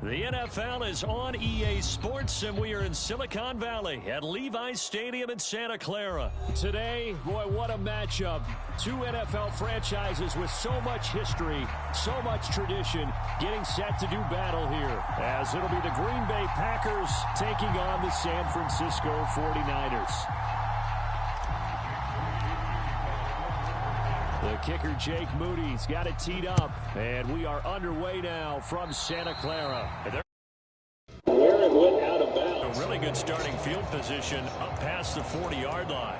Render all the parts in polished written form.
The NFL is on EA Sports, and we are in Silicon Valley at Levi's Stadium in Santa Clara. Today, boy, what a matchup. Two NFL franchises with so much history, so much tradition, getting set to do battle here. As it'll be the Green Bay Packers taking on the San Francisco 49ers. The kicker, Jake Moody's got it teed up, and we are underway now from Santa Clara. A really good starting field position up past the 40-yard line.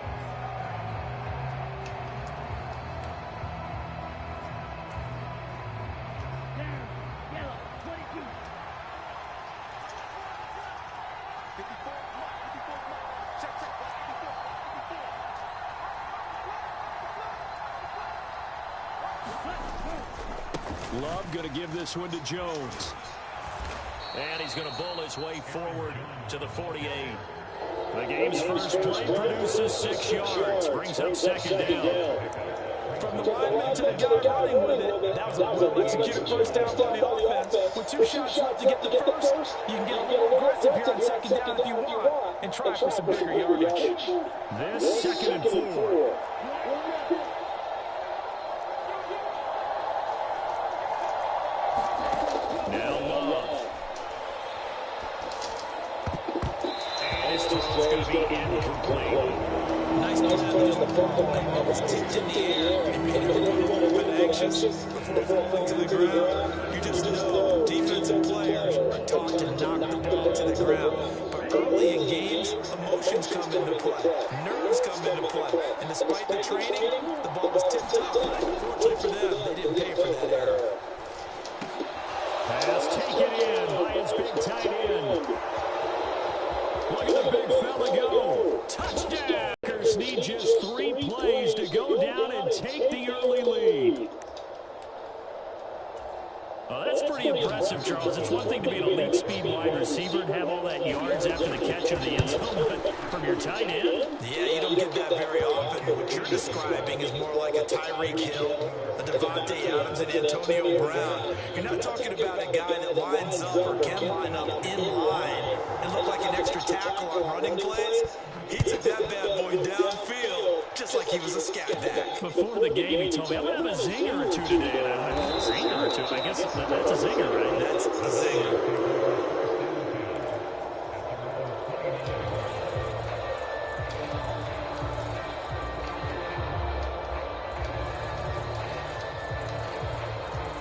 Love going to give this one to Jones. And he's going to bowl his way forward to the 48. The game's first play produces 6 yards. Brings up second down. From the lineman to the guy running with it, that was a well-executed first down by the offense. With 2 shots left to get the first, you can get a little aggressive here on second down if you want and try for some bigger yardage. This second and 4. Nice blend on the ball. That was tipped in the air and made him a little bit anxious before falling to the ground. You just know defensive players are taught to knock the ball to the ground. But early in games, emotions come into play. Nerves come into play. And despite the training, the ball was tipped up. Fortunately for them, they didn't pay for that error. Pass taken in by his big tight end. Look at the big fella go. Touchdown. Packers need just 3 plays to go down and take the early lead. Oh, that's pretty impressive, Charles. It's one thing to be an elite speed wide receiver and have all that yards after the catch of the end zone, but from your tight end? Yeah, you don't get that very often. What you're describing is more like a Tyreek Hill, a Devontae Adams, and Antonio Brown. You're not talking about a guy that lines up or can line up in line and look like an extra tackle on running plays. He took that bad boy downfield just like he was a scat back. Before the game, he told me, I'm going to have a zinger or 2 today. And I'm like, a zinger or 2? I guess that's a zinger, right? That's a zinger.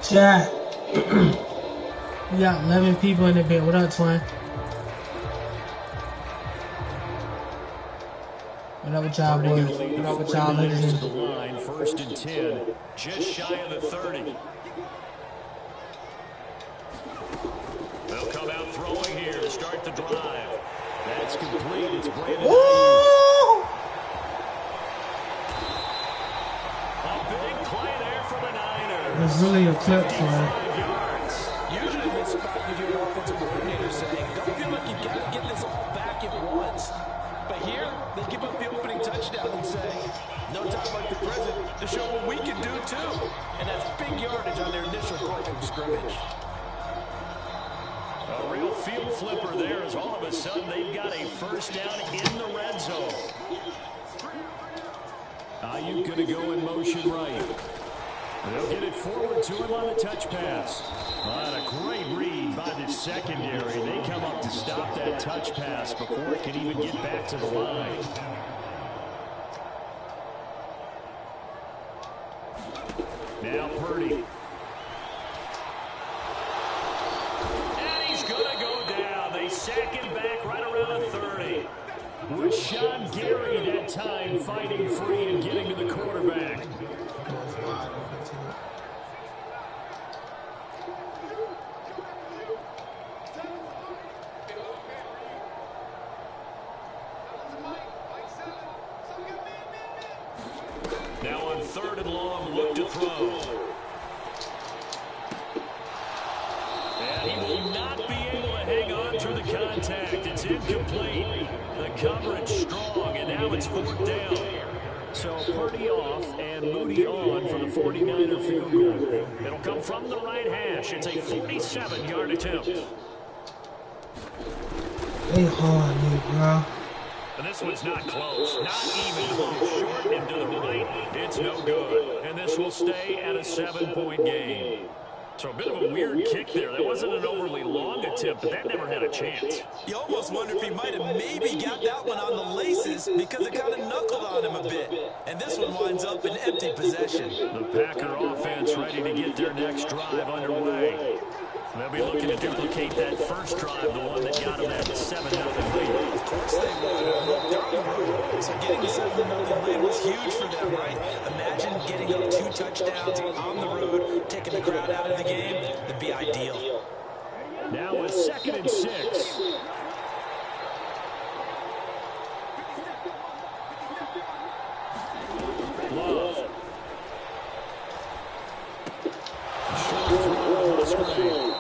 Chat. We got 11 people in the bed. What up, twin? What up with y'all, boys? What up with y'all, ladies? To the line, 1st and 10, just shy of the 30. They'll come out throwing here to start the drive. That's complete. It's Brandon. A big play there for the Niners. It's really a clip, twin. Usually in this spot, you hear an offensive coordinator saying, don't feel like you got to get this all back at once. But here, they give up the opening touchdown and say, no time like the present to show what we can do too. And that's big yardage on their initial point of scrimmage. A real field flipper there as all of a sudden they've got a first down in the red zone. Ayuk going to go in motion right. They'll get it forward to him on the touch pass. What a great read by the secondary. They come up to stop that touch pass before it can even get back to the line. Now Purdy. And he's going to go down. They sack him back right around the 30. Rashawn Gary that time fighting free and getting to the quarterback. Now on 3rd and long, look to throw. And he will not be able to hang on through the contact. It's incomplete. The coverage strong, and now it's 4th down. So Purdy off and Moody on for the 49er field goal. It'll come from the right hash. It's a 47-yard attempt. They hard, me, bro. And this one's not close. Not even close. Short and to the right. It's no good. And this will stay at a 7-point game. So a bit of a weird kick there. That wasn't an overly long attempt, but that never had a chance. You almost wonder if he might have maybe got that one on the laces because it kind of knuckled on him a bit. And this one winds up in empty possession. The Packer offense ready to get their next drive underway. They'll be looking to duplicate that first drive, the one that got them that 7-0 lead. Of course they would. Look, they're on the road. So getting the 7-0 lead was huge for them, right? Imagine getting up 2 touchdowns on the road, taking the crowd out of the game. That'd be ideal. Now a 2nd and 6. Love. Short throw on the screen.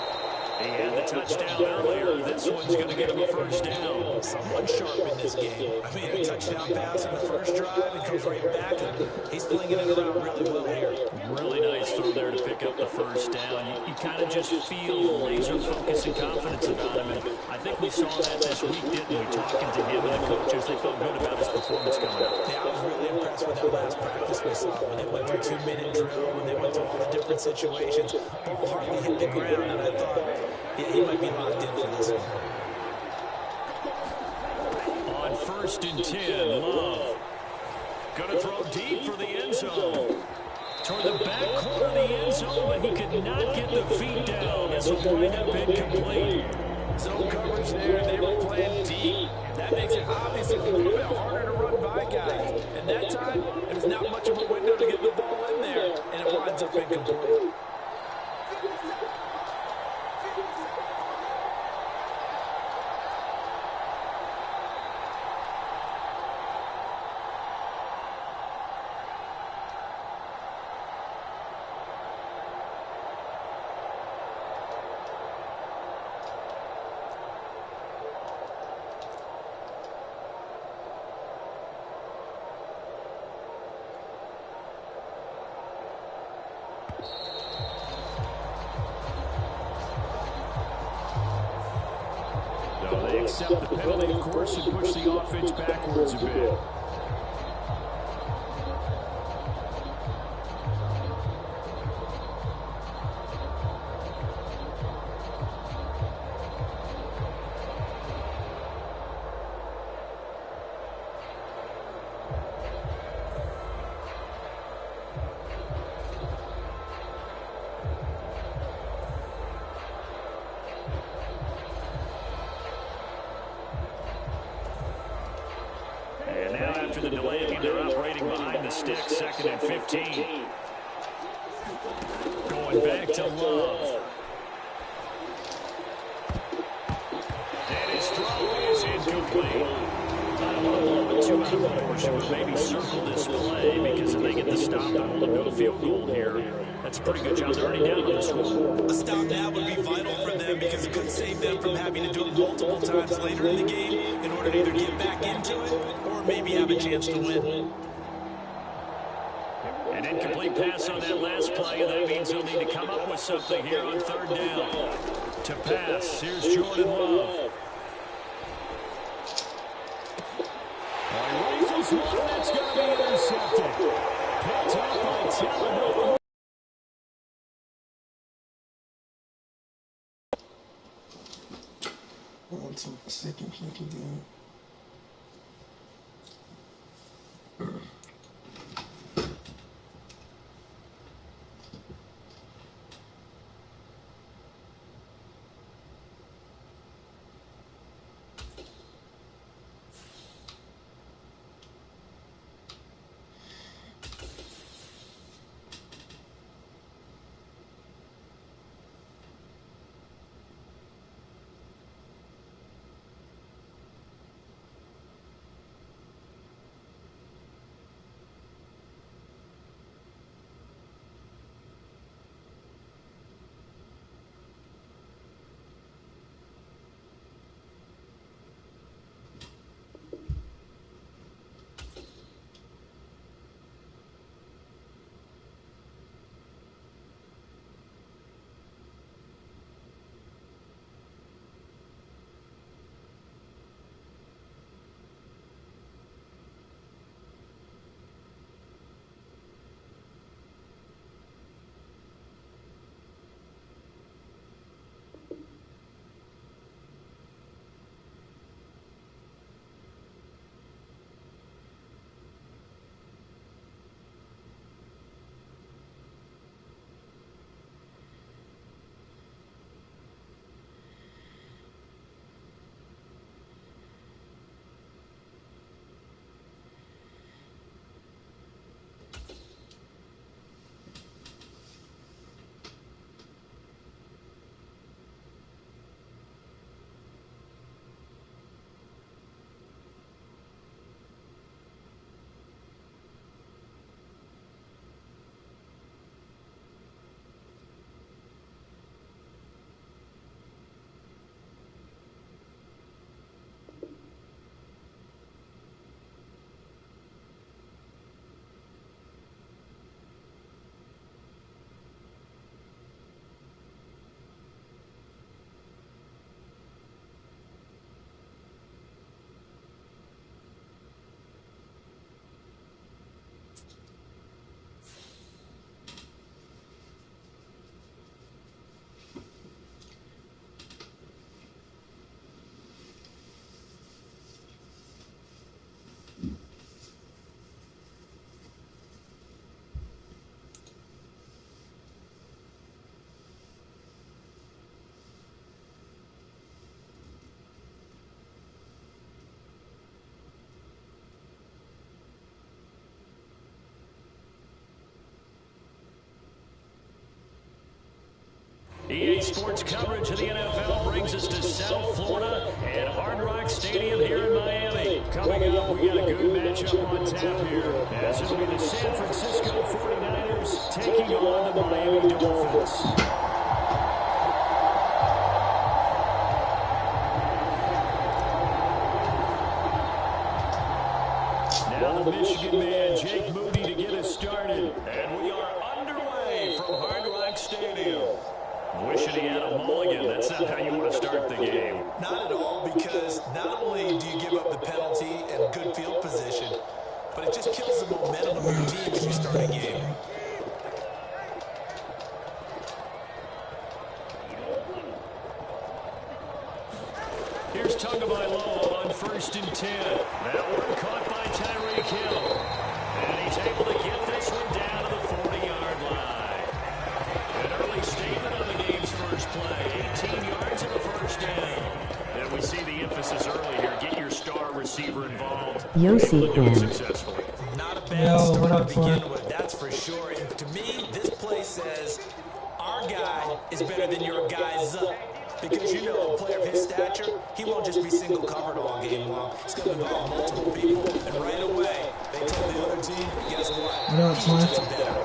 He had the touchdown earlier. This one's going to get him a first down. Someone sharp in this game. I mean, a touchdown pass in the first drive and comes right back. And he's flinging it around really well here. Really nice throw there to pick up the first down. You kind of just feel laser focus and confidence about him. And I think we saw that this week, didn't we? Talking to him and the coaches, they felt good about his performance coming up. Yeah, I was really impressed with that last practice we saw. When they went through 2-minute drill, when they went through all the different situations, ball hardly hit the ground. And I thought, yeah, he might be locked in for this one. On 1st and 10, Love. Going to throw deep for the end zone. Toward the back corner of the end zone, but he could not get the feet down. This will wind up incomplete. Zone coverage there. They were playing deep. That makes it obviously a little bit harder to run by guys. And that time, there's not much of a window to get the ball in there, and it winds up incomplete. They accept the penalty, of course, and push the offense backwards a bit. After the delay, they're operating behind the stick, 2nd and 15. Going back to Love. And his throw is incomplete. I don't want to blow it too out of proportion, but maybe circle this play, because if they get the stop and hold them to a field goal here, that's a pretty good job. They're already down on the score. A stop now would be vital for them because it could save them from having to do it multiple times later in the game in order to either get back into it or maybe have a chance to win. An incomplete pass on that last play, and that means they'll need to come up with something here on 3rd down. To pass, here's Jordan Love. He raises one that's going to be intercepted. Picked up by Talanoa. On to the 2nd kick again. sports coverage of the NFL brings us to South Florida and Hard Rock Stadium here in Miami. Coming up, we got a good matchup on tap here, as it'll be the San Francisco 49ers taking on the Miami Dolphins. Now the Michigan man, Jake Moody, to get us started. And we are underway from Hard Rock Stadium. Wishing he had a mulligan. That's not how you want to start the game. Not at all, because not only do you give up the penalty and good field position, but it just kills the momentum of your team as you start a game. Here's Tagovailoa on 1st and 10. That one caught by Tyreek Hill. And he's able to get this one down to the 40-yard line. An early statement on the game's first play. 18 yards in the first down. And we see the emphasis early here. Get your star receiver involved. Successfully. Not a bad start to begin with, that's for sure. And to me, this play says our guy is better than your guys up. Because you know a player of his stature, he won't just be single covered all game long. He's going to involve multiple people, and right away, they tell the other team, guess what? He's just better.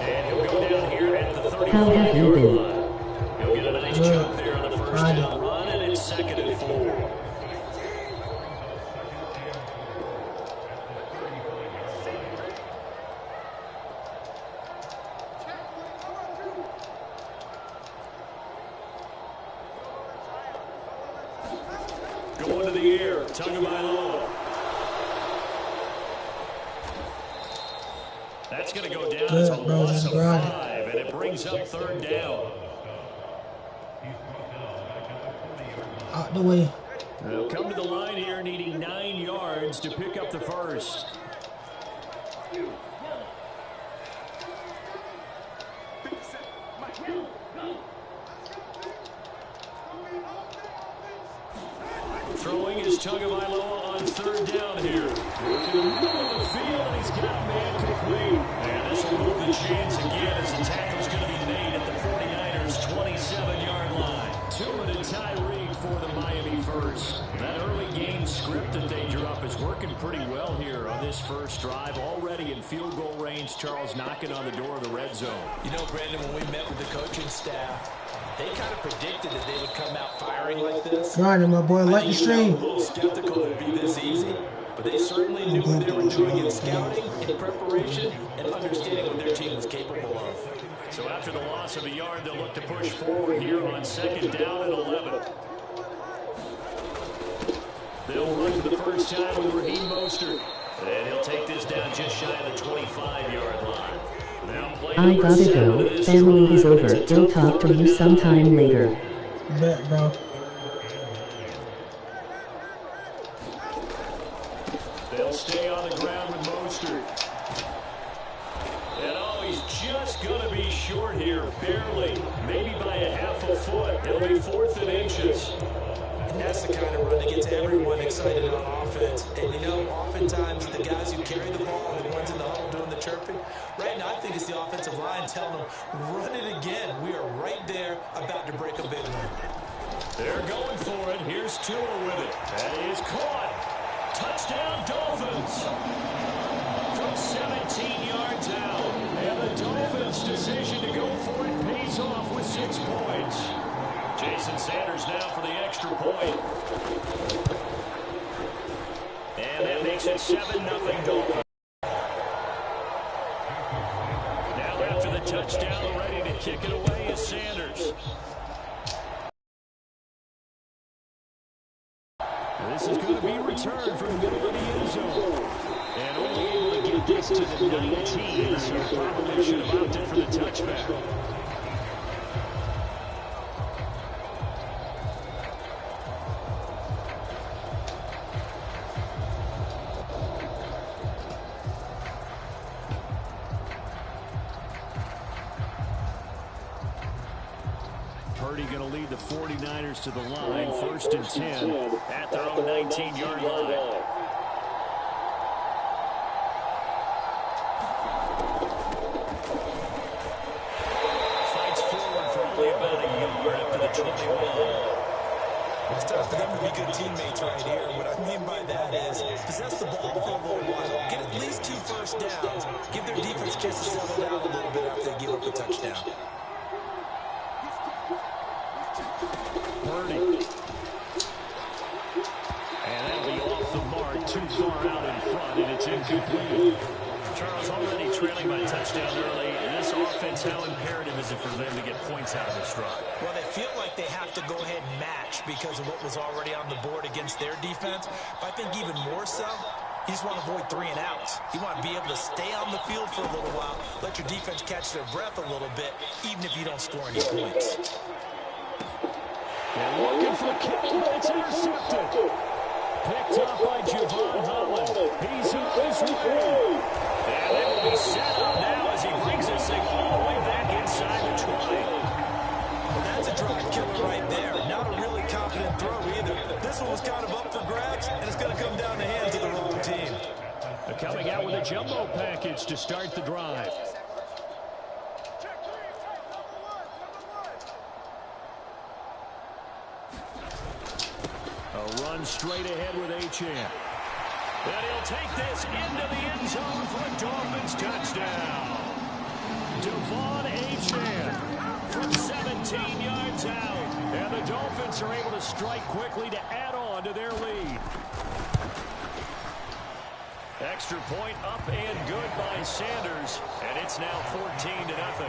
And he'll go down here at the 35-yard line. He'll get a nice jump there on the first down run, and it's 2nd and 4. Going to the air, Tagovailoa. That's going to go down to a loss of 5, and it brings up 3rd down. Out the way. They'll come to the line here needing 9 yards to pick up the first. Throwing is Tagovailoa on 3rd down here. Working in the middle of the field, and he's got a man complete. And this will move the chains again as the tackle's going to be made at the 49ers' 27-yard line. Tillman and Tyreek for the Miami first. That early game script that they drew up is working pretty well here on this first drive. Already in field goal range, Charles knocking on the door of the red zone. You know, Brandon, when we met with the coaching staff, they kind of predicted that they would come out firing like this. Grinding, my boy. Like the stream. A little skeptical it would be this easy, but they certainly knew what they were doing in scouting, in preparation, and understanding what their team was capable of. So after the loss of a yard, they'll look to push forward here on 2nd down and 11. They'll run for the first time with Raheem Mostert. And he'll take this down just shy of the 25-yard line. I gotta go. Family is over. I'll talk to you sometime later. Bet, bro. They'll stay on the ground with Mostert. And oh, he's just going to be short here, barely. Maybe by a half a foot. It'll be 4th and inches. And that's the kind of run that gets everyone excited on offense. And you know, oftentimes the guys who carry the ball are the ones in the huddle doing the chirping. Right now, I think it's the offensive line telling them, run it again. We are right there about to break a big one. They're going for it. Here's Tua with it. That is caught. Touchdown, Dolphins. From 17 yards out. And the Dolphins' decision to go for it pays off with 6 points. Jason Sanders now for the extra point. And that makes it 7-0 Dolphins. Now after the touchdown, ready to kick it away is Sanders. This is going to be returned from the middle of the end zone. And only able to get this to the 19, so probably should have opted for the touchback. Purdy going to lead the 49ers to the line, 1st and 10 at their own 19-yard line. Fights forward for only about a play well. It's tough for them to be good teammates right here. What I mean by that is possess the ball for a little while, get at least 2 first downs, give their defense a chance to settle down a little bit after they give up a touchdown. Purdy. And that'll be off the mark, too far out in front, and it's incomplete. Charles, already trailing by touchdown early. This offense, how imperative is it for them to get points out of this drive? Well, they feel like they have to go ahead and match because of what was already on the board against their defense. But I think even more so, you just want to avoid 3 and outs. You want to be able to stay on the field for a little while, let your defense catch their breath a little bit, even if you don't score any points. And looking for a kick, it's intercepted. Picked up by Javon Holland. He's on his way. And they will be set up now as he brings this thing all the way back inside the 20. Well, that's a drive killer right there. Not a really confident throw either. This one was kind of up for grabs, and it's going to come down the hands of the wrong team. They're coming out with a jumbo package to start the drive. A run straight ahead with Achane. And he'll take this into the end zone for a Dolphins touchdown. Devon Achane from 17 yards out. And the Dolphins are able to strike quickly to add on to their lead. Extra point up and good by Sanders. And it's now 14-0.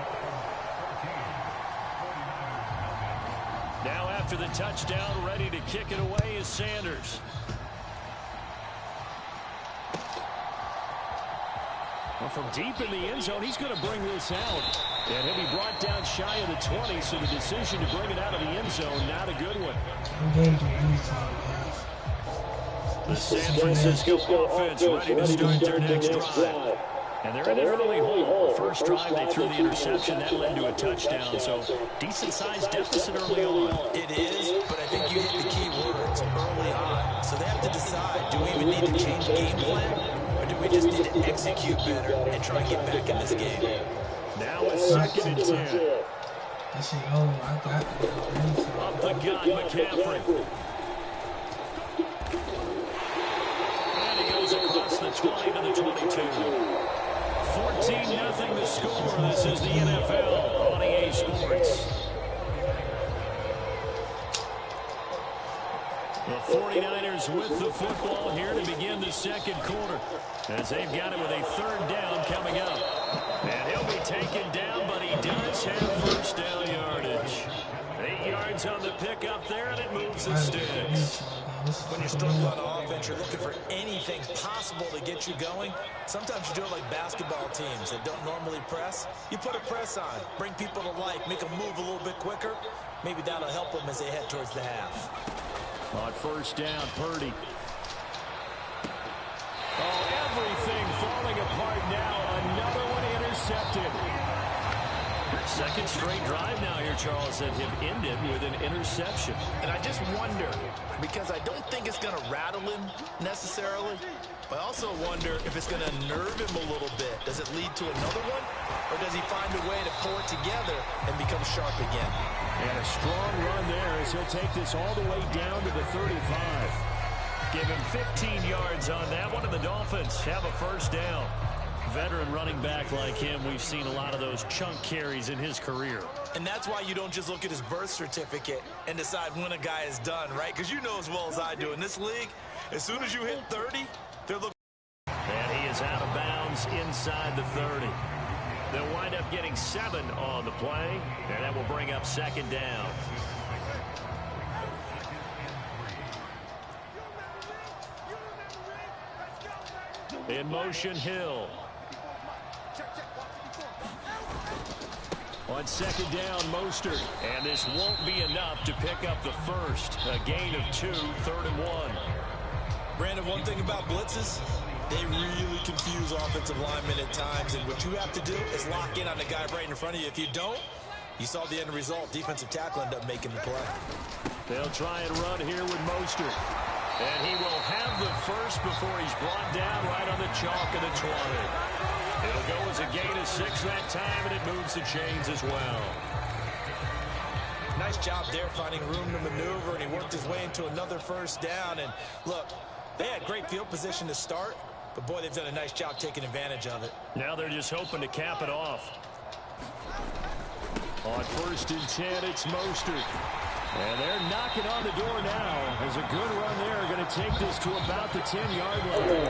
Now after the touchdown, ready to kick it away is Sanders. Well, from deep in the end zone, he's going to bring this out. And he'll be brought down shy of the 20, so the decision to bring it out of the end zone, not a good one. The San Francisco offense ready to start their next drive. And they're in an early hole. First drive, they threw the interception. That led to a touchdown. So, decent-sized deficit early on. It is, but I think you hit the key words early on. So they have to decide, do we even need to change game plan? Or do we just need to execute better and try and get back in this game? Now it's 2nd and 10. Up the gut, McCaffrey. And he goes across the 20 to the 22. 14-0 the score. This is the NFL on EA Sports. The 49ers with the football here to begin the second quarter. As they've got it with a 3rd down coming up. And he'll be taken down, but he does have first down yardage. 8 yards on the pickup there, and it moves the sticks. When you're struggling on offense, you're looking for anything possible to get you going. Sometimes you do it like basketball teams that don't normally press. You put a press on, bring people to life, make them move a little bit quicker. Maybe that'll help them as they head towards the half. On first down, Purdy. Oh, everything falling apart now. Another one intercepted. Second straight drive now here, Charles, that have ended with an interception. And I just wonder, because I don't think it's going to rattle him necessarily, but I also wonder if it's going to nerve him a little bit. Does it lead to another one? Or does he find a way to pull it together and become sharp again? And a strong run there as he'll take this all the way down to the 35. Give him 15 yards on that one, and the Dolphins have a first down. Veteran running back like him, we've seen a lot of those chunk carries in his career. And that's why you don't just look at his birth certificate and decide when a guy is done, right? Because you know as well as I do, in this league, as soon as you hit 30, they're looking. And he is out of bounds inside the 30. They'll wind up getting 7 on the play, and that will bring up 2nd down. In motion, Hill. On 2nd down, Mostert. And this won't be enough to pick up the first. A gain of 2, 3rd and 1. Brandon, one thing about blitzes, they really confuse offensive linemen at times. And what you have to do is lock in on the guy right in front of you. If you don't, you saw the end result. Defensive tackle ended up making the play. They'll try and run here with Mostert. And he will have the first before he's brought down right on the chalk of the 20. It'll go as a gain of 6 that time, and it moves the chains as well. nice job there finding room to maneuver, and he worked his way into another first down. And look, they had great field position to start, but boy, they've done a nice job taking advantage of it. Now they're just hoping to cap it off. On 1st and 10, it's Mostert. And they're knocking on the door now. There's a good run there. Going to take this to about the 10-yard line.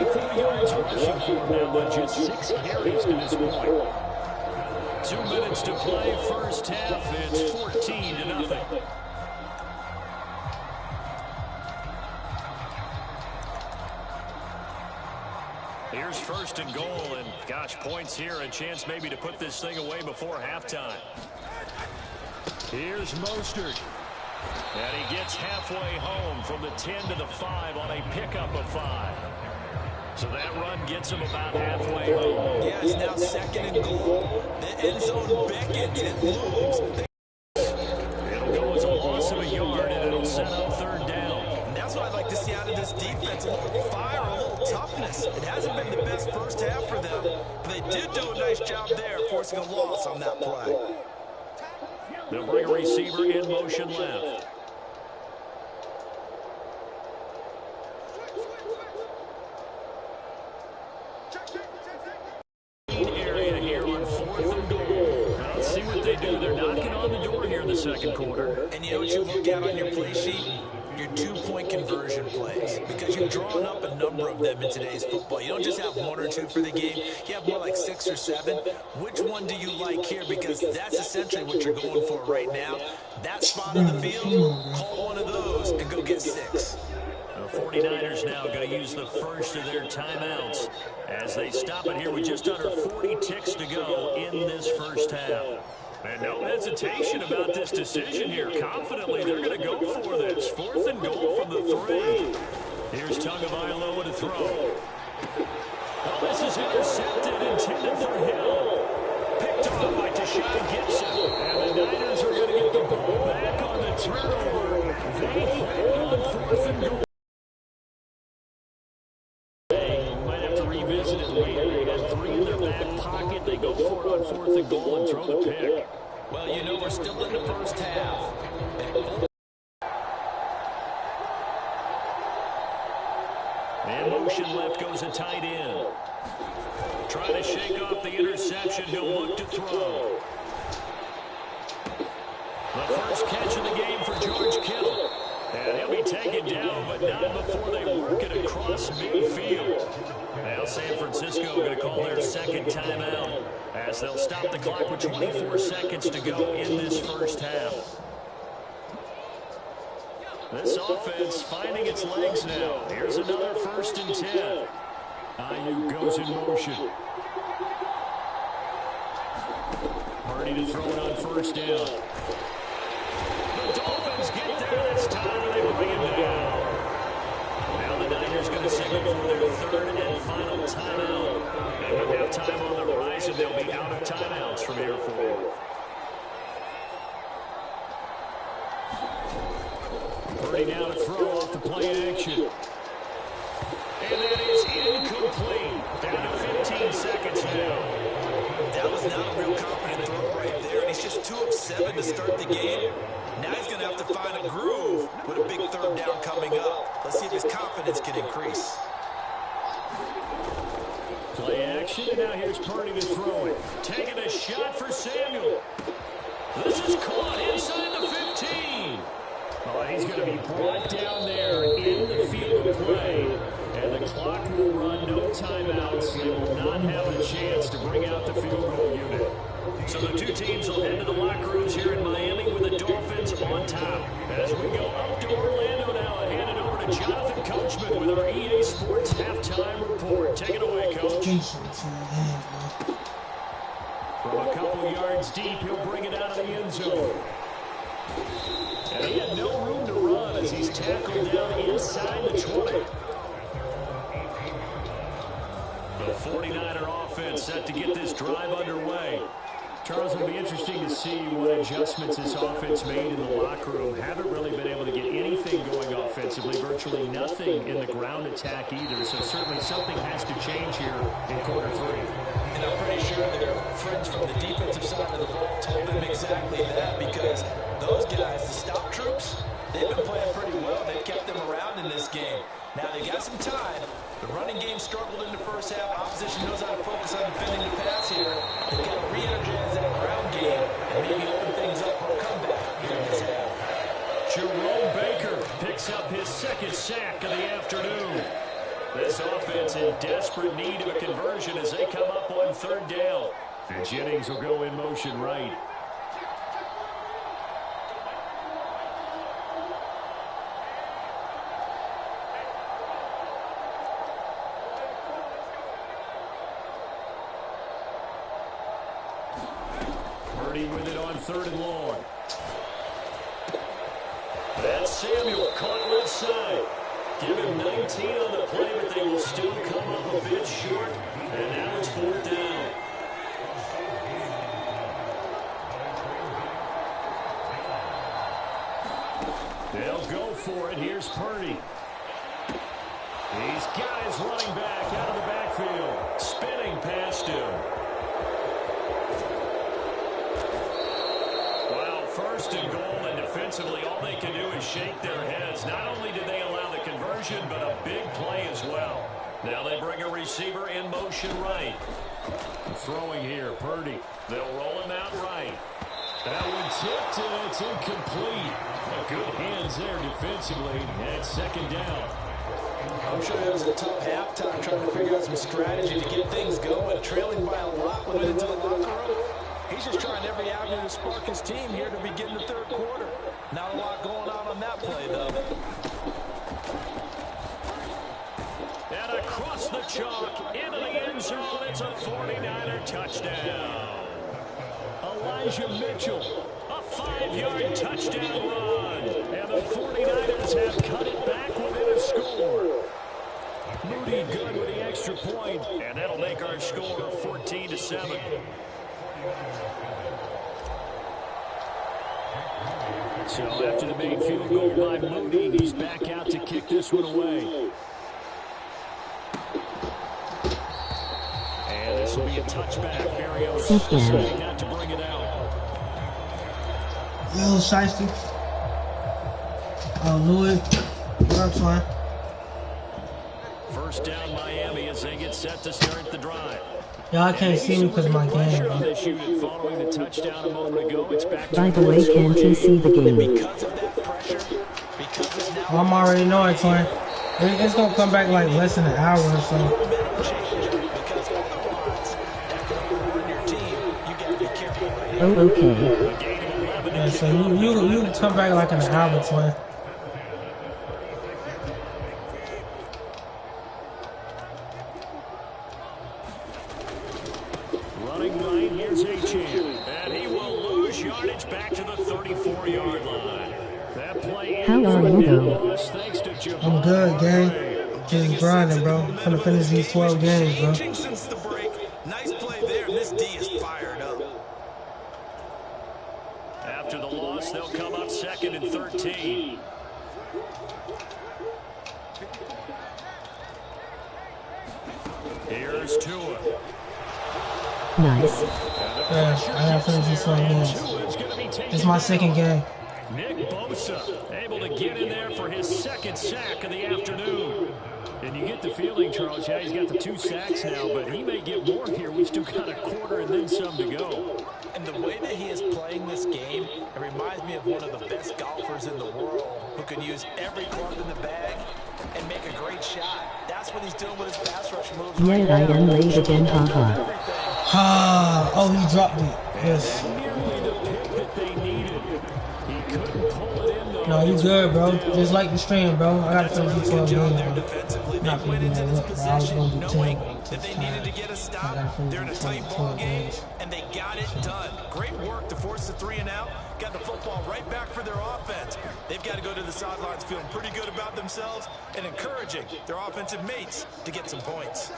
44 yards rushing for him now on just 6 carries to this point. 2 minutes to play, first half. It's 14-0. Here's 1st and goal, and gosh, points here, a chance maybe to put this thing away before halftime. Here's Mostert, and he gets halfway home from the 10 to the 5 on a pickup of 5. So that run gets him about halfway home. Yeah, it's now 2nd and goal. The end zone beckons, it looms. It'll go as a loss of a yard, and it'll set up 3rd down. And that's what I'd like to see out of this defense, a little fire, a little toughness. It hasn't been the best first half for them, but they did do a nice job there, forcing a loss on that play. They'll bring a receiver in motion left. Area here on 4th and goal. Now let's see what they do. They're knocking on the door here in the 2nd quarter. And you know what you look at on your play sheet? Your 2-point conversion plays, because you've drawn up a number of them in today's football. You don't just have 1 or 2 for the game. You have more like 6 or 7. Which one do you like here? Because that's essentially what you're going for right now. That spot on the field, call one of those and go get 6. The 49ers now going to use the first of their timeouts as they stop it here with just under 40 ticks to go in this first half. And no hesitation about this decision here. Confidently, they're going to go for this. 4th and goal from the 3. Here's Tagovailoa to throw. Oh, this is intercepted, intended for Hill. Picked off by Deshaun Gibson. And the Niners are going to get the ball back on the turnover. They hold on 4th and goal. They might have to revisit it later. They got 3 in their back pocket. They go for it on 4th and goal and throw the pick. Well, you know, we're still in the first half. And motion left goes a tight end. Trying to shake off the interception. He'll look to throw. The first catch of the game for George Kittle. And he'll be taken down, but not before they work it across midfield. Now San Francisco going to call their 2nd timeout as they'll stop the clock with 24 seconds to go in this first half. This offense finding its legs now. Here's another 1st and 10. Ayuk goes in motion. Purdy to throw it on 1st down. The Dolphins get there this time, and they bring him down. Now the Niners going to signal for their 3rd and final timeout. And with halftime on the horizon, they'll be out of timeouts from here forward. Purdy now to throw off the play action. And that is incomplete. Down to 15 seconds now. That was not a real confident throw right there, and he's just 2 of 7 to start the game. Now he's going to have to find a groove with a big 3rd down coming up. Let's see if his confidence can increase. Play action, and now here's Purdy to throw it. Taking a shot for Samuel. This is caught inside the 15. Oh, he's going to be brought down there in the field of play. And the clock will run, no timeouts. They will not have a chance to bring out the field goal unit. So the 2 teams will head to the locker rooms here in Miami with the Dolphins on top. As we go up to Orlando now, I hand it over to Jonathan Coachman with our EA Sports Halftime Report. Take it away, Coach. From a couple yards deep, he'll bring it out of the end zone. And he had no room to run as he's tackled down inside the 20. The 49er offense set to get this drive underway. Charles, it'll be interesting to see what adjustments this offense made in the locker room. Haven't really been able to get anything going offensively, virtually nothing in the ground attack either. So certainly something has to change here in quarter 3. And I'm pretty sure that their friends from the defensive side of the ball told them exactly that, because those guys, the stop troops, they've been playing pretty well. They've kept them around in this game. Now they got some time. The running game struggled in the first half. Opposition knows how to focus on defending the pass here. They've got to re-energize that ground game and maybe open things up for a comeback here in this half. Jerome Baker picks up his second sack of the afternoon. This offense in desperate need of a conversion as they come up on 3rd down. And Jennings will go in motion right. With it on 3rd and long. That's Samuel caught left side. Give him 19 on the play, but they will still come up a bit short. And now it's 4th down. They'll go for it. Here's Purdy. These guys running back out of the backfield. Spinning past him. 1st and goal, and defensively all they can do is shake their heads. Not only did they allow the conversion, but a big play as well. Now they bring a receiver in motion right. Throwing here, Purdy. They'll roll him out right. That one tipped, and it's incomplete. Good hands there defensively, and 2nd down. I'm sure it was a tough halftime trying to figure out some strategy to get things going. Trailing by a lot when into the locker room. He's just trying every avenue to spark his team here to begin the 3rd quarter. Not a lot going on that play, though. And across the chalk, into the end zone, it's a 49er touchdown. Elijah Mitchell, a 5-yard touchdown run. And the 49ers have cut it back within a score. Moody good with the extra point, and that'll make our score 14-7. So after the main field goal by Moody, he's back out to kick this one away. And this will be a touchback. Mario's deciding not to bring it out. Little shiesty. Oh, Louis. Works fine. 1st down Miami as they get set to start the drive. Y'all can't see me because of my game, bro. Following the touchdown a moment ago, it's back to By the way, can't you see the game? Because of that pressure, because it's now I'm already knowing, twin. It's going to come back like less than an hour or so. Oh, okay. Yeah, so you can come back like in an hour, twin. running right. Here's Achane. And he will lose yardage back to the 34-yard line. That play How are you, though? I'm good, gang. Getting grinding, bro. Gonna finish these 12 games, bro. Since the break, nice play there, and this D is fired up. After the loss, they'll come up 2nd and 13. Here's Tua. Nice. Yeah, I gotta finish these 12 games. It's my second game. Nick Bosa able to get in there for his second sack of the afternoon. And you get the feeling, Charles, yeah, he's got the 2 sacks now, but he may get more here. We still got a quarter and then some to go. And the way that he is playing this game, it reminds me of one of the best golfers in the world who can use every club in the bag and make a great shot. That's what he's doing with his pass rush moves. Yeah, I am late again, haha. Ah, oh, he dropped it. Yes. No, you good, bro. Just like the stream, bro. I gotta finish these 12 games, bro. Not gonna do that look, bro. I was gonna do 10. That they needed to get a stop. They're in a tight ball game, and they got it done. Great work to force the 3 and out. Got the football right back for their offense. They've got to go to the sidelines feeling pretty good about themselves and encouraging their offensive mates to get some points.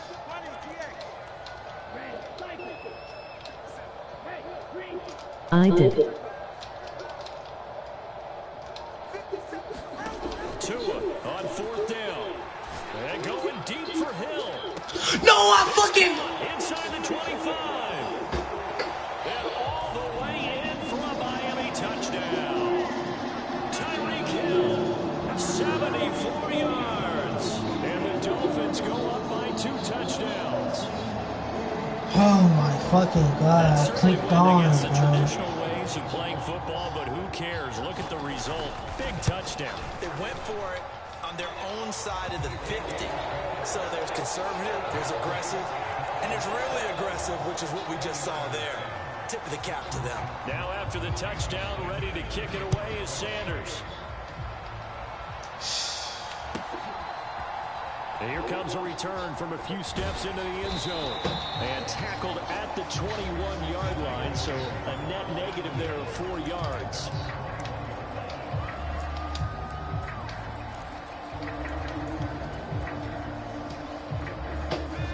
I did. Tua on 4th down. And going deep for Hill. No, I fucking... Inside the 25. And all the way in for a Miami touchdown. Tyreek Hill, 74 yards. And the Dolphins go up by 2 touchdowns. Oh my fucking god, I clicked on it, the bro. traditional ways of playing football, but who cares? Look at the result. Big touchdown. They went for it on their own side of the 50. So there's conservative, there's aggressive, and there's really aggressive, which is what we just saw there. Tip of the cap to them. Now after the touchdown, ready to kick it away is Sanders. And here comes a return from a few steps into the end zone. And tackled at the 21-yard line, so a net negative there of 4 yards.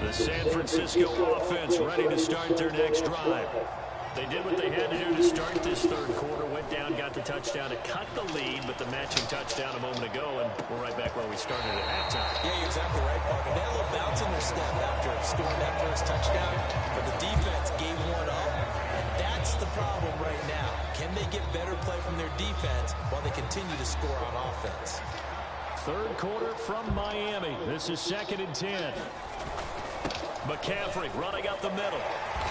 The San Francisco offense ready to start their next drive. They did what they had to do to start this third quarter, went down, got the touchdown to cut the lead, but the matching touchdown a moment ago, and we're right back where we started at halftime. Yeah, you're exactly right, Parker. They had a little bounce in their step after scoring that first touchdown, but the defense gave one up, and that's the problem right now. Can they get better play from their defense while they continue to score on offense? Third quarter from Miami. This is 2nd and 10. McCaffrey running up the middle.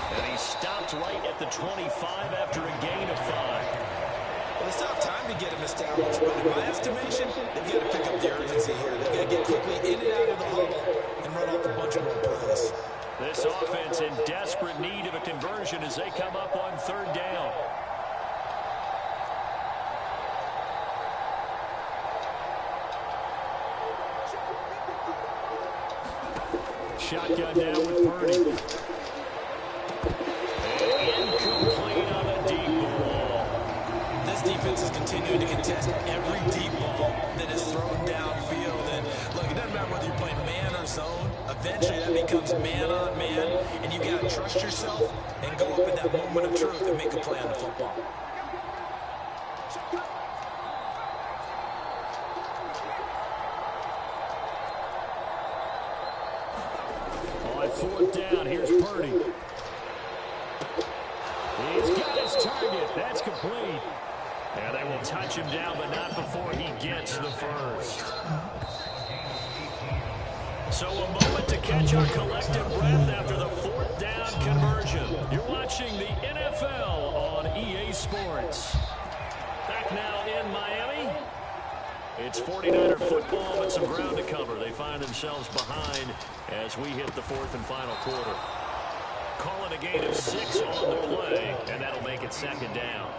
And he stopped right at the 25 after a gain of 5. Well, it's not time to get him established, but in my estimation, they've got to pick up the urgency here. They've got to get quickly in and out of the huddle and run off a bunch more plays. This offense in desperate need of a conversion as they come up on 3rd down. Shotgun down with Purdy. Incomplete on a deep ball. This defense is continuing to contest every deep ball that is thrown downfield. And look, it doesn't matter whether you're playing man or zone. Eventually that becomes man on man. And you've got to trust yourself and go up in that moment of truth and make a play on the football. On 4th down, here's Purdy. He's got his target. That's complete. And they will touch him down, but not before he gets the first. So a moment to catch our collective breath after the 4th down conversion. You're watching the NFL on EA Sports. Back now in Miami. It's 49er football with some ground to cover. They find themselves behind as we hit the 4th and final quarter. Call it a gain of 6 on the play, and that'll make it 2nd down.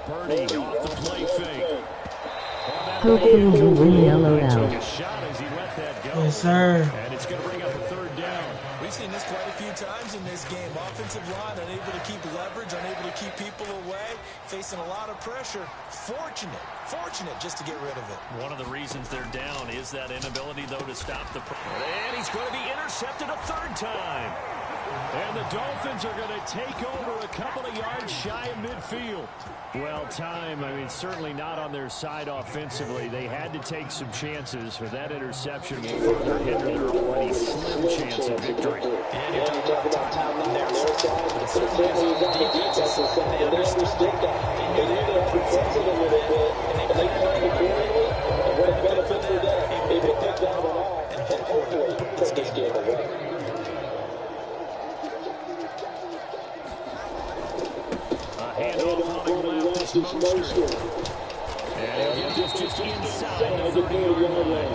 Purdy off the play fake. Hopefully you win LOL. Took a shot as he let that go. Yes, sir. And it's going to bring up a 3rd down. We've seen this quite a few times in this game. Offensive line unable to keep leverage, unable to keep people away, facing a lot of pressure. Fortunate just to get rid of it. One of the reasons they're down is that inability, though, to stop the... And he's going to be intercepted a 3rd time. And the Dolphins are going to take over a couple of yards shy of midfield. Well, time, I mean, certainly not on their side offensively. They had to take some chances, but that interception will further hinder their already slim chance of victory. And you're talking about time on their side, but it certainly is on the defense's side. They understood that. They knew they had to protect it a little bit, and they played it accordingly. And what a benefit for them. They picked that one off, and hopefully put this game away. Handoff running left is Mostert. And he'll get this just inside the 30-yard line.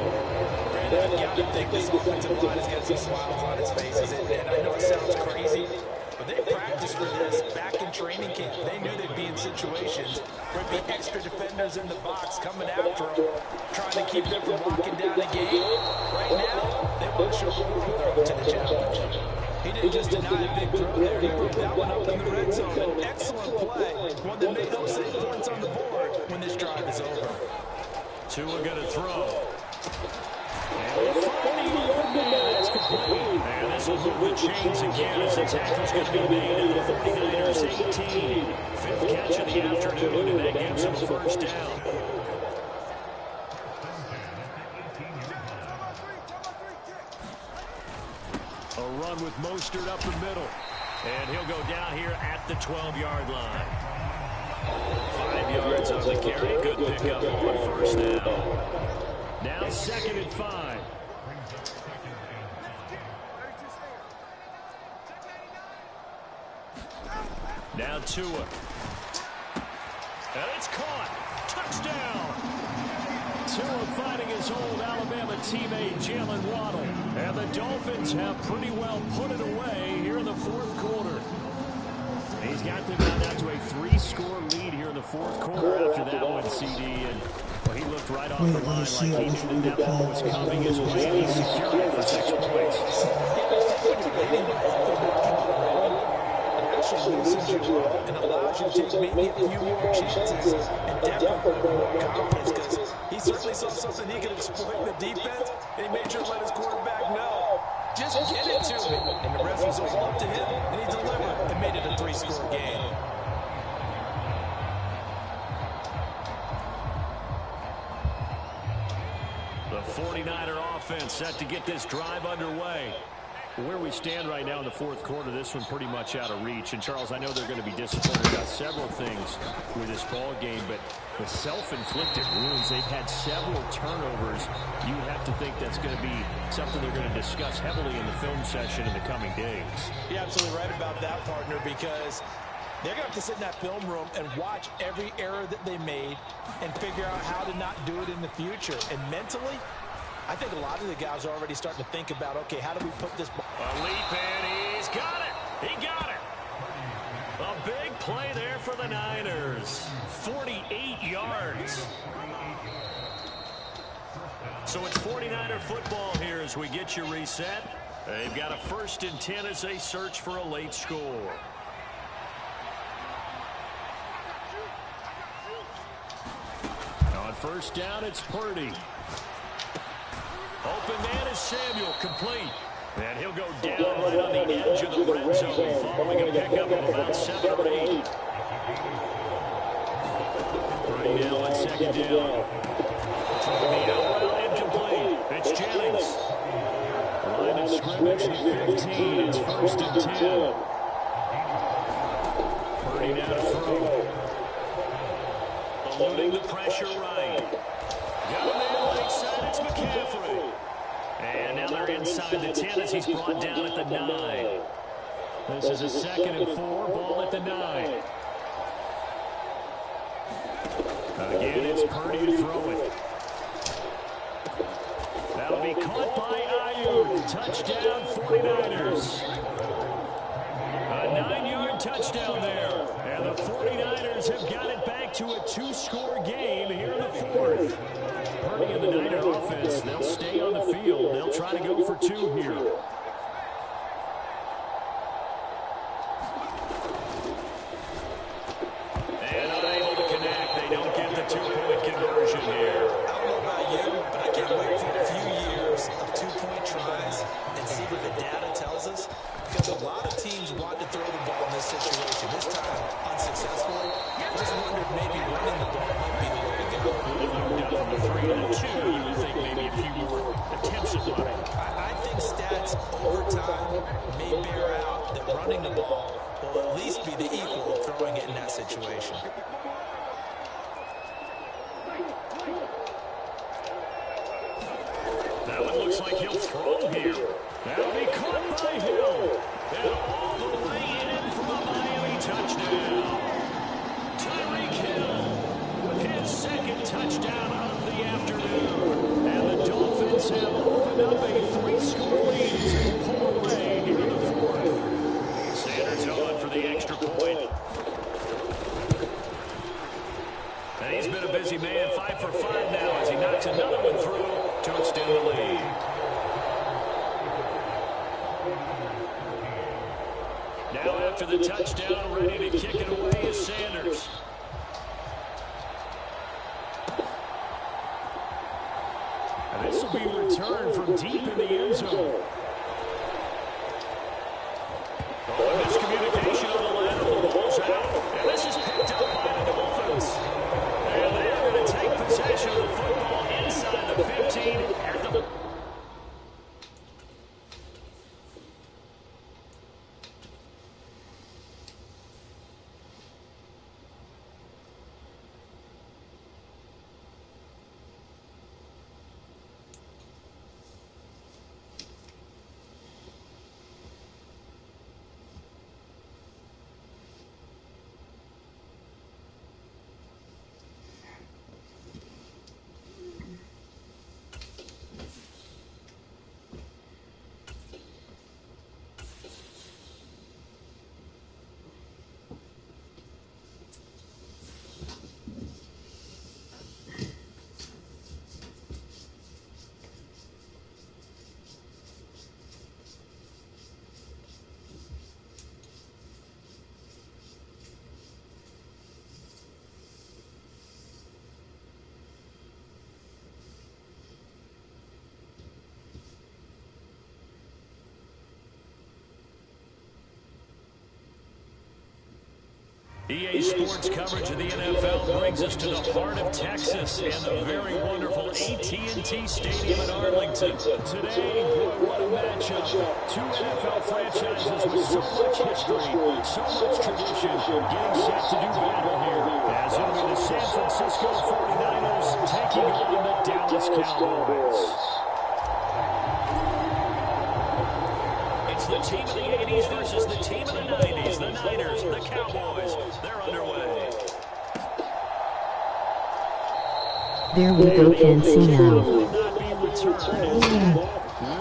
Brandon, I've got to think this offensive line has got some smiles on its faces. And I know it sounds crazy, but they practiced for this back in training camp. They knew they'd be in situations where there'd be extra defenders in the box coming after them, trying to keep them from locking down the game. Right now, they want to show they're up to the challenge. He didn't just deny a big throw there. He put that one up in the red zone. An excellent play. One that may help save points on the board when this drive is over. Tua going to throw. And they find the open man. That's complete. And this will move the chains again as the tackle's going to be made at the 49ers 18. Fifth catch of the afternoon, and that gives them a first down. A run with Mostert up the middle. And he'll go down here at the 12-yard line. 5 yards on the carry. Good pickup on first down. Now 2nd and 5. Now Tua. And it's caught. Touchdown. Tua finding his old Alabama teammate Jalen Waddle. And the Dolphins have pretty well put it away here in the 4th quarter. He's got them down to a 3-score lead here in the 4th quarter after that one, CD. And well, he looked right off the line like he knew that ball was coming his way. He secured it for 6 points. And allows you to take maybe a few more chances and definitely more confidence, because he certainly saw something he could exploit in the defense, and he made sure to let his quarterback know, just get it to me. And the rest was all up to him, and he delivered and made it a 3-score game. The 49er offense set to get this drive underway. Where we stand right now in the 4th quarter, this one pretty much out of reach. And, Charles, I know they're going to be disappointed about several things with this ball game, but the self-inflicted wounds, they've had several turnovers. You have to think that's going to be something they're going to discuss heavily in the film session in the coming days. You're absolutely right about that, partner, because they're going to have to sit in that film room and watch every error that they made and figure out how to not do it in the future. And mentally, I think a lot of the guys are already starting to think about, okay, how do we put this ball? A leap, and he's got it. He got it. A big play there for the Niners. 48 yards. So it's 49er football here as we get you reset. They've got a 1st and 10 as they search for a late score. On first down, it's Purdy. Open man is Samuel, complete. And he'll go down right on the edge of the red zone, following a pickup of about 7 or 8. Purdy now on 2nd down. Throwing the out route incomplete. It's Jennings. Line of scrimmage at 15. It's 1st and 10. Purdy now to throw. Eluding the pressure right. Got him there right side. It's McCaffrey. And now they're inside the 10 as he's brought down at the 9. This is a 2nd and 4. Ball at the 9. Again, it's Purdy to throw it. That'll be caught by Ayuk. Touchdown, 49ers. A 9-yard touchdown there. And the 49ers have got it back to a 2-score game here in the 4th. Purdy and the Niner offense, they'll stay on the field. They'll try to go for 2 here. And unable to connect. They don't get the 2-point conversion here. I don't know about you, but I can't wait for a few years of 2-point tries and see what the data tells us. Because a lot of teams want to throw the ball in this situation. This time, unsuccessfully. I just wondered maybe running the ball might be the way to go. Down from a 3 to a 2, you would think maybe a few more attempts at running. I think stats over time may bear out that running the ball will at least be the equal of throwing it in that situation. That one looks like he'll throw here. That'll be caught by Hill. And all the way in for a Miami touchdown. Tyreek Hill with his 2nd touchdown of the afternoon. And the Dolphins have opened up a 3-score lead as they pull away here in the 4th. Sanders on for the extra point. And he's been a busy man, 5 for 5 now as he knocks another one through to extend the lead. Now after the touchdown, ready to kick it away is Sanders. And this deep in the end zone. Oh, miscommunication on the lateral. The ball's out. And this is picked up by the Dolphins. And they are going to take possession of the football inside the 15 at the... EA Sports coverage of the NFL brings us to the heart of Texas and the very wonderful AT&T Stadium in Arlington. Today, boy, what a matchup. Two NFL franchises with so much history, so much tradition, getting set to do battle here. As it'll be the San Francisco 49ers taking on the Dallas Cowboys. It's the team of the 80s versus the team of the 90s. The Niners, the Cowboys, they're underway. There we go, can see now. Will not be returned.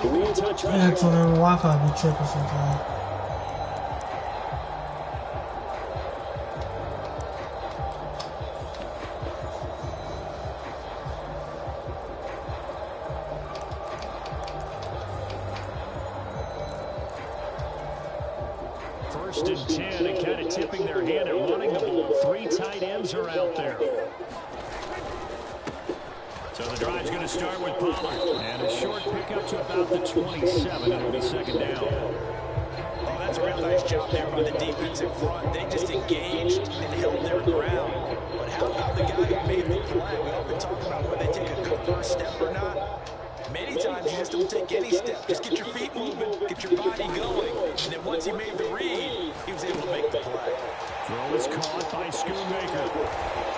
Will be a touchback. Yeah, so the Wi-Fi be tripping sometimes. First and 10, and kind of tipping their hand at running the ball. Three tight ends are out there. So the drive's going to start with Pollard. And a short pickup to about the 27. It'll be second down. Oh, that's a real nice job there by the defensive front. They just engaged and held their ground. But how about the guy who made the play? We often talk about whether they take a good first step or not. Many times you just don't take any step. Just get your feet moving, get your body going. And then once he made the read, he was able to make the play. Throw is caught by Schoonmaker.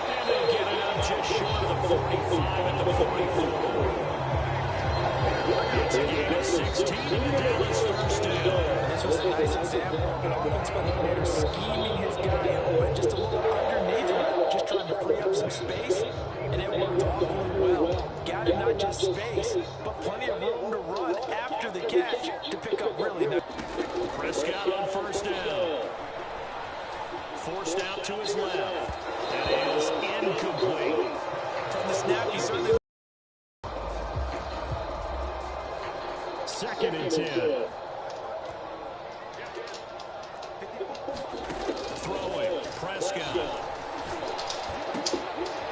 And they get it up just short of the 45 at the 44. It's a gain of 16 in the Dallas first down. This was a nice example of an offensive coordinator scheming his guy open just a little underneath him, just trying to free up some space, and it worked awfully well. Got him not just space, but plenty of room to run after the catch to pick up really nice. Prescott on first down. Forced out to his left. That is incomplete. From the snap, he certainly... Second and 10. Throwing. Prescott.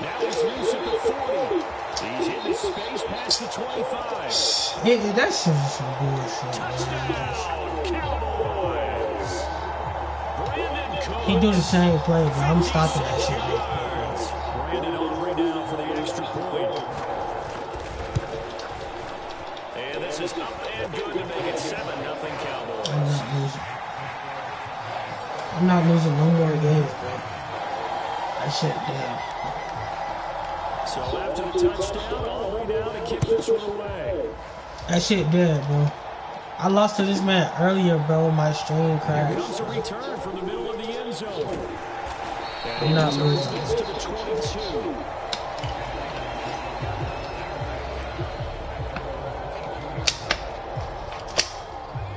Now he's loose at the 40. He's in the space past the 25. Yeah, that's some bullshit. Touchdown, Cowboys. Brandon Cooks. He do the same play, but I'm stopping that shit. Brandon Aubrey down for the extra point. And this is up and good to make it 7-0 Cowboys. I'm not losing no more games, bro. That shit dead. So after the touchdown, all the way down to kick this one away. That shit dead, bro. I lost to this man earlier, bro. My stream Here crashed. comes a return from the middle of the end zone. I'm not losing. This to the 22.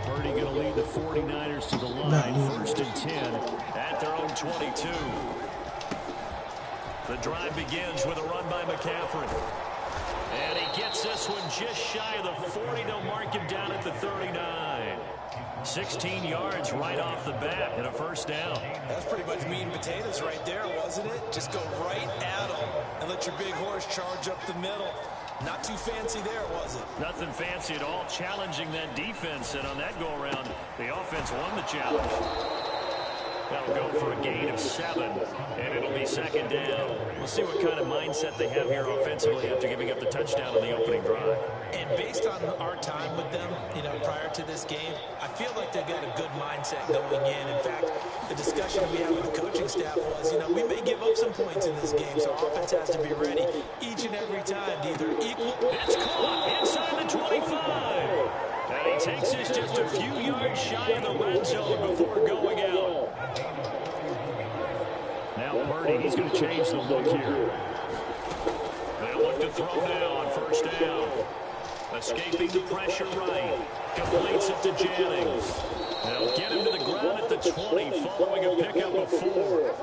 Purdy going to lead the 49ers to the line. First and 10 at their own 22. The drive begins with a run by McCaffrey. And he gets this one just shy of the 40. They'll mark him down at the 39. 16 yards right off the bat and a first down. That's pretty much meat and potatoes right there, wasn't it? Just go right at him and let your big horse charge up the middle. Not too fancy there, was it? Nothing fancy at all, challenging that defense, and on that go-around, the offense won the challenge. That'll go for a gain of 7, and it'll be second down. We'll see what kind of mindset they have here offensively after giving up the touchdown on the opening drive. And based on our time with them, prior to this game, I feel like they've got a good mindset going in. In fact, the discussion we had with the coaching staff was, we may give up some points in this game, so our offense has to be ready each and every time to either equal. It's caught inside the 25. And he takes this just a few yards shy of the red zone before going out. Now Purdy, he's going to change the look here. They'll look to throw now on first down. Escaping the pressure right. Completes it to Jennings. They'll get him to the ground at the 20 following a pickup of 4.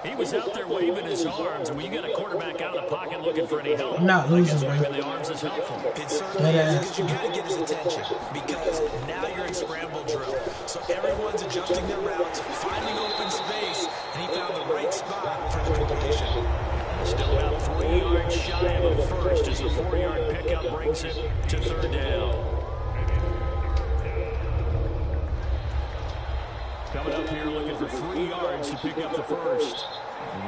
He was out there waving his arms, and when you get a quarterback out of the pocket looking for any help, I'm not losing, waving the arms is helpful. It certainly is, because you got to get his attention, because now you're in scramble drill. So everyone's adjusting their routes, finding open space, and he found the right spot for the completion. Still about 3 yards shy of a first as the 4-yard pickup brings it to third down. Coming up here looking for 3 yards to pick up the first.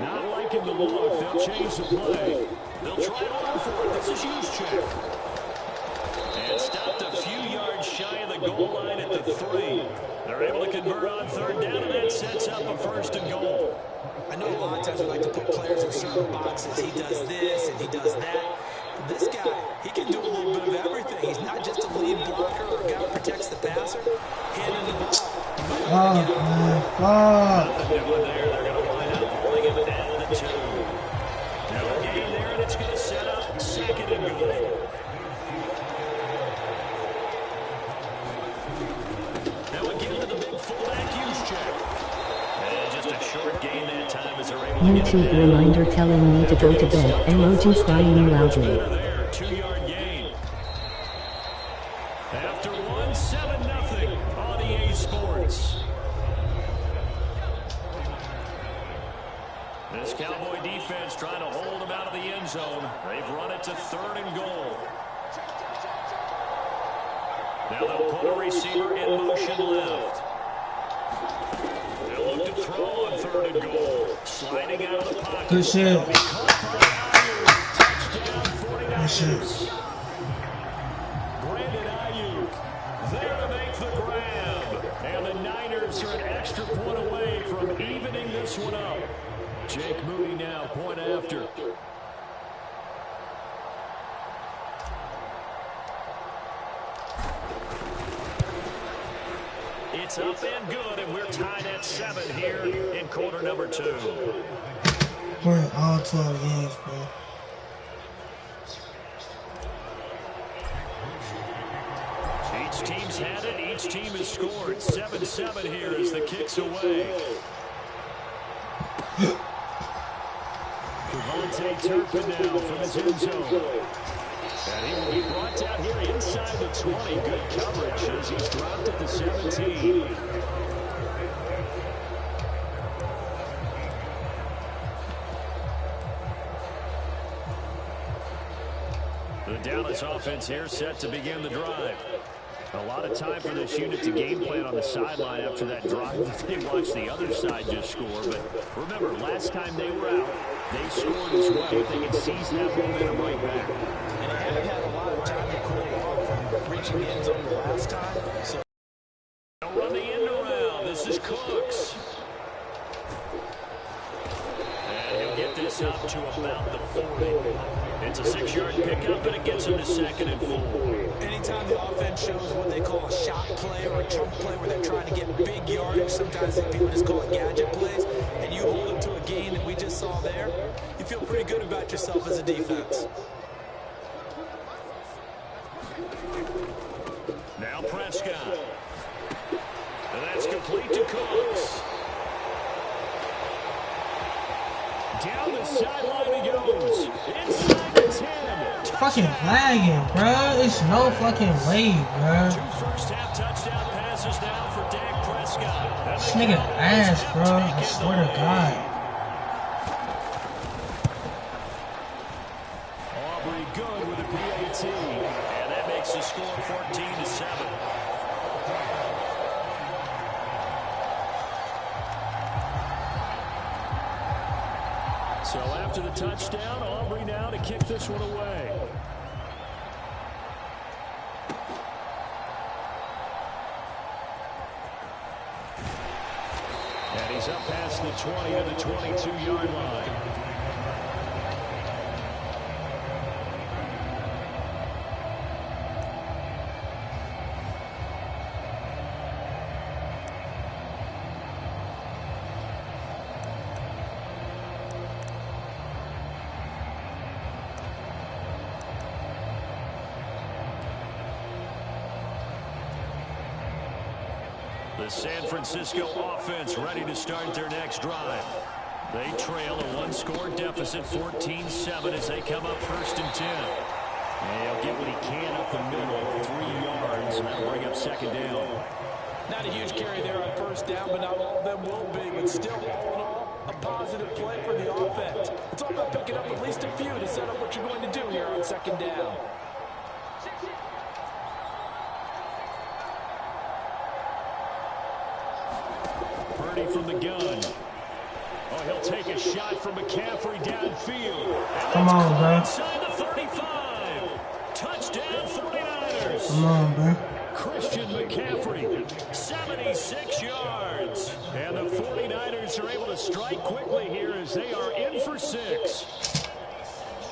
Not liking the look. They'll change the play. They'll try it over for it. This is Juszczyk. And stopped a few yards shy of the goal line at the 3. They're able to convert on third down, and that sets up a first and goal. I know a lot of times we like to put players in certain boxes. He does this and he does that. This guy, he can do a little bit of everything. He's not just a lead blocker or a guy who protects the passer. Handing it off. Nothing doing there. They're going to line up, pulling him down to 2. Now a gain there, and it's going to set up second and goal. Now again to the big fullback, Juszczyk. And just a short gain that time as they're able to get YouTube reminder telling me to go to bed. Emoji crying loudly. 2-yard gain. After 1, 7-0 on EA Sports. This Cowboy defense trying to hold him out of the end zone. They've run it to third and goal. Now they'll put a receiver in motion left. They'll look to throw on third and goal. Sliding out of the pocket. Good shit. Touchdown 49ers. Good shit. Brandon Ayuk there to make the grab. And the Niners are an extra point away from evening this one up. Jake Moody now, point after. It's up and good, and we're tied at 7 here in quarter number 2. We're in all 12 games, bro. Each team's had it. Each team has scored. 7-7 here as the kick's away. Devontae Turpin now from his end zone. And he will be brought down here inside the 20. Good coverage as he's dropped at the 17. The Dallas offense here set to begin the drive. A lot of time for this unit to game plan on the sideline after that drive. They watched the other side just score. But remember, last time they were out, they scored as well. They can seize that momentum right back. And they haven't had a lot of time to cool off from reaching the end zone the last time. So they'll run the end around. This is Cooks. And he'll get this up to about the 40. It's a 6-yard pickup, and it gets him to second and 4. Anytime the offense shows what they call a shot play or a chunk play where they're trying to get big yardage, sometimes people just call it gadget plays, and you hold them to a gain that we just saw there, you feel pretty good about yourself as a defense. Now Prescott. And that's complete to Cooks. Down the sideline he goes. Inside the 10. Fucking lagging, bro. It's no fucking way, bro. 2 first-half touchdown passes now for Dak Prescott. This nigga ass, bro. I swear to God. Aubrey good with a score 14-7. So after the touchdown, Aubrey now to kick this one away. And he's up past the 20 to the 22-yard line. The San Francisco offense ready to start their next drive. They trail a one-score deficit, 14-7, as they come up 1st and 10. And he'll get what he can up the middle, 3 yards, and that'll bring up 2nd down. Not a huge carry there on 1st down, but not all of them will be. But still, all in all, a positive play for the offense. It's all about picking up at least a few to set up what you're going to do here on 2nd down. From the gun. Oh, he'll take a shot from McCaffrey downfield. Come on, bro. Inside the 35. Touchdown 49ers. Come on, bro. Christian McCaffrey, 76 yards. And the 49ers are able to strike quickly here as they are in for 6.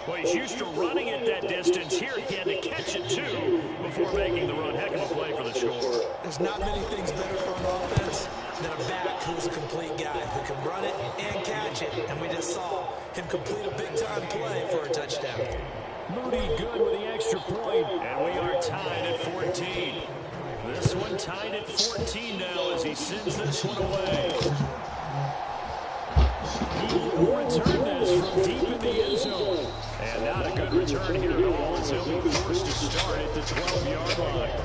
Well, he's used to running it that distance. Here he had to catch it, too, before making the run. Heck of a play for the score. There's not many things better for an offense than a back who's a complete guy who can run it and catch it. And we just saw him complete a big-time play for a touchdown. Moody good with the extra point. And we are tied at 14. This one tied at 14 now as he sends this one away. He will return this from deep in the end zone. And not a good return here at all, as he'll be forced to start at the 12-yard line.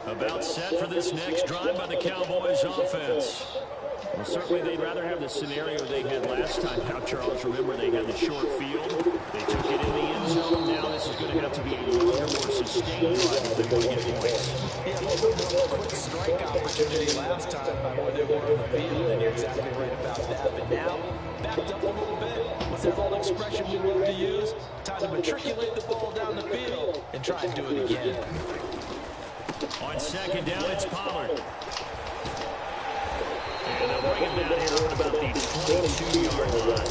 About set for this next drive by the Cowboys offense. Well, certainly they'd rather have the scenario they had last time. Now, Charles, remember they had the short field. They took it in the end zone. Now this is going to have to be a longer, more sustained drive if they want to get points. Yeah, a little bit more of a quick strike opportunity last time by where they were on the field, and you're exactly right about that. But now, backed up a little bit. What's that old expression we love to use? Time to matriculate the ball down the field and try and do it again. On 2nd down, it's Pollard. And they'll bring him down here on about the 22-yard line.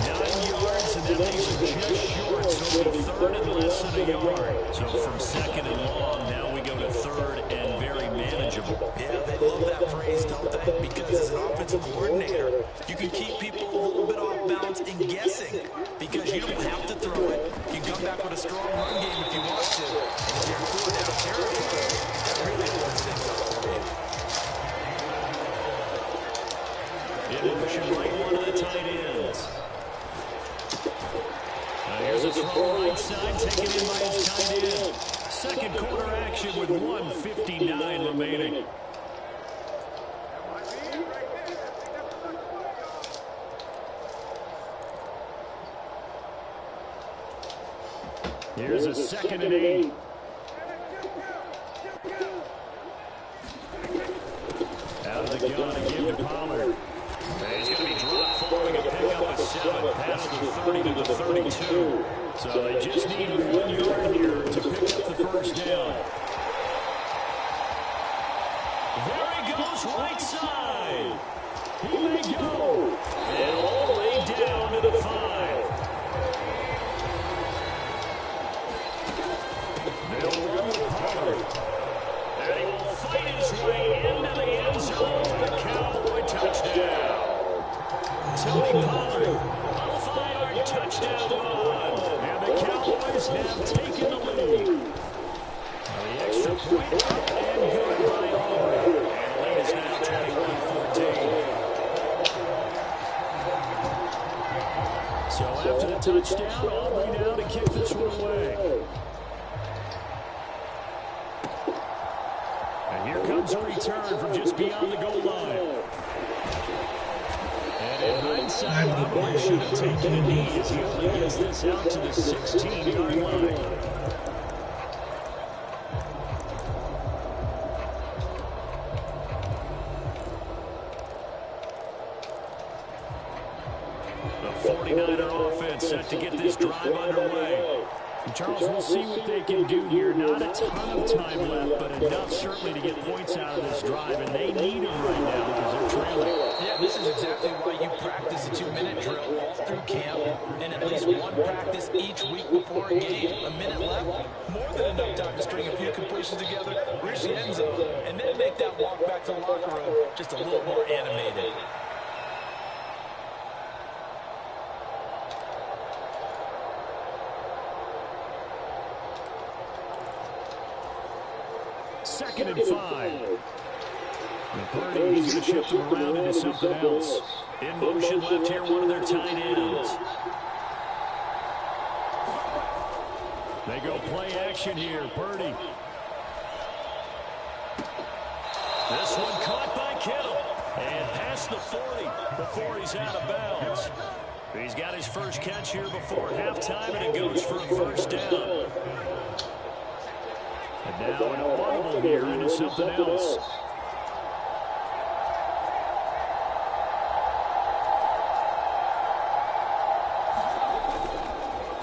9 yards, and that leaves him just short. So it'll be 3rd and less than a yard. So from 2nd and long, now we go to 3rd and very manageable. Yeah, they love that phrase, don't they? Because as an offensive coordinator, you can keep people a little bit off balance and guessing. Because you don't have to throw it. You can come back with a strong run game if you want to. And if you're in 4-down territory, that really opens things up for you. In motion, right one of the tight ends. Here's a throw right side, taken in by his tight end. 2nd quarter action with 1:59 remaining. Here's a 2nd and 8. Out of the gun again to Pollard. And he's going to be dropped following a pickup of 7 past the 30 to the 32. So they just need 1 yard here to pick up the 1st down. There he goes, right side. He may go. And all the way down to the 5. They'll run with Pollard. And he will fight his way into the end zone for the Cowboy touchdown. Tony Pollard, a 5-yard touchdown run. And the Cowboys have taken the lead. The extra point up and good by Aubrey. And the lead is now 21-14. So after the touchdown. Aubrey now to kick this one away. And here comes a return from just beyond the goal line. And in hindsight, probably should have taken a knee as he only gets this out to the 16-yard line. The 49er offense set to get this drive underway. And Charles, we'll see what they can do here. Not a ton of time left, but enough certainly to get points out of this drive, and they need them right now because they're trailing. Yeah, this is exactly why you practice a 2-minute drill all through camp and at least one practice each week before a game. A minute left, more than enough time to string a few completions together, reach the end zone, and then make that walk back to the locker room just a little more animated. Second and 5. And Purdy, he's going to shift them around into something else. In motion left here, one of their tight ends. They go play action here. Purdy. This one caught by Kittle. And past the 40 before he's out of bounds. He's got his first catch here before halftime, and it goes for a first down. And now an audible here into something else.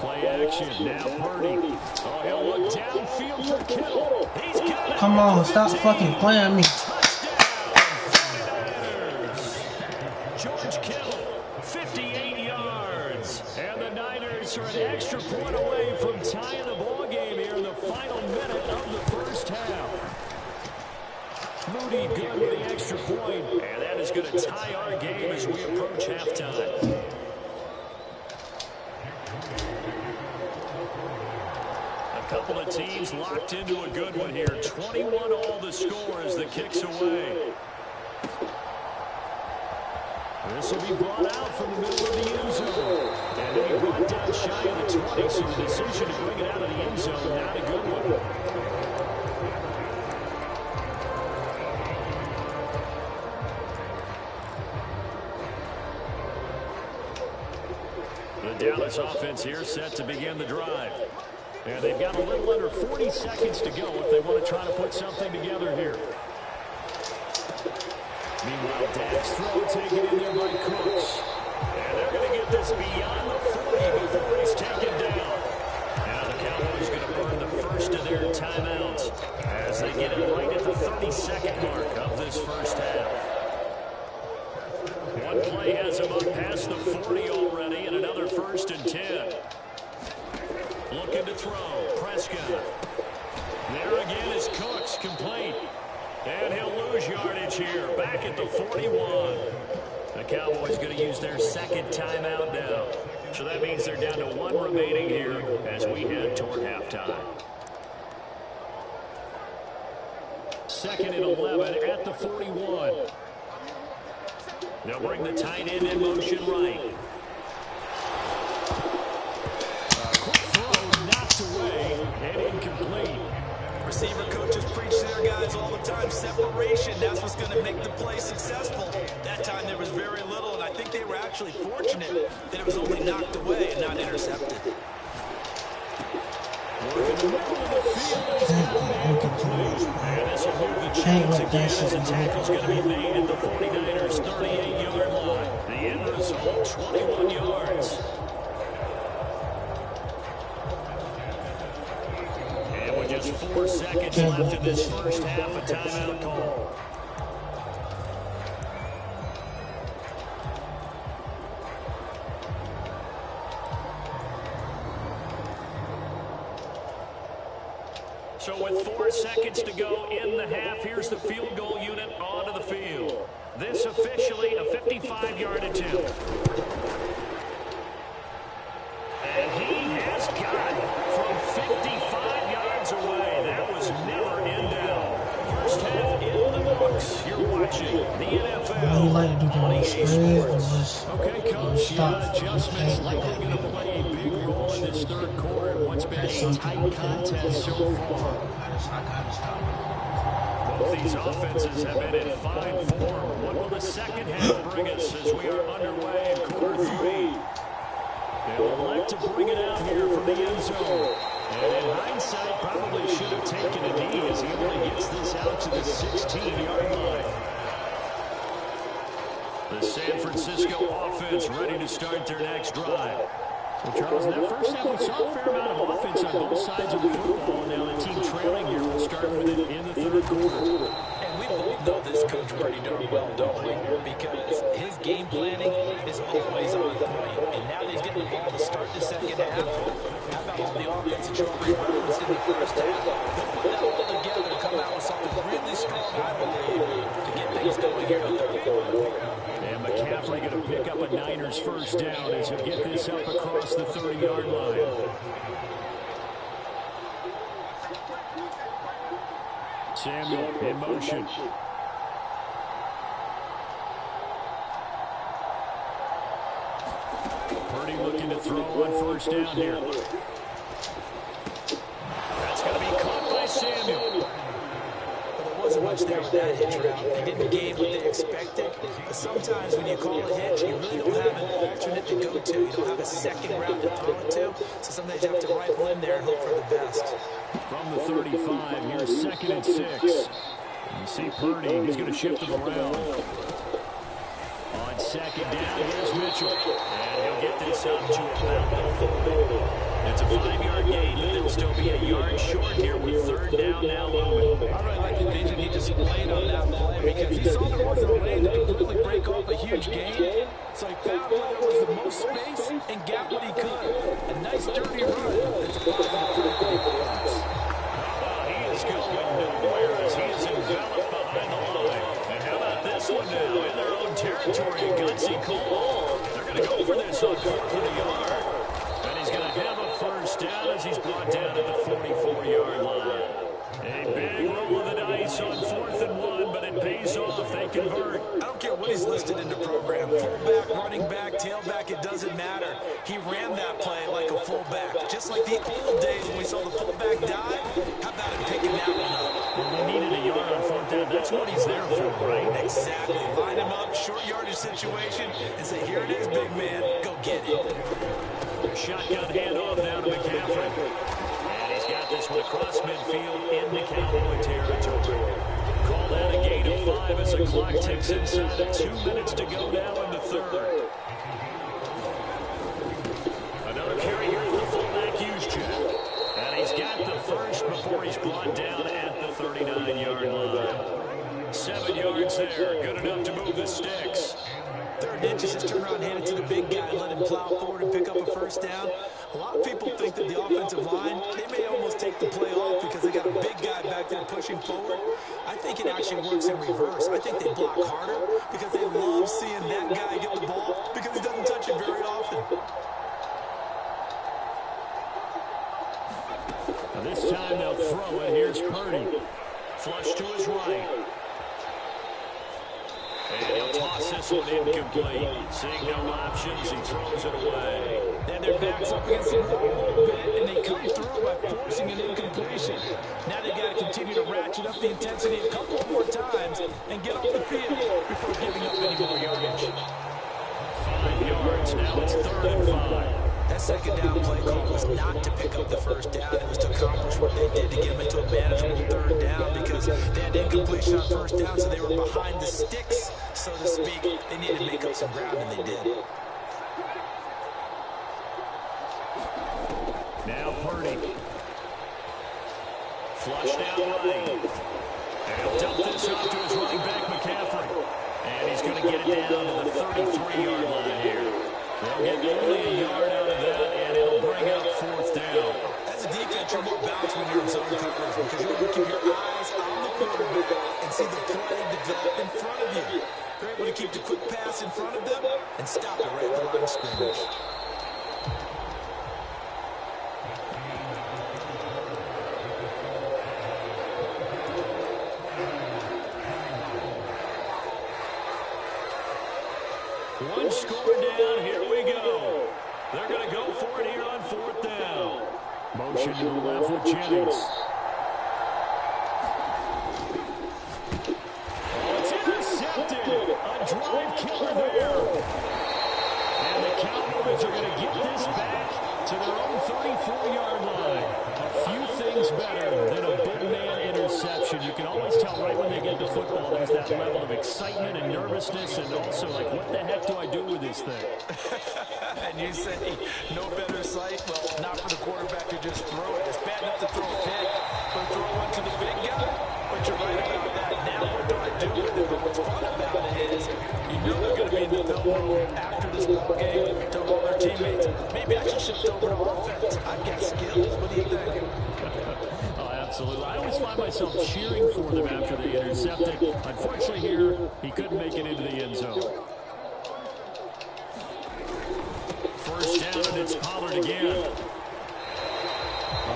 Play action. Now Purdy. Oh, he'll look downfield for Kittle. He's got it. Come on, stop fucking playing me. George Kittle, 58 yards. And the Niners are an extra point away from tying the ball game here in the final minute of the first half. Moody good with the extra point, and that is going to tie our game as we approach halftime. A couple of teams locked into a good one here. 21 all the score as the kick's away. This will be brought out from the middle of the end zone. And then he brought down shy of the 20, so the decision to bring it out of the end zone, not a good one. The Dallas offense here set to begin the drive. And they've got a little under 40 seconds to go if they want to try to put something together here. Meanwhile, Dak's throw taken in there by Cooks. And they're going to get this beyond the 40 before he's taken down. Now the Cowboys going to burn the first of their timeouts as they get it right at the 32nd mark of this first half. One play has him up past the 40 already, and another 1st and 10. Looking to throw. Prescott. There again is Cooks, complete. And he'll lose yardage here, back at the 41. The Cowboys going to use their second timeout now. So that means they're down to one remaining here as we head toward halftime. 2nd and 11 at the 41. They'll bring the tight end in motion right. Quick throw knocked away and incomplete. Receiver coaches preach to their guys all the time. Separation, that's what's going to make the play successful. That time there was very little, and I think they were actually fortunate that it was only knocked away and not intercepted. Working the middle of the field. And this will move the chains again as the tackle's going to be made at the 49ers' 38-yard line. The end result, 21 yards. Just 4 seconds left in this first half, a timeout call. So with 4 seconds to go in the half, here's the field goal unit onto the field. This officially a 55-yard attempt. And he has got it from 55 yards away. That was never in doubt. First half in the books. You're watching the NFL know you like to do the spread and just Okay, Coach, stop. adjustments likely going to play a big role in this third quarter in what's been a tight contest so far. I gotta stop. Both these offenses have been in fine form. What will the second half bring us as we are underway in quarter three? They'll elect to bring it out here from the end zone. And in hindsight, probably should have taken a knee as he only gets this out to the 16-yard line. The San Francisco offense ready to start their next drive. Well, Charles, in that first half, we saw a fair amount of offense on both sides of the football. And now the team trailing here will start with it in the third quarter. And we both know this coach pretty darn well, don't we? Because his game planning is always on point. And now that he's getting the ball to start the second half, how about all the offense that you already referenced in the first half? They'll put that all together and come out with something really strong, I believe, to get things going here in the third quarter. And McCaffrey going to pick up a Niners first down as he'll get this up across the 30-yard line. Samuel in motion. Purdy looking to throw on first down here. That's going to be caught by Samuel. There wasn't much there with that hitch route. They didn't gain what they expected. But sometimes when you call a hitch, you really don't have an alternate to go to. You don't have a second route to throw it to. So sometimes you have to rifle in there and hope for the best. From the 35, here's 2nd and 6. You see Purdy, he's going to shift him around. On second down, here's Mitchell. And he'll get this up to about the 40. It's a 5-yard gain, but they'll still be a yard short here with third down now looming. I really like the vision he displayed on that play because he saw there wasn't a lane to completely break off a huge gain. So he found where there was the most space and got what he could. A nice dirty run. It's a positive play for the offense. He is going nowhere as he is enveloped behind the line. And how about this one now? In their own territory, a gutsy call. They're going to go for this on 4th and a yard. And he's going to have a first down as he's brought down at the 44-yard line. A big roll of the dice on 4th and 1, but it pays off. They convert. I don't care what he's listed in the program. Fullback, running back, tailback, it doesn't matter. He ran that play like a fullback. Just like the old days when we saw the fullback dive. How about him picking that one up? Well, they needed a yard on 4th down. That's what he's there for, right? Exactly. Line him up, short yardage situation, and say, here it is, big man. Go get it. Shotgun handoff now to McCaffrey. And he's got this one across midfield into Cowboy territory. Call that a gain of 5 as the clock ticks inside of 2 minutes to go now in the third. Another carry here for the fullback Juszczyk. And he's got the first before he's brought down at the 39-yard line. 7 yards there, good enough to move the sticks. 3rd and inches, just turn around, hand it to the big guy, and let him plow forward and pick up a first down. A lot of people think that the offensive line, they may almost take the play off because they got a big guy back there pushing forward. I think it actually works in reverse. I think they block harder because they love seeing that guy get the ball because he doesn't touch it very often. Now this time they'll throw it. Here's Purdy. Flush to his right. And he'll toss this one incomplete. Seeing no options, he throws it away. Then their backs up against the wall a little bit, and they come through by forcing an incompletion. Now they've got to continue to ratchet up the intensity a couple more times and get off the field before giving up any more yardage. 5 yards, now it's 3rd and 5. That second down play call was not to pick up the first down. It was to accomplish what they did to get them into a manageable 3rd down because they had incompletion on first down, so they were behind the sticks, so to speak. They needed to make up some ground, and they did. Now Purdy. Flush down right. And he'll dump this off to his running back, McCaffrey. And he's going to get it down to the 33-yard line here. They'll get only a yard out of that, and it'll bring up 4th down. As a defense, you're more balanced when you're in zone coverage because you're able to keep your eyes on the quarterback and see the play develop in front of you. You're able to keep the quick pass in front of them and stop it right at the line of scrimmage. One score down. Here we go. They're going to go for it here on 4th down. Motion to the left with Jennings. Oh, it's intercepted. A drive killer there. And the Cowboys are going to get this back to their own 34-yard line. A few things better than a big man interception. You can always tell right when they get the football, there's that level of excitement and nervousness, and also like, what the heck do I do with this thing? And you say, no better sight? Well, not for the quarterback to just throw it. It's bad enough to throw a pick, but throw one to the big guy. But you're right about that. Now what do I do with it? But what's fun about it is, you know they're going to be in the film room after this ball game to all their teammates. Maybe I should shift over to offense. I've got skills. What do you think? Oh, absolutely. I always find myself cheering for them after they intercept it. Unfortunately here, he couldn't make it into the end zone. First down, and it's Pollard again.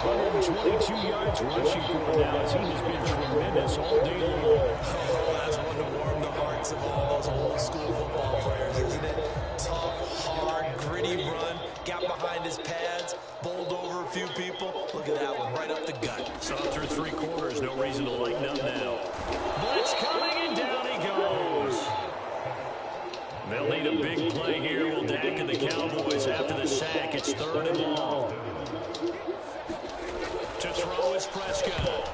122 yards rushing for him now, as he has been tremendous all day long. Oh, that's one to warm the hearts of all those old school football players, isn't it? Tough, hard, gritty run, got behind his pads, bowled over a few people. Look at that one, right up the gut. So through 3 quarters, no reason to lighten up now. Blitz coming, and down he goes. They'll need a big play here. Will Dak and the Cowboys after the sack. It's 3rd and long. To throw is Prescott.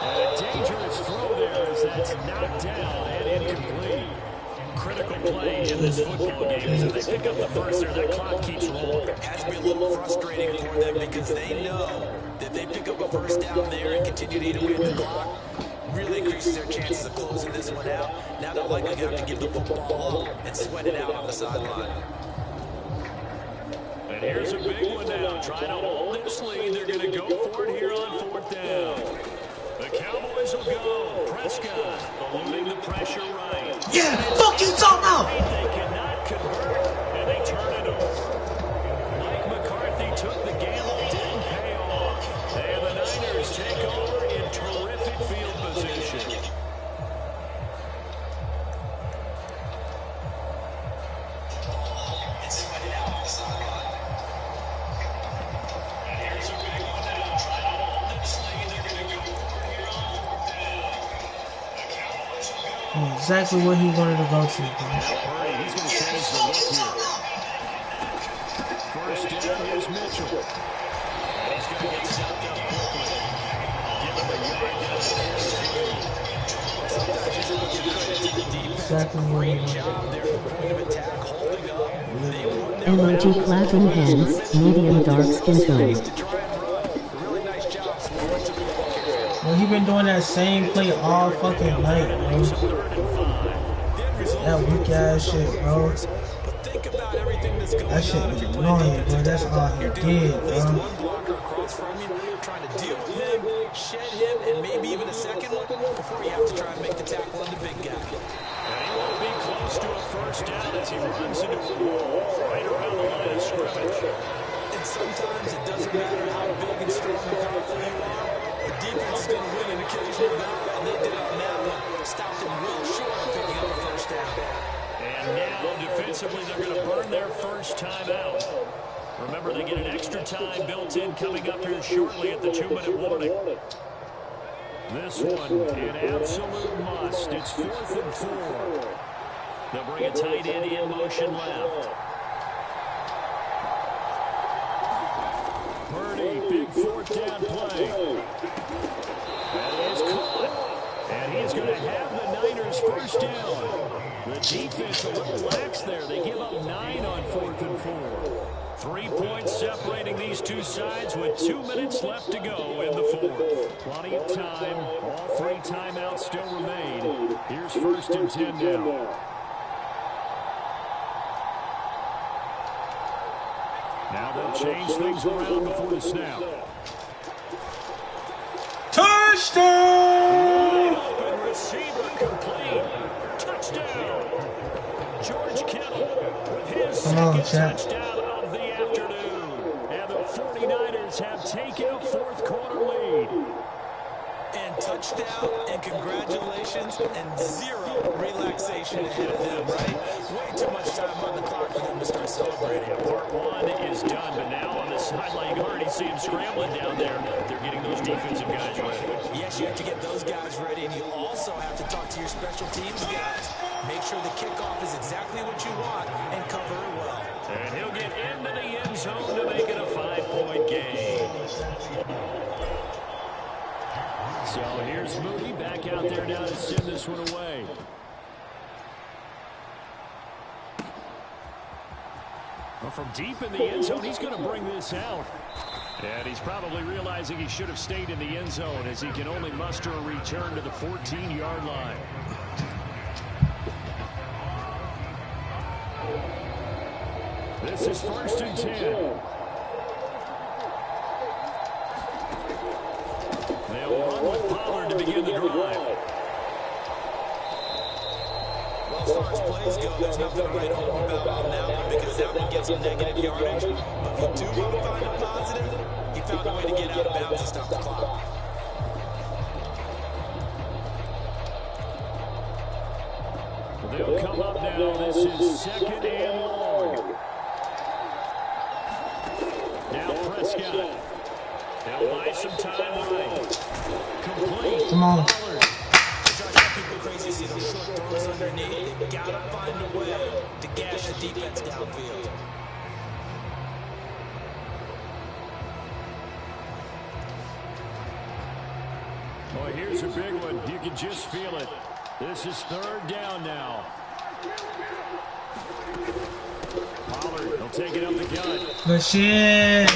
And a dangerous throw there as that's knocked down and incomplete. Critical play in this football game. So they pick up the first there. That clock keeps rolling. It has to be a little frustrating for them because they know that they pick up a first down there and continue to eat away at the clock. Really increases their chances of closing this one out. Now they're likely going to have to give the football up and sweat it out on the sideline. And here's a big one now. Trying to hold this lead. They're going to go for it here on 4th down. The Cowboys will go. Prescott eluding the pressure right. Yeah, fuck you talking about? They cannot convert, and they turn it over. Mike McCarthy took the gamble, didn't pay off. And the Niners take over in terrific field position. Exactly what he wanted to go to, bro. He's going to change the look here. First down, here's Mitchell. And he's going to get stopped up quickly. Give him a yard down the field. Sometimes you just want to give credit to the defense. Exactly what he Great wanted. job there at the point of attack, holding up. They won their emoji clapping hands, medium dark skin tone. to try and run. Really nice job swarming to the ball carrier. Well, he been doing that same play all fucking night, bro. That weak ass shit, bro. But think about everything that's going That shit on was if you're playing annoying, defense. bro. That's all he You're dealing did, with at least bro. one blocker across from you, trying to deal with him, shed him, and maybe even a second one before you have to try and make the tackle on the big guy. And he won't be close to a first down as he runs into a wall right around the line of scrimmage. And sometimes it doesn't matter how big and strong and powerful you are. The defense is going to win an occasional battle, and they did it on that one. Stopped him well short of picking up a first down. And now, defensively, they're going to burn their first time out. Remember, they get an extra time built in coming up here shortly at the 2-minute warning. This one, an absolute must. It's 4th and 4. They'll bring a tight end in motion left. Purdy, big 4th down play. That is caught. And he's going to have the Niners first down. The defense a little lax there. They give up 9 on 4th and 4. 3 points separating these two sides with 2 minutes left to go in the 4th. Plenty of time. All 3 timeouts still remain. Here's 1st and 10 now. Now they'll change things around before the snap. Touchdown! Open receiver complete. Touchdown. George Kittle with his second touchdown of the afternoon. And the 49ers have taken a 4th quarter lead. And touchdown. stretched out, and congratulations, and zero relaxation ahead of them, right? Way too much time on the clock for them to start celebrating. Part one is done, but now on the sideline, you can already see him scrambling down there. They're getting those defensive guys ready. Yes, you have to get those guys ready, and you also have to talk to your special teams guys. Make sure the kickoff is exactly what you want and cover it well. And he'll get into the end zone to make it a 5-point game. So here's Moody back out there now to send this one away. Well, from deep in the end zone, he's going to bring this out. And he's probably realizing he should have stayed in the end zone as he can only muster a return to the 14-yard line. This is 1st and 10. They'll run with Pollard to begin the drive. Well, as far as plays go, there's nothing to write home about on that one because that one gets some negative yardage. But if you do want to find a positive, he found a way to get out of bounds and stop the clock. They'll come up now. This is 2nd and long. Now Prescott. They'll buy some time right. Complete. Come on. Pollard. People crazy see those short throws underneath. They gotta find a way to gash the defense downfield. Boy, here's a big one. You can just feel it. This is 3rd down now. Pollard, he'll take it up the gut. Good shit.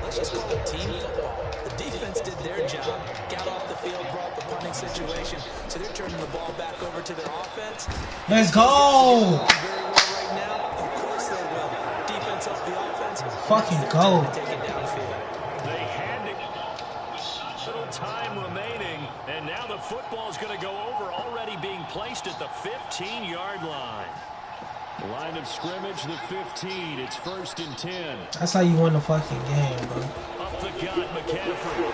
Let's just call it team football. The defense did their job, got off the field, brought the punting situation, so they're turning the ball back over to their offense. Let's go. Very well right now. Of course they will. Defense off the offense. Fucking go. Take it downfield. They had little time remaining, and now the football is going to go over, already being placed at the 15-yard line. Line of scrimmage, the 15. It's 1st and 10. That's how you win the fucking game, bro. Up the gut, McCaffrey.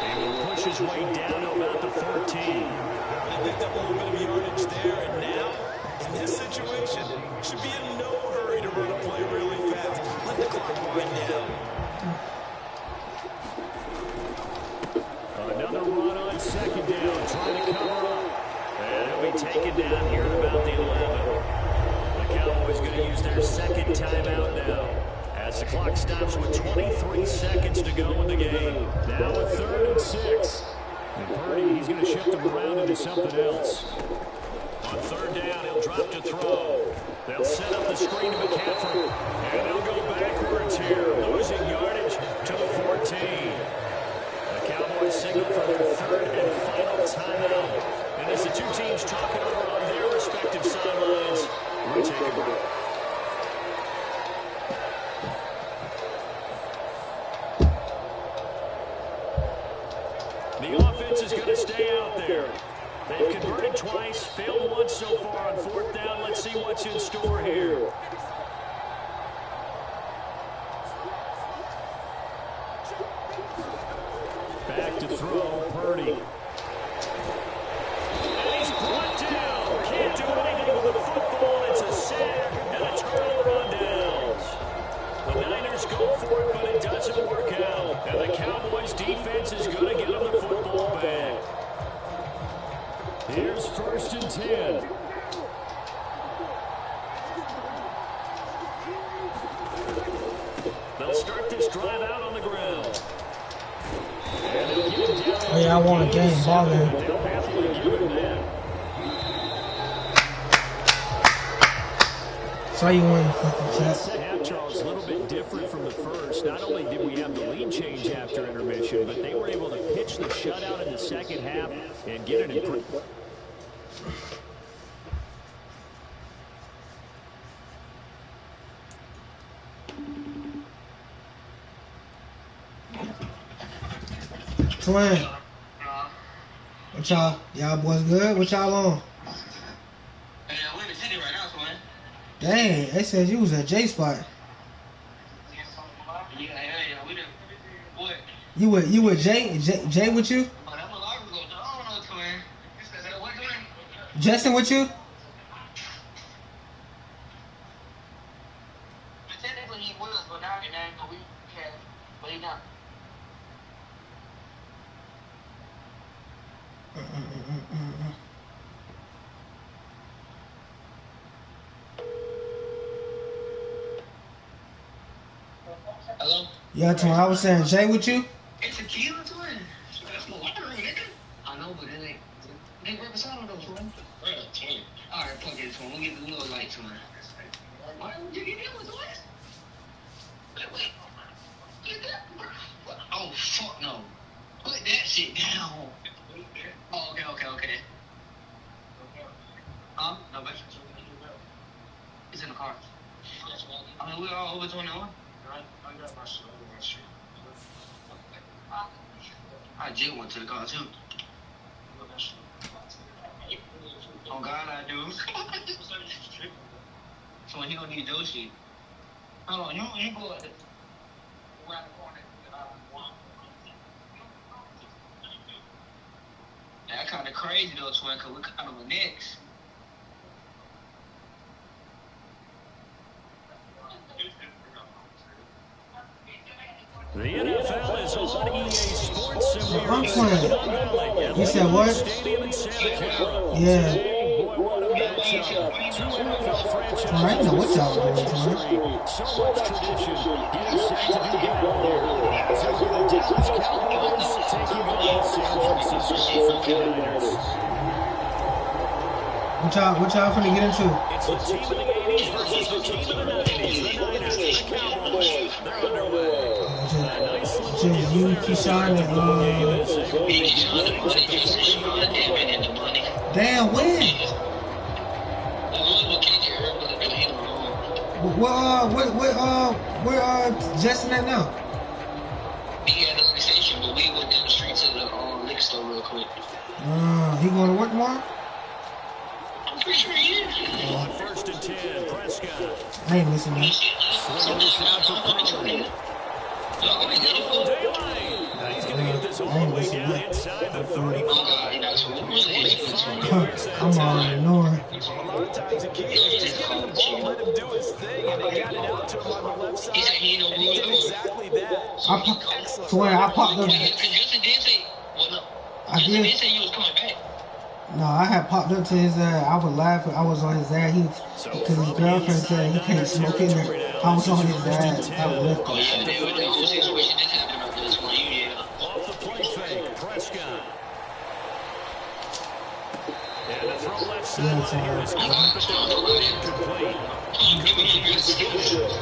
He will push his way down to about the 14. He picked up a little bit of yardage there, and now, in this situation, should be in no hurry to run a play really fast. Let the clock wind down. Another run on 2nd down, trying to cover up. And he'll be taken down here at about the 11. The Cowboys going to use their 2nd timeout now, as the clock stops with 23 seconds to go in the game. Now a 3rd and 6. And Purdy, he's going to shift them around into something else. On 3rd down, he'll drop to throw. They'll set up the screen to McCaffrey. And they'll go backwards here, losing yardage to the 14. The Cowboys signal for their 3rd and final timeout. And as the two teams talk it over on their respective sidelines, we take a break. The offense is going to stay out there. They've converted twice, failed once so far on 4th down. Let's see what's in store here. Back to throw, Purdy. And he's brought down. Can't do anything with the football. It's a sack and a turnover on downs. The Niners go for it, but it doesn't work out. And the Cowboys defense is going to get them the football back. Here's 1st and 10. They'll start this drive out on the ground. Oh yeah, I want a game. Ball game. They'll happily give him that. So you win, fucking chat. Second half, Charles, a little bit different from the first. Not only did we have the lead change after intermission, but they were able to pitch the shutout in the second half and get it in. Twin. What y'all boys good? What y'all on? Yeah, we in the city right now, Twin. Dang, they said you was at J Spot. Yeah, we did. What? You with Jay? Jay with you? Justin with you? Technically he was, but now we have, but he not. Hello? Yeah, Twin, I was saying Jay with you? It's a tequila, Twin. That's the water, nigga. I know, but it ain't. They represent those, Twin. Right, Twin. Alright, fuck it, Twin. We'll get the little light, Twin. Why would you get in with Twin? Wait. Get that, bro. Oh, fuck no. Put that shit down. Oh, okay. No, but it's in the car. I mean, we're all over 21. I got my shit over my shit. I just went to the car, too. Oh, God, I do. So when he gonna need those shit. Hold on, you go around the corner. That kind of crazy, though, Twin, because we're kind of next. The NFL is on EA Sports Simulator. I'm playing. You said what? Yeah. Boy, what a matchup. Two NFL franchises. I know what y'all doing, Twin. So much tradition. Getting set to do battle here. As it will be the Dallas Cowboys taking on the San Francisco 49ers. What y'all finna get into? It's the team of the 80s versus the team of the 90s. The Niners and the Cowboys. They're underway. Just you, Keyshawn, and damn, when? Where Justin at now? He had another station, but we went down the street to the liquor store real quick. He going to work tomorrow? I'm pretty sure he is. On 1st and 10, Prescott. I ain't missing that. Swinging this out to Pollard. Now he's going to get this all the way down inside the 35. I'm already knowing. A lot of times the kid just give him the ball, let him do his thing, and they got it out to him on the left side, and he did exactly that. I popped up. I did. No, I had popped up to his I was laughing. I was on his ass. Because his girlfriend said he can't smoke in there. I was on his ass. I was lifting. Off the play fake, Prescott. And the throw left sideline here is caught, but incomplete.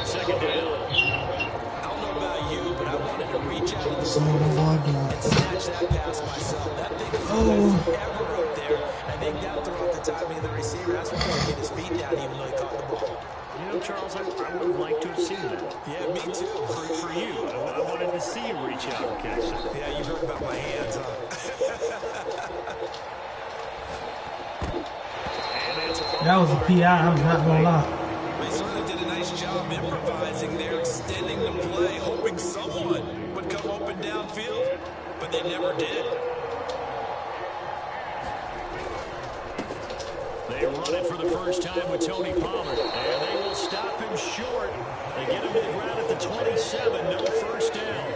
Second down. I don't know about you, but I wanted to reach out to the ball and snatch that pass myself. That thing was ever up there. I think that throw at the timing of the receiver. That's why he get his feet down, even though he caught the ball. You know, Charles, I would have liked to have seen that. Yeah, me too. For you, I wanted to see him reach out and catch it. Yeah, you heard about my hands, huh? That was a PI, I'm not gonna lie. They certainly did a nice job improvising there, extending the play, hoping someone would come open downfield, but they never did. They run it for the first time with Tony Pollard, and they will stop him short. They get him to the ground at the 27, no first down.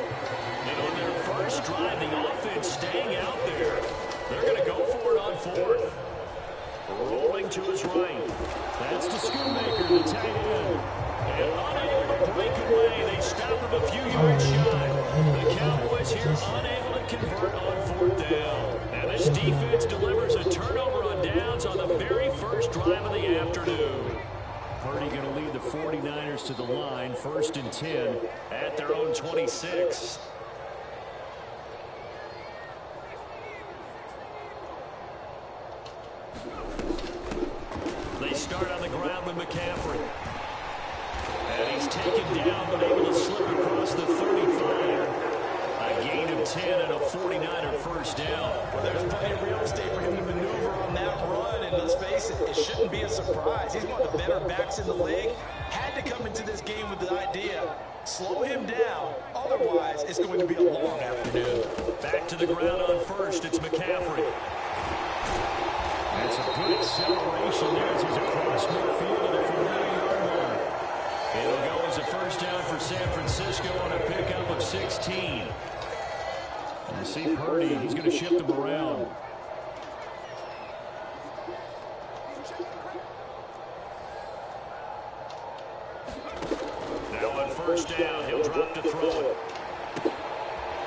And on their first drive, the offense staying out there. They're going to go for it on 4th. Rolling to his right. That's to Schoonmaker, the tight end. And unable to break away. They stop him a few yards shy. The Cowboys here unable to convert on 4th down. And this defense delivers a turnover on downs on the very first drive of the afternoon. Purdy going to lead the 49ers to the line. 1st and 10 at their own 26. They start on the ground with McCaffrey. And he's taken down, but able to slip across the 35. A gain of 10 and a 49er first down. Well, there's plenty of real estate for him to maneuver on that run, and let's face face it, it shouldn't be a surprise. He's one of the better backs in the league. Had to come into this game with the idea, slow him down. Otherwise, it's going to be a long afternoon. Back to the ground on first. It's McCaffrey. That's a good acceleration there as he's across midfield to the 49-yard line. It'll go as a first down for San Francisco on a pickup of 16. And you see Purdy, he's going to shift them around. Now on first down, he'll drop to throw it.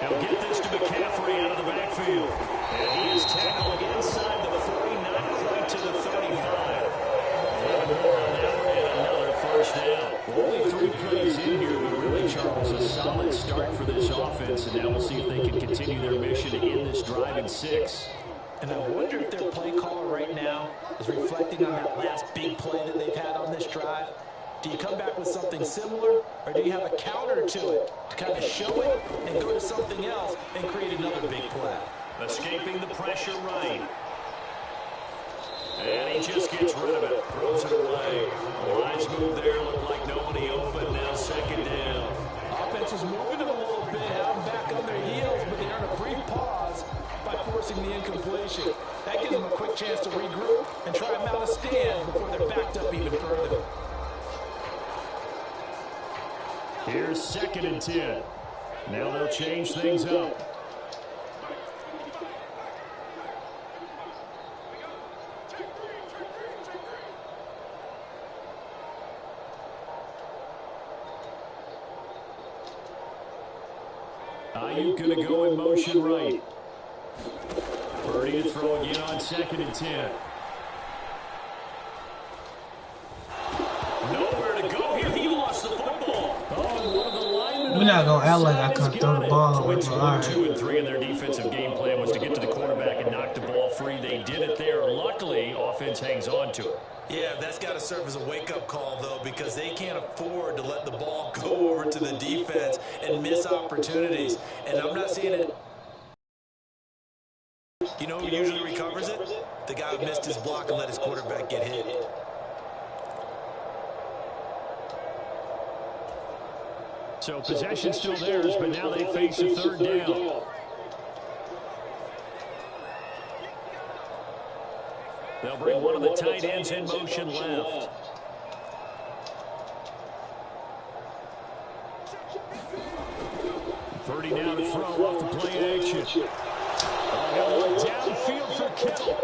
He'll get this to McCaffrey out of the backfield. And he is tackled inside the 40, not quite to the 35. 11 more on that one and another first down. Only 3 plays in here, but really, Charles, a solid start for this offense. And now we'll see if they can continue their mission to end this drive in 6. And I wonder if their play caller right now is reflecting on that last big play that they've had on this drive. Do you come back with something similar, or do you have a counter to it to kind of show it and go to something else and create another big play? Escaping the pressure right. And he just gets rid of it. Throws it away. Wise move there. Looked like nobody open. Now second down. Offense is moving it a little bit, have them back on their heels, but they earn a brief pause by forcing the incompletion. That gives them a quick chance to regroup and try and mount a stand before they're backed up even further. Here's 2nd and 10. Now they'll change things up. Ayuk going to go in motion right. Purdy to throw again on 2nd and 10. Nowhere to go here. He lost the football. Oh, one of the linemen. We're not going to act like I could throw the ball away. It's 1, 2, and 3, and their defensive game plan was to get to the quarterback and knock the ball free. They did it there. Luckily, offense hangs on to it. Yeah, that's got to serve as a wake-up call, though, because they can't afford to let the ball go over to the defense and miss opportunities. And I'm not seeing it. You know who usually recovers it? The guy who missed his block and let his quarterback get hit. So possession still theirs, but now they face a 3rd down. They'll bring one of the tight ends in motion left. Purdy now to throw off the play action. Downfield for Kittle.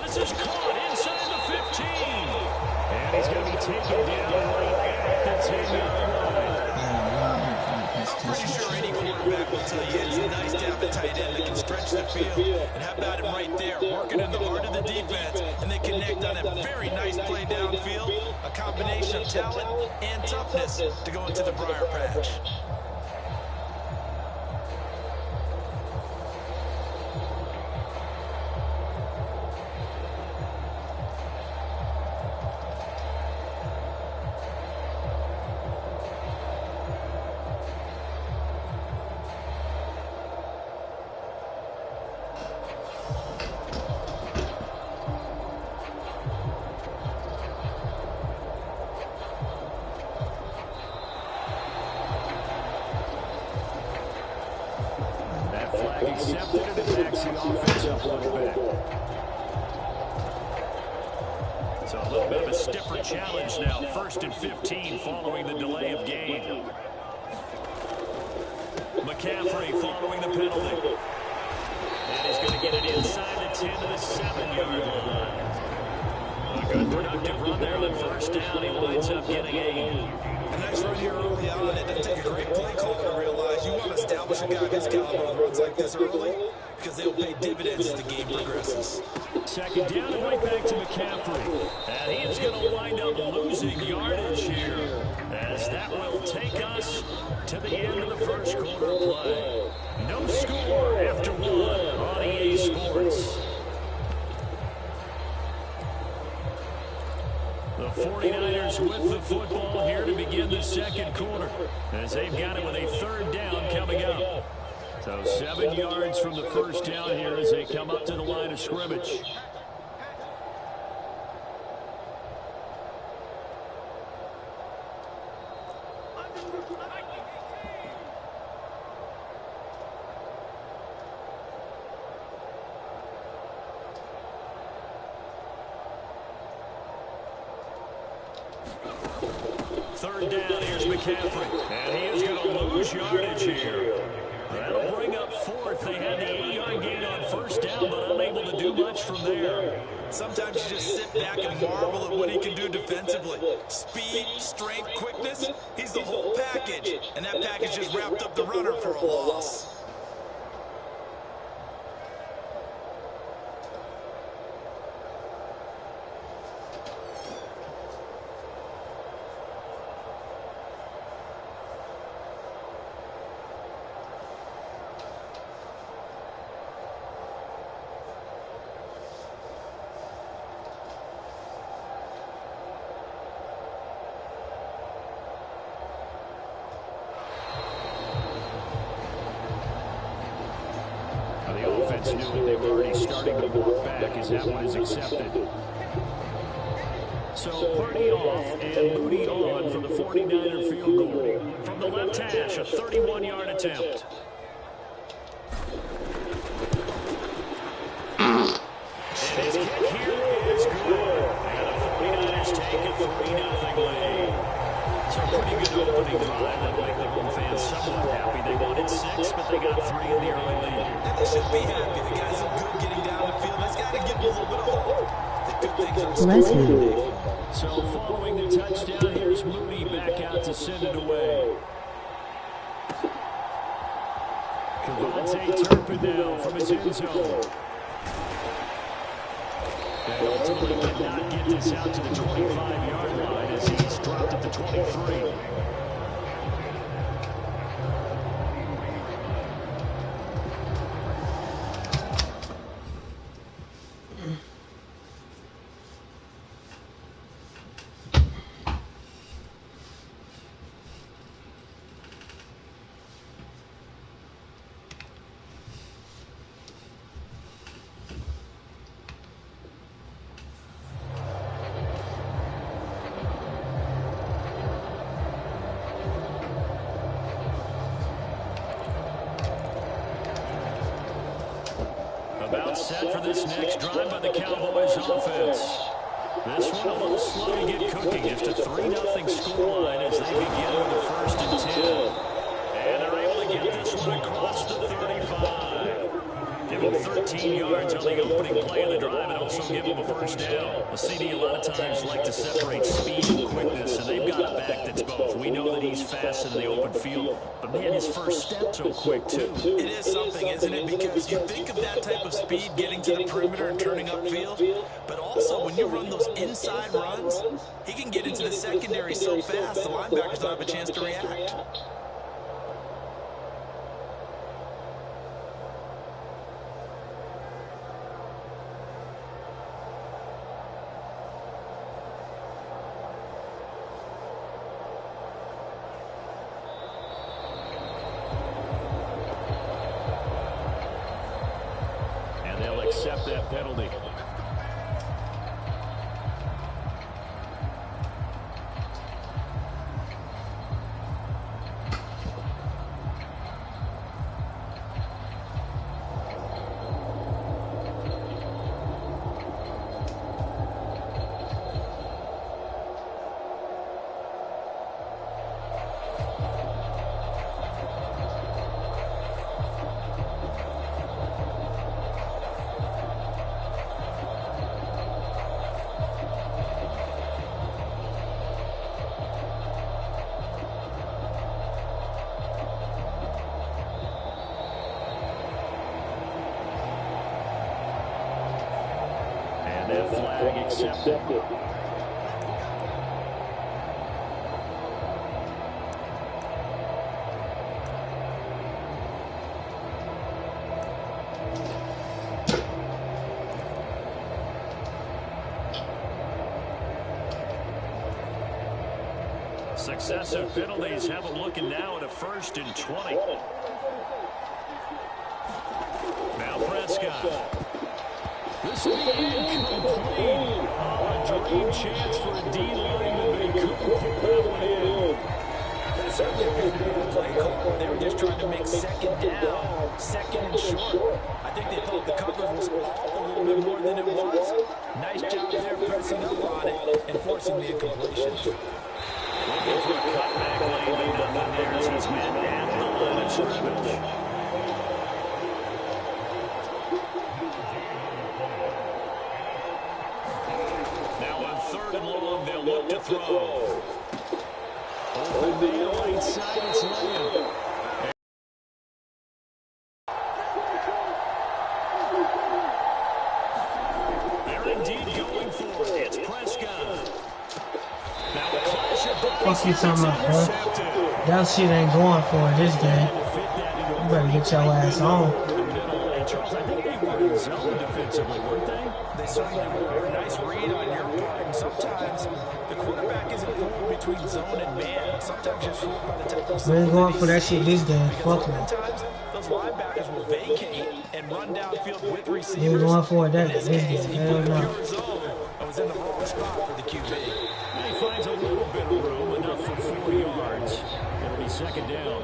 This is caught inside the 15. And he's going to be taken down right at the 10-yard line. I'm pretty sure any quarterback will tell you it's nice to have a tight end that can stretch the field. And how about him right there, working in the heart of the defense, and they connect on a very nice play downfield, a combination of talent and toughness to go into the briar patch. Accepted and it backs the offense up a little bit. So a little bit of a stiffer challenge now. 1st and 15 following the delay of game. McCaffrey following the penalty. And he's going to get it inside the 10 to the 7-yard line. A good productive run there on 1st down. He winds up getting a nice run here early on. It doesn't take a great play caller to realize you want to establish a guy of his caliber with runs like this early because they'll pay dividends as the game progresses. 2nd down and right back to McCaffrey. And he is going to wind up losing yardage here as that will take us to the end of the 1st quarter play. No score after 1 on EA Sports. The 49ers with the football here to begin the 2nd quarter as they've got it with a 3rd down coming up. So 7 yards from the 1st down here as they come up to the line of scrimmage. Third down, here's McCaffrey. And he is going to lose yardage here. That'll bring up fourth. They had the 8-yard gain on first down, but unable to do much from there. Sometimes you just sit back and marvel at what he can do defensively. Speed, strength, quickness, he's the whole package. And that package just wrapped up the runner for a loss. Knew that they were already starting to walk back as that one is accepted. So Purdy off and Moody on for the 49er field goal. From the left hash, a 31-yard attempt. And his kick here is good. And the 49ers take a 3-0 lead. So a pretty good opening drive that make the home fans somewhat happy. They wanted 6, but they got 3 in the early lead. And they should be happy. The guys look good getting down the field. That's got to give them a little bit of hope. The good things are Bless you. So following the touchdown, here's Moody back out to send it away. Cavante Turpin now from his end zone. And ultimately did not get this out to the 25-yard line as he's dropped at the 23. About set for this next drive by the Cowboys offense. This one a little slow to get cooking. Just a 3-0 scoreline as they begin with the 1st and 10. And they're able to get this one across the 35. Give them 13 yards on the opening play of the drive and also give them a first down. A CD a lot of times like to separate speed and quickness, and they've got a back that's both. We know that he's fast in the open field, but man, his first step's so quick too. It is something, isn't it? Because you think of that type of speed getting to the perimeter and turning upfield, but also when you run those inside runs, he can get into the secondary so fast the linebackers don't have a chance to react. Accept that penalty. That flag accepted. Successive penalties have them looking now at a 1st and 20. Now Prescott. This will be incomplete. A dream chance for a D lineman. They couldn't put that one in. That certainly appeared to be the play call. They were just trying to make 2nd down, 2nd and short. I think they thought the coverage was all the little bit more than it was. Nice job there pressing up on it and forcing the incompletion. Looking for a cutback lane, but nothing there as he's met at the line of scrimmage. Now on 3rd and long, they'll look to throw. Open man right side, it's Lamb. They're indeed going for it. It's Prescott. Now a clash of Fuck you talking about, bro? That shit ain't going for it this game. You better get your ass on. And Charles, I think they were in zone defensively, weren't they? They certainly were. Nice read on your part. And sometimes the quarterback isn't fooled between zone and man. Sometimes you're fooled by the type of We ain't going for that shit this game. Fuck me. sometimes those linebackers will vacate and run downfield with receivers. We ain't going for that In this this case, game. he Hell put a no. pure zone. I was in the wrong spot for the QB. And he finds a little bit of room, enough for 4 yards. It'll be 2nd down.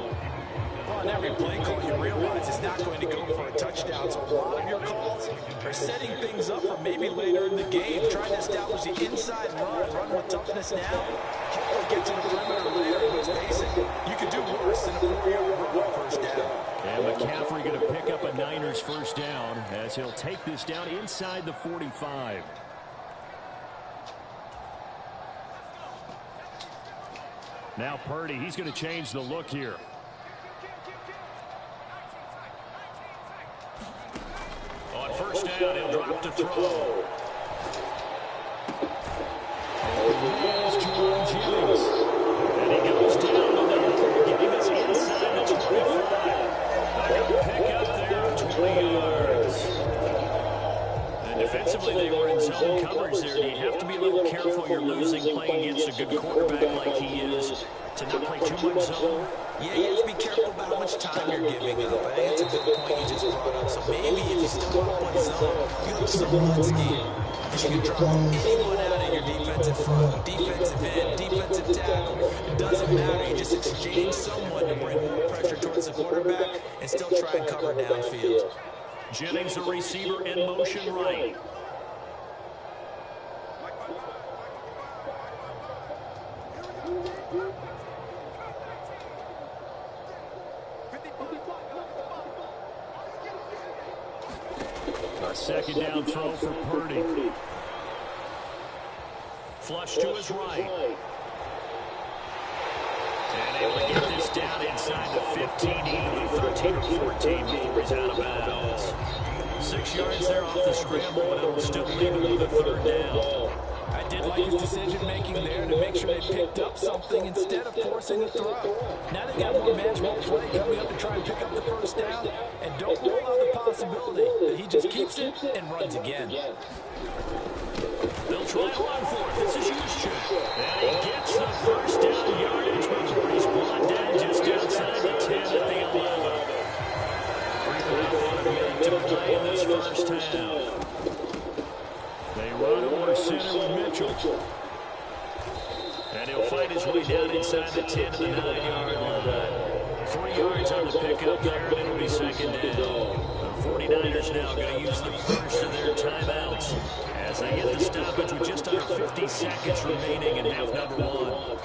Well, on every play call, you realize is not going to go for a touchdown. So a lot of your calls are setting things up for maybe later in the game, trying to establish the inside run with toughness now. Hopefully get to the perimeter later when it's basic. You could do worse than a 4-yard run on 1st down. And McCaffrey going to pick up a Niners 1st down as he'll take this down inside the 45. Now Purdy, he's going to change the look here. On 1st down, he'll drop to throw. Here's Jordan Jennings. And he goes down on the getting us inside the 25. Like a pickup there of 20 yards. And defensively, they were in zone coverage there. You have to be a little careful. You're losing playing against a good quarterback like he is to not play too much zone. Yeah, you have to be careful about how much time you're giving up. I think it's a good point you just brought up. So maybe if you still want to play zone, you look some one scheme. You can drop anyone out of your defensive front, defensive end, defensive tackle. It doesn't matter. You just exchange someone to bring more pressure towards the quarterback and still try and cover downfield. Jennings, a receiver in motion right. A 2nd down throw for Purdy. Flush to his right. And able to get this down inside the 15, either the 13 or 14 before he's out of bounds. 6 yards there off the scramble, but it'll still leave him with a 3rd down. I did like his decision-making there to make sure they picked up something instead of forcing a throw. Now they got more manageable play coming up to try and pick up the 1st down, and don't rule out the possibility that he just keeps it and runs again. They'll try to run for it. This is Houston. And he gets the 1st down yardage before he's brought down just outside the 10 at the 11. Creeping up on a minute to play in this 1st half. They run over center with Mitchell. And he'll fight his way down inside the 10 to the 9-yard line. 3 yards on the pickup there, and it'll be 2nd down. The 49ers now going to use the first of their timeouts as they get the stoppage with just under 50 seconds remaining in half number 1.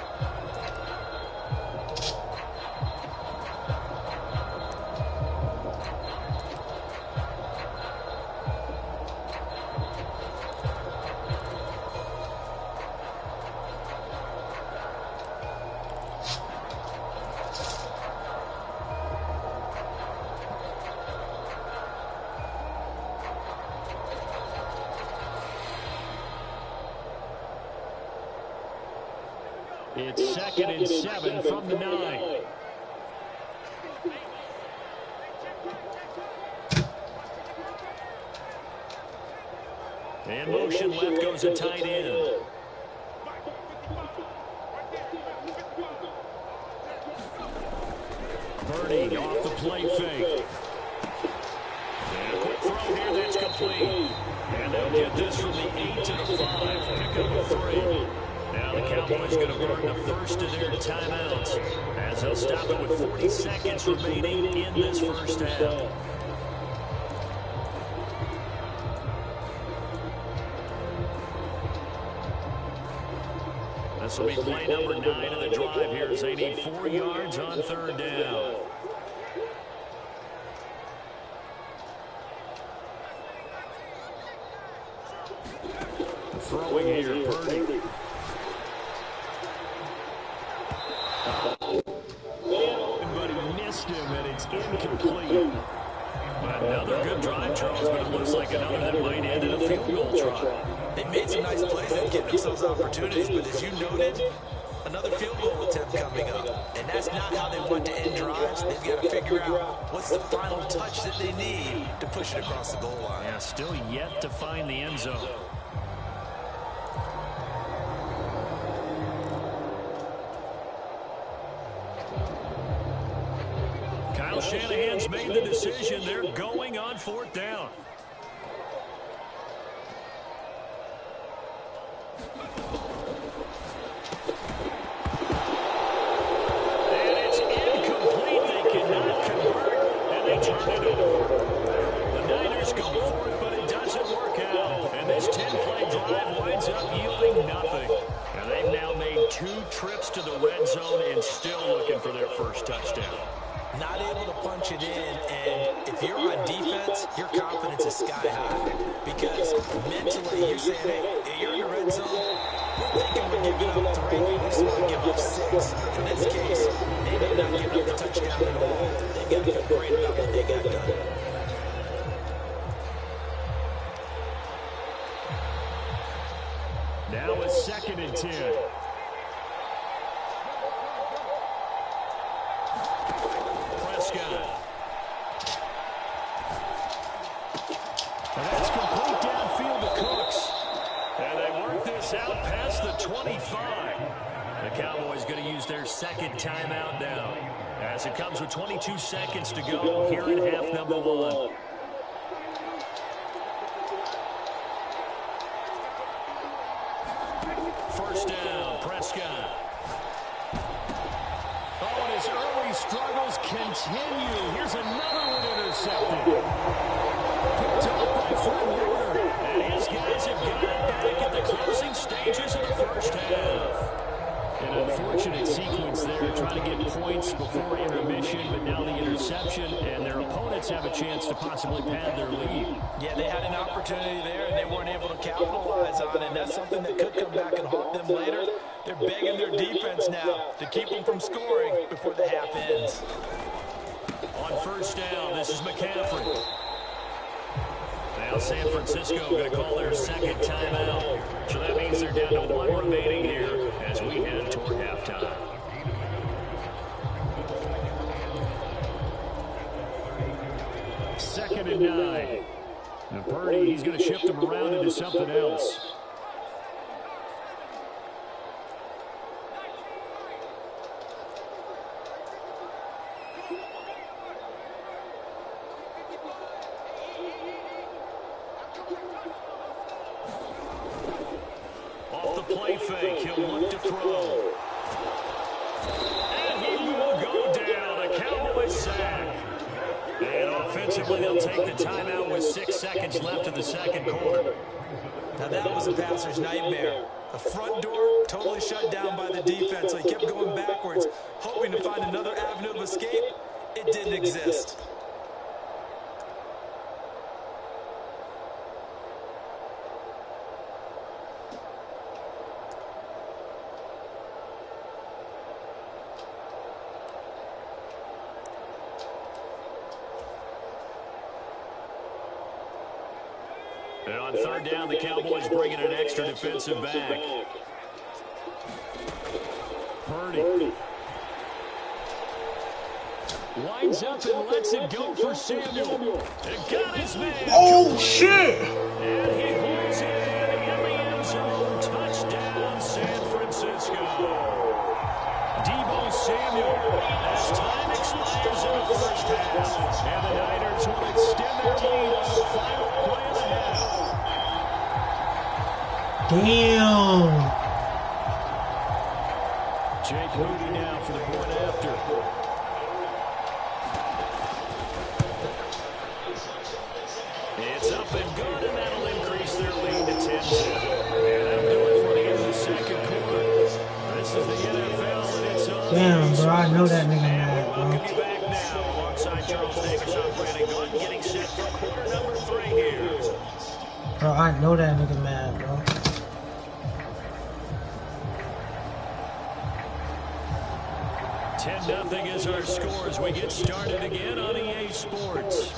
It's 2nd and 7 from the 9. In motion left goes a tight end. Purdy off the play fake. And a quick throw here, that's complete. And they'll get this from the 8 to the 5. Pick up a 3. Now the Cowboys going to burn the first of their timeouts as they'll stop it with 40 seconds remaining in this 1st half. This will be play number 9 of the drive here as they need 4 yards on 3rd down. Throwing here, Purdy. But he missed him, and it's incomplete. Another good drive, Charles, but it looks like another that might end in a field goal try. They made some nice plays and getting themselves opportunities, but as you noted, another field goal attempt coming up. And that's not how they want to end drives. They've got to figure out what's the final touch that they need to push it across the goal line. Yeah, still yet to find the end zone. Kyle Shanahan's made the decision. They're going on 4th down. And it's incomplete. They cannot convert, and they turn it over. The Niners go for it, but it doesn't work out. And this 10-play drive winds up yielding nothing. And they've now made 2 trips to the red zone and still looking for their first touchdown. Not able to punch it in, and if you're on defense, your confidence is sky high. Because mentally, you're saying, hey, you're in the red zone, we're thinking we're giving up 3, we just want to give up 6. In this case, they did not give up the touchdown at all. They got to feel great about what they got done. Now it's 2nd and 10. And that's complete downfield to Cooks. And they work this out past the 25. The Cowboys going to use their 2nd timeout now, as it comes with 22 seconds to go here in half number 1. First down, Prescott. Oh, and his early struggles continue. Here's another one intercepted. Picked up by Fred Warner. And his guys have got it back at the closing stages of the first half. An unfortunate sequence there, trying to get points before intermission, but now the interception, and their opponents have a chance to possibly pad their lead. Yeah, they had an opportunity there, and they weren't able to capitalize on it, and that's something that could come back and haunt them later. They're begging their defense now to keep them from scoring before the half ends. On first down, this is McCaffrey. Now San Francisco going to call their 2nd timeout. So that means they're down to 1 remaining here as we head toward halftime. Second and 9. And Purdy, he's going to shift them around into something else. Play fake, he'll look to throw. And he will go down, a Cowboys sack. And offensively, they'll take the timeout with 6 seconds left in the 2nd quarter. Now that was a passer's nightmare. The front door totally shut down by the defense, so he kept going backwards, hoping to find another avenue of escape. It didn't exist. And on 3rd down, the Cowboys bringing an extra defensive back. Purdy winds up and lets it go for Samuel. And got his man. Oh, shit! And he holds it in the end zone. Touchdown, San Francisco. Deebo Samuel, as time expires in the first half. And the Niners will extend their lead on the final play of the half. Damn. Jake Moody now for the point after. It's up and good, and that'll increase their lead to 10-7. And that'll do it for the end of the 2nd quarter. I know that nigga mad, bro. Welcome you back now alongside Charles Davis operating on, getting set for quarter number 3 here. Bro, I know that nigga mad, bro. 10-0 is our score as we get started again on EA Sports.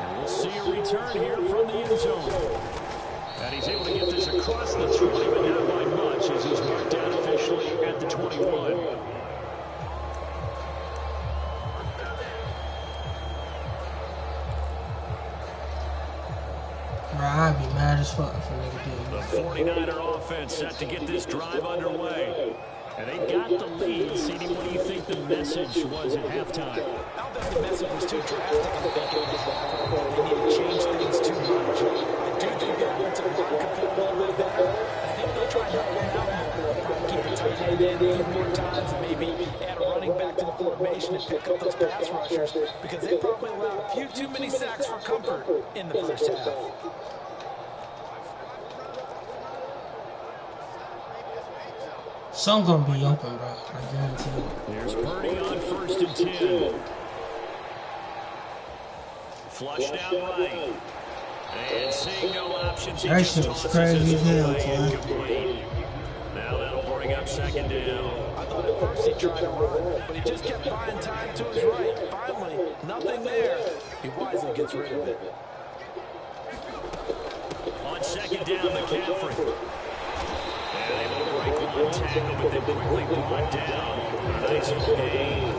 And we'll see a return here from the end zone. And he's able to get this across the 20, but not by much as he's marked down officially at the 21. Bro, I'd be mad as fuck if a nigga did. The 49er offense set to get this drive underway. And they got the lead. CD, what do you think the message was at halftime? I don't think the message was too drastic in the beginning. They need to change things too much. I do think the offensive line could play a little bit better. I think they'll try to help them out more. Probably keep the tight end in a few more times and maybe add a running back to the formation and pick up those pass rushers because they probably allowed a few too many sacks for comfort in the first half. Some gonna be open, bro. I guarantee you. Here's Purdy on 1st and 10. Flushed out right. And seeing no options, he That just shit was crazy as hell, incomplete. Now that'll bring up 2nd down. I thought at first he tried to run, but he just kept buying time to his right. Finally, nothing there. He wisely gets rid of it. On 2nd down, McCaffrey. And able to break one tackle, but then quickly brought down. A nice little gain.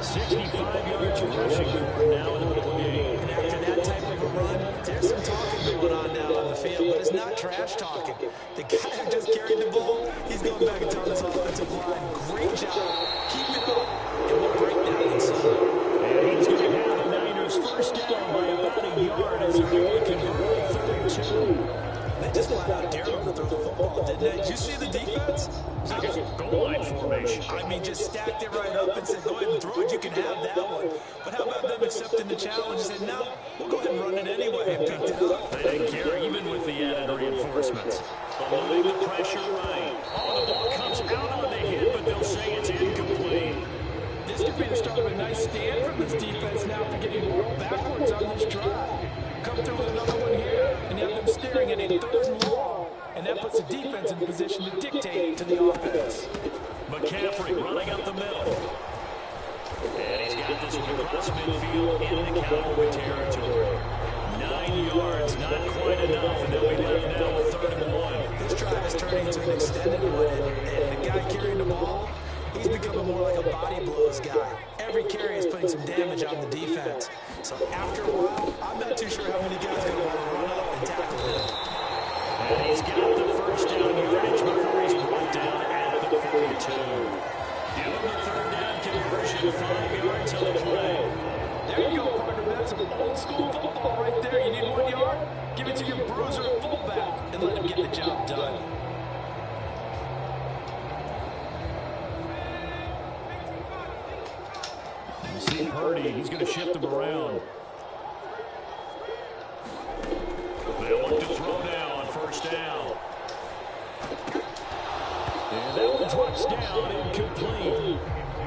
65 yards rushing for him now in the ball game. And after that type of a run, there's some talking going on now on the field, but it's not trash talking. The guy who just carried the ball, he's going back and telling his offensive line, great job, keep it up, and we'll break that one some. And he's going to have the Niners first down by about a yard as they're able to convert on 3rd and 2. They just flat out dared him to throw the football, didn't they? Did you see the defense? It's like a goal line formation. I mean, just stacked it right up and said, go ahead and throw it. You can have that one. But how about them accepting the challenge and said, no, we'll go ahead and run it anyway and picked it up. They didn't care even with the added reinforcements. Eluding the pressure right. Oh, the ball comes out on the hit, but they'll say it's incomplete. This could be the start of a nice stand from this defense now for getting rolled backwards on this drive. Come through with another one here, and you have them staring at a 3rd and long. And that puts the defense in position to dictate to the offense. McCaffrey running up the middle. And he's got this one across midfield into Cowboy territory. 9 yards, not quite enough, and they'll be left now with 3rd and 1. This drive is turning into an extended one, and the guy carrying the ball, he's becoming more like a body blows guy. Every carry is putting some damage on the defense. So after a while, I'm not too sure how many guys are going to want to run up and tackle him. And he's got the first down yardage before he's brought down at the 42. Give him the 3rd down conversion, 5 yards on the play. There you go, partner. That's some old school football right there. You need 1 yard? Give it to your bruiser at fullback and let him get the job done. You see Purdy, he's going to shift him around. They'll look to throw now on 1st down. And that one drops down, incomplete.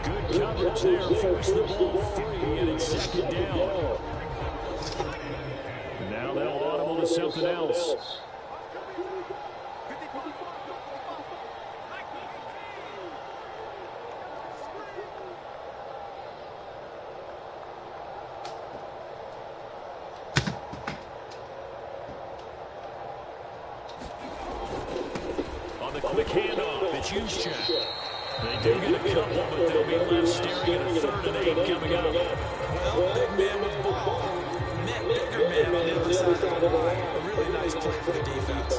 Good coverage there, force the ball free, and it's 2nd down. And now they'll audible to something else. On the quick handoff, it's Juszczyk. They do get a couple, but they'll be left staring at a 3rd and 8 coming up. Well, big man with ball. Bigger man on the other side of the line. A really nice play for the defense.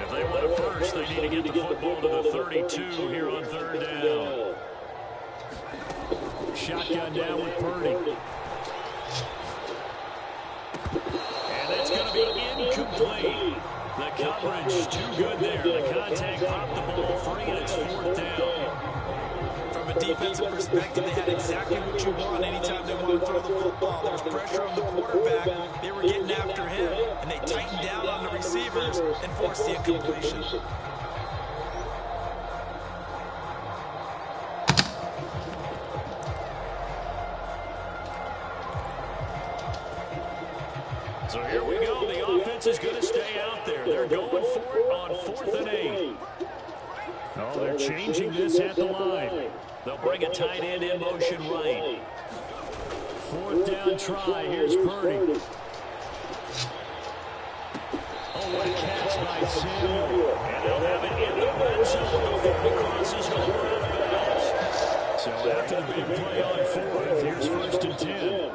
If they want it first, they need to get the football to the 32 here on 3rd down. Shotgun down with Purdy. And that's going to be incomplete. The coverage too good there. The contact popped the ball free, and it's 4th down. From an a defensive perspective, they had exactly what you want anytime they want to throw the football. There was pressure on the quarterback. They were getting after him, and they tightened down on the receivers and forced the incompletion. So here we go. The offense is going to stay out there. They're going for it on 4th and 8. Oh, they're changing this at the line. They'll bring a tight end in motion right. 4th down try. Here's Purdy. Oh, what a catch by Samuel. And they'll have it in the red zone before he crosses over out of bounds. So after the big play on 4th, here's 1st and 10.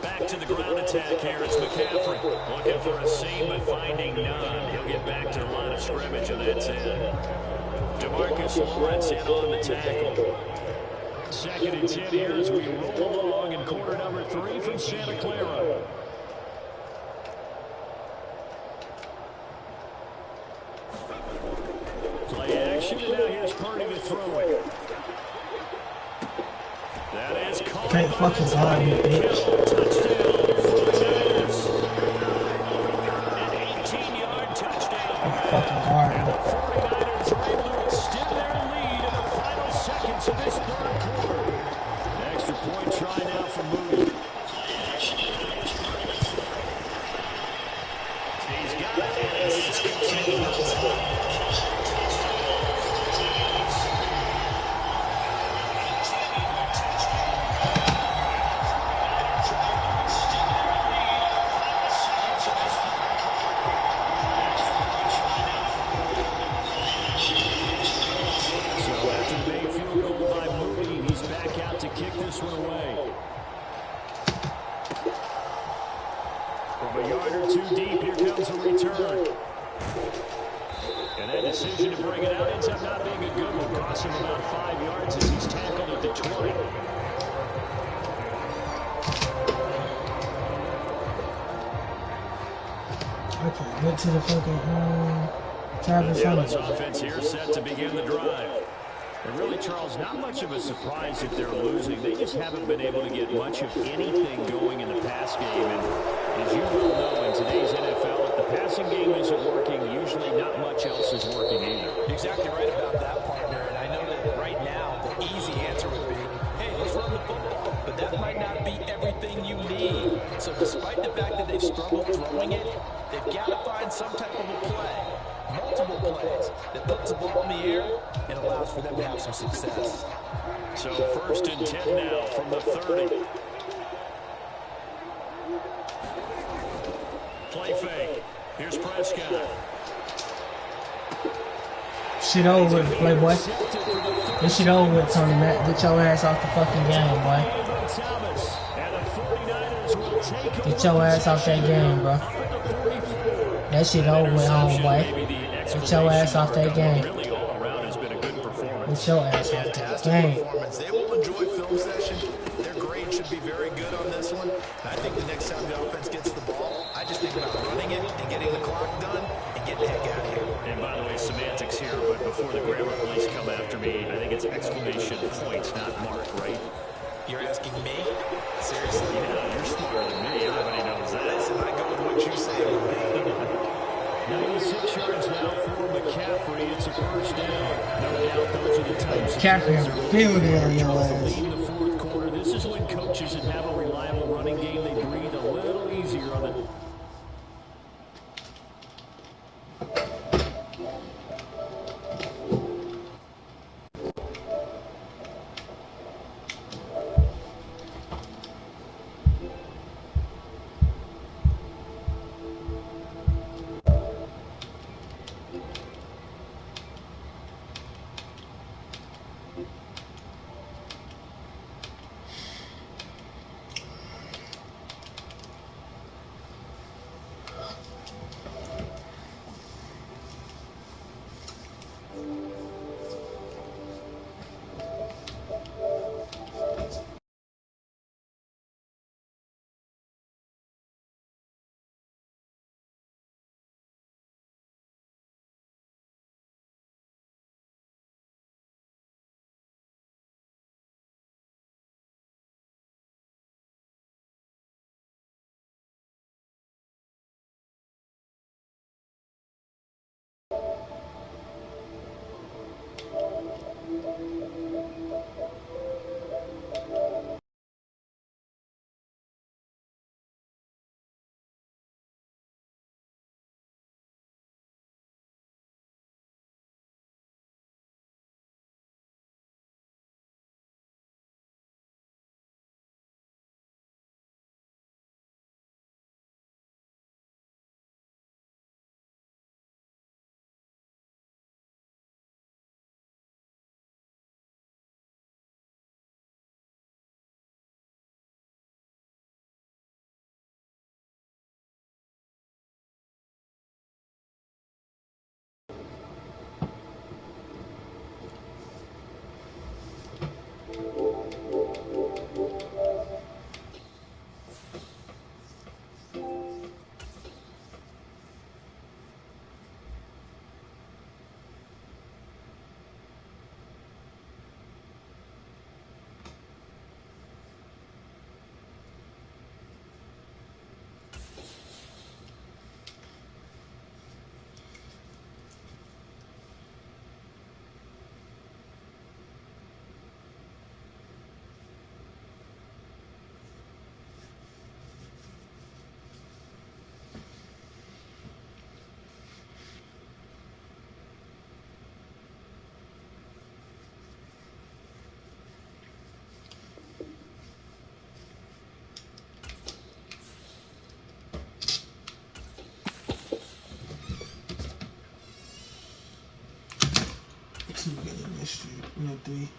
Back to the ground attack here. It's McCaffrey looking for a seam but finding none. He'll get back to the line of scrimmage, and that's it. DeMarcus Lawrence in on the tackle. 2nd and 10 here as we roll along in quarter number 3 from Santa Clara. Play action, and now here's Purdy to throw it. That is caught. Can't fucking guard me, bitch. Touchdown, 49ers. An 18-yard touchdown. Fucking guard me. 49ers are able to extend their lead in the final seconds of this 3rd quarter. An extra point try now for Moody. He's got it, and it's 16. From a yard or 2 deep, here comes a return. And that decision to bring it out ends up not being a good one. Costs him about 5 yards as he's tackled at the 20. Okay, get to the fucking Travis The Dallas offense here set to begin the drive. And really, Charles, not much of a surprise that they're losing. They just haven't been able to get much of anything going in the pass game. And as you well know, in today's NFL, if the passing game isn't working, usually not much else is working either. Exactly right about that, partner. And I know that right now, the easy answer would be, hey, let's run the football. But that might not be everything you need. So despite the fact that they've struggled throwing it, they've got to find some type of a play. Multiple plays that puts the ball in the air and allows for them to have some success. So 1st and 10 now from the 30. Play fake. Here's Prescott. Shit over with, playboy. This shit over with, Tony Matt. Get your ass off the fucking game, boy. Get your ass off that game, bro. That shit over with, homeboy. Get your ass off that game. Get your ass off that game. They will enjoy film session. Their grade should be very good on this one. And I think the next time the offense gets the ball, I just think about running it and getting the clock done and getting the heck out of here. And by the way, semantics here, but before the grammar police come after me, I think it's exclamation points, not mark, right? You're asking me? Seriously? Yeah, you're smarter than me. Everybody knows that. Listen, I go with what you say. 96 yards now for McCaffrey. It's a 1st down. No doubt those are the types of McCaffrey, build it on your ass. in the 4th quarter. This is when coaches that have a reliable running game, they breathe a little easier on it. 2 getting this street. 3.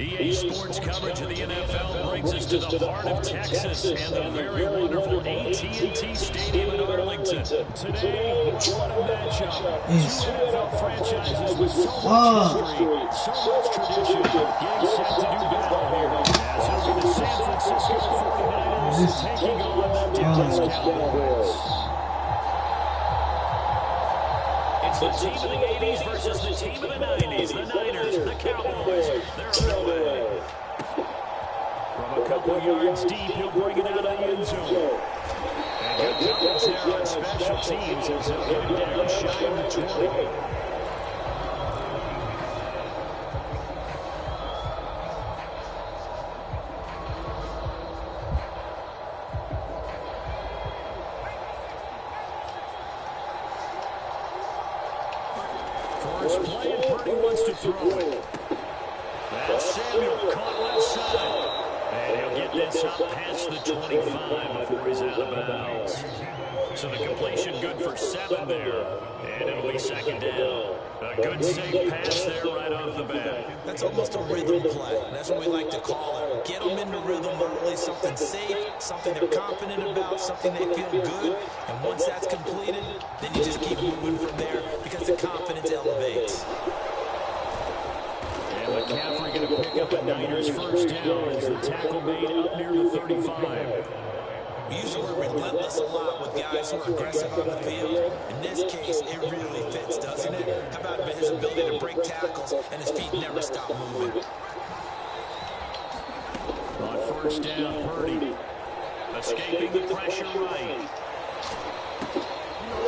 EA Sports coverage of the NFL brings us to the heart of Texas and the very wonderful AT&T Stadium in Arlington. Today, what a matchup. Two NFL franchises with so much history, so much tradition, getting set to do battle here. As it'll be the San Francisco 49ers taking on the Dallas Cowboys. It's the team of the 80s versus the team of the 90s. The Niners, the Cowboys, they're underway. From a couple yards deep, he'll bring it out of the end zone. And good coverage there on special teams as he'll get him down shy of the 20. First play, and Purdy wants to throw it. That's Samuel caught left side. And he'll get this up past the 25 before he's out of bounds. So the completion good for 7 there. And it'll be second down. A good safe pass there right off the bat. That's almost a rhythm play. That's what we like to call it. Get them into rhythm early, something safe, something they're confident about, something they feel good. And once that's completed, then you just keep moving from there because the confidence elevates. And McCaffrey going to pick up a Niners first down as the tackle made up near the 35. We use the word relentless a lot with guys who are aggressive on the field. In this case, it really fits, doesn't it? How about his ability to break tackles and his feet never stop moving? On first down, Purdy escaping the pressure right.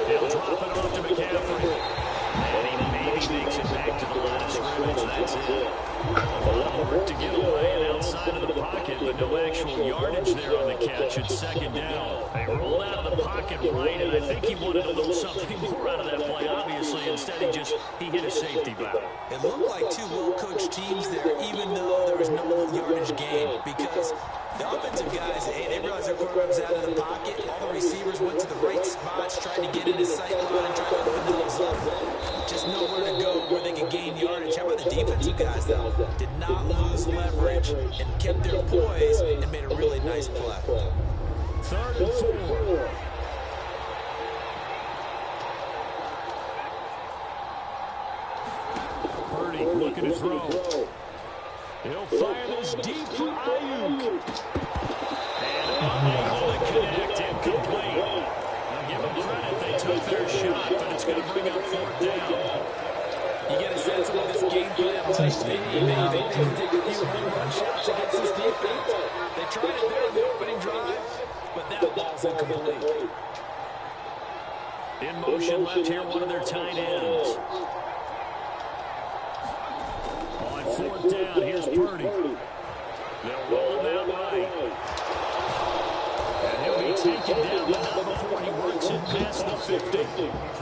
He'll drop it off to McCaffrey. And he maybe makes it back to the line of scrimmage. That's it. A lot of work to get away and outside of the pocket, but no actual yardage there on the catch. It's second down. They rolled out of the pocket right, and I think he wanted a little something more out of that play, obviously. Instead, he hit a safety valve. It looked like two well-coached teams there, even though there was no yardage gain, because the offensive guys, they realized their quarterback was out of the pocket. All the receivers went to the right spots, trying to get in his sight line and try to open those up. Just nowhere to go where they could gain yardage. How about the defensive guys, though? Did not lose leverage and kept their poise and made a really nice play. 3rd and 4. Purdy looking to throw. He'll fire this deep for Ayuk. And unable to connect, incomplete. I'll give them credit, they took their shot, but it's going to bring up 4th down. You get a sense of what this game plan might be. They take a few home run shots against this defense. They tried it there in the opening drive, but that ball's incomplete. In motion left here, one of their tight ends. On 4th down, here's Purdy. They'll roll him out right. And he'll be taken down, but not before he works it past the 50.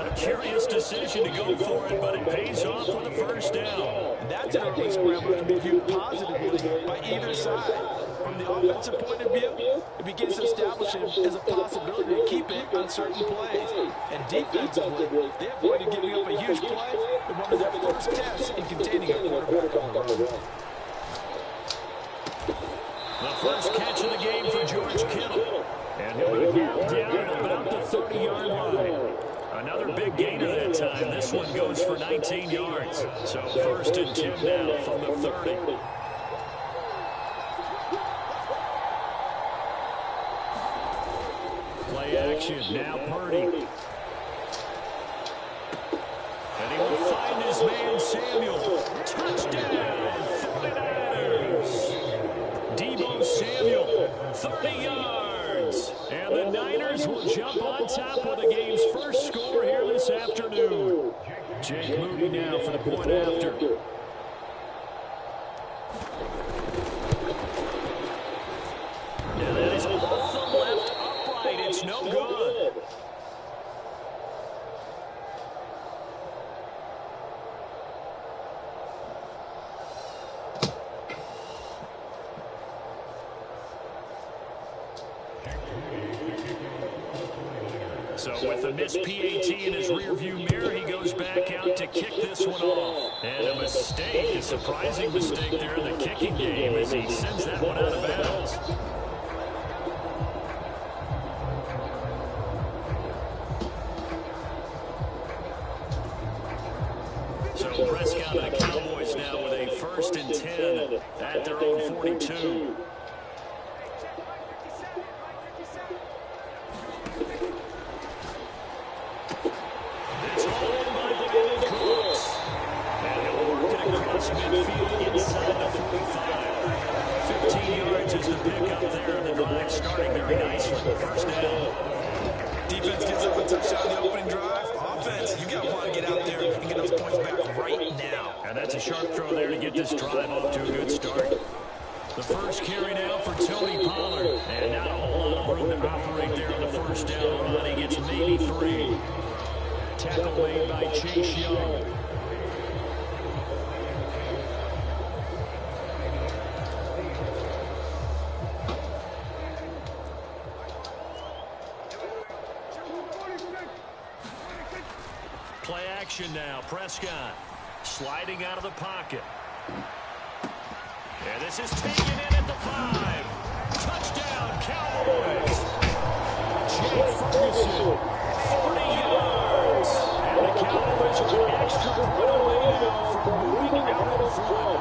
A curious decision to go for it, but it pays off with a first down. That's an early scramble to be viewed positively by either side. From the offensive point of view, it begins to establish him as a possibility to keep it on certain plays. And defensively, they avoided giving up a huge play in one of their first tests in containing a quarterback on the run. The first catch of the game for George Kittle. And he'll be hauled down at about the 30-yard line. Another big gainer that time. This one goes for 19 yards. So first and 10 now from the 30. Play action. Now Purdy. And he will find his man Samuel. Touchdown, 49ers. Deebo Samuel, 30 yards. And the Niners will jump on top with the game's first score here this afternoon. Jake Moody now for the point after. And that is off the left upright. It's no good. So with a missed PAT in his rearview mirror, he goes back out to kick this one off. And a mistake, a surprising mistake there in the kicking game as he sends that one out of bounds. So Prescott and the Cowboys now with a first and 10 at their own 42. Midfield inside the 45. 15 yards is the pickup there, and the drive starting very nicely. First down. Defense gives up a touchdown in the opening drive. Offense, you got to want to get out there and get those points back right now. And that's a sharp throw there to get this drive off to a good start. The first carry now for Tony Pollard. And not a whole lot of room to operate there on the first down run. He gets maybe 3. Tackle made by Chase Young. Play action now. Prescott sliding out of the pocket. And this is taken in at the 5. Touchdown, Cowboys. Jake Ferguson, 40 yards. And the Cowboys are an extra point away now from moving out in front.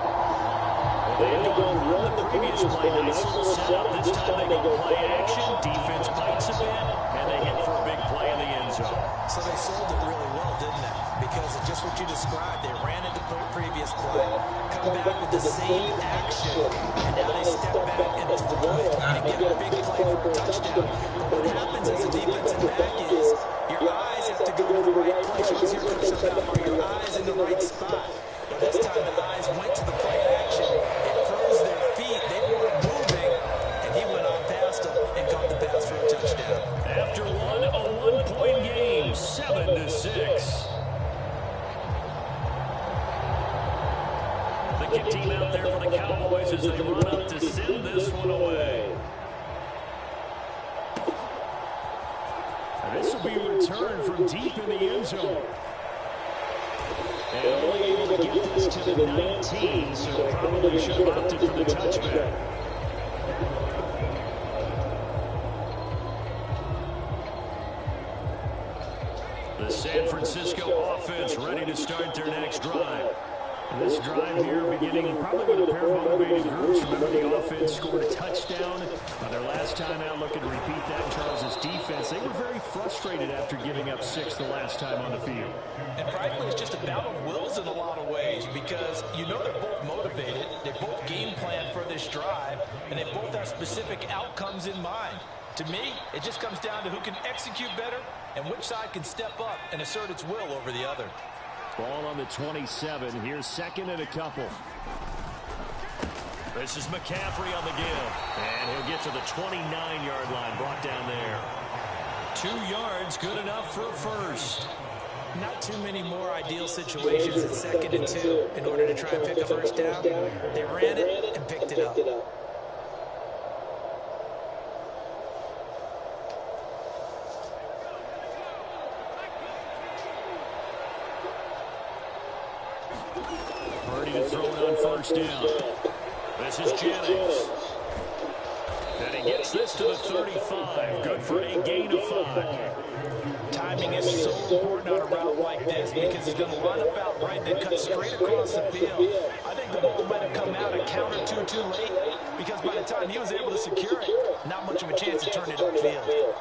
Well, they had to run the previous play. Nice little setup. This time they go play action. Defense bites a bit, and they hit for a big play in the end zone. So they sold it really well, didn't they? Because of just what you described. They ran into the previous play, come back with the same action, and now they step back and throw it and get a big play for a touchdown. But what happens as a defensive back is your eyes have to go to the right place. You always hear Coach say that, are your eyes in the right spot? But this time the eyes went to the play action. It froze their feet. They weren't moving, and he went on past them and caught the pass for a touchdown. After one, a one-point game, 7-6. Kick team out there for the Cowboys as they run up to send this one away. And this will be returned from deep in the end zone. And only able to get this to the 19, so probably should have opted for the touchback. The San Francisco offense ready to start their next drive. And this drive here beginning probably with a pair of motivated groups. Remember, the offense scored a touchdown on their last time out. Looking to repeat that in Charles' defense. They were very frustrated after giving up 6 the last time on the field. And frankly, it's just a battle of wills in a lot of ways because you know they're both motivated. They both game plan for this drive, and they both have specific outcomes in mind. To me, it just comes down to who can execute better and which side can step up and assert its will over the other. Ball on the 27. Here's second and a couple. This is McCaffrey on the give. And he'll get to the 29-yard line, brought down there. 2 yards, good enough for a first. Not too many more ideal situations at 2nd and 2 in order to try and pick a first down. They ran it and picked it up. Purdy to throw it on first down. This is Jennings. And he gets this to the 35. Good for a gain of 5. Timing is so important on a route like this because he's going to line up out right, then cut straight across the field. I think the ball might have come out a count or two too late because by the time he was able to secure it, not much of a chance to turn it upfield.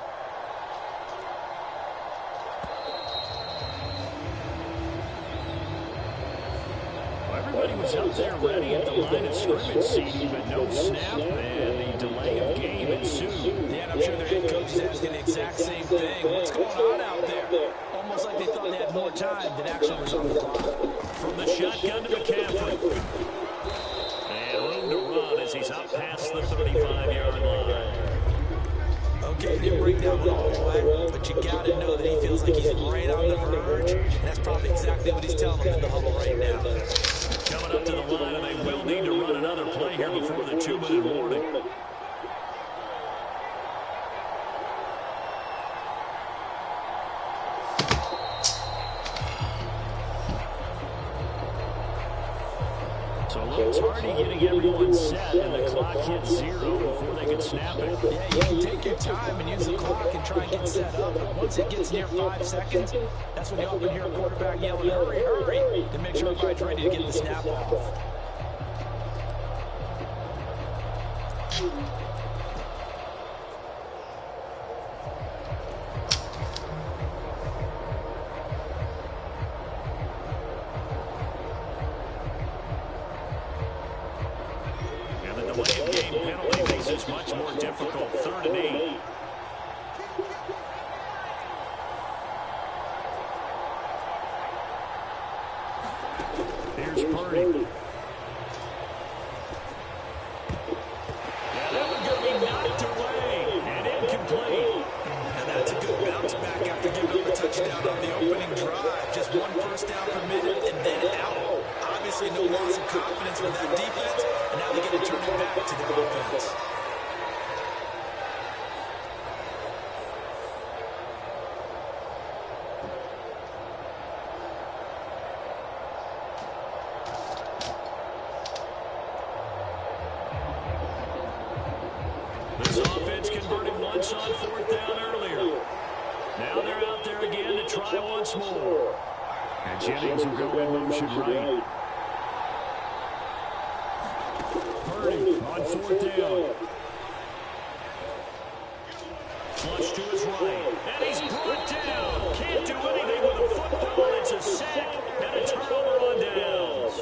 Everybody was up there ready at the line of scrimmage, CD, but no snap, and the delay of game ensued. Yeah, and I'm sure their head coach is asking the exact same thing. What's going on out there? Almost like they thought they had more time than actually was on the clock. From the shotgun to McCaffrey. And room to run as he's up past the 35-yard line. Okay, he didn't break down all the way, but you got to know that he feels like he's right on the verge, and that's probably exactly what he's telling them in the huddle right now. Coming up to the line, and they will need to run another play here before the 2-minute warning. So a little tardy getting everyone set, and the clock hits 0 before they can snap it. Yeah, you can take your time and use the clock and try and get set up, but once it gets near 5 seconds, that's when you often hear a quarterback yelling, hurry, hurry, to make sure everybody's ready to get the snap off. Much more difficult. 3rd and 8. Here's Purdy. And that one going to be knocked away and incomplete. And that's a good bounce back after giving up a touchdown on the opening drive. Just 1 first down permitted and then out. Obviously no loss of confidence with that defense, and now they get to turn it back to their offense. This offense converted once on 4th down earlier. Now they're out there again to try once more. And Jennings will go in motion right. Purdy on 4th down. Flush to his right. And he's brought down. Can't do anything with a football. It's a sack and a turnover on downs.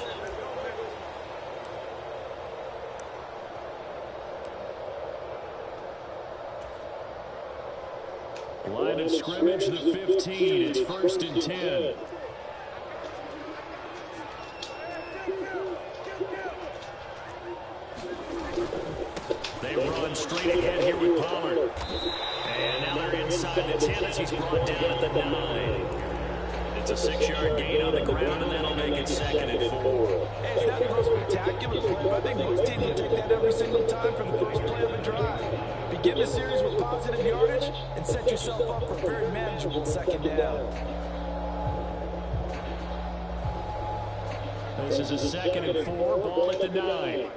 Line of scrimmage, the 15. It's 1st and 10. They run straight ahead here with Pollard. And now they're inside the 10 as he's brought down at the 9. It's a 6-yard gain on the ground, and that'll make it 2nd and 4. Hey, it's not the most spectacular play, but I think most teams will take that every single time from the first play of the drive. Begin the series with positive yardage and set yourself up for a very manageable 2nd down. This is a 2nd and 4, ball at the 9.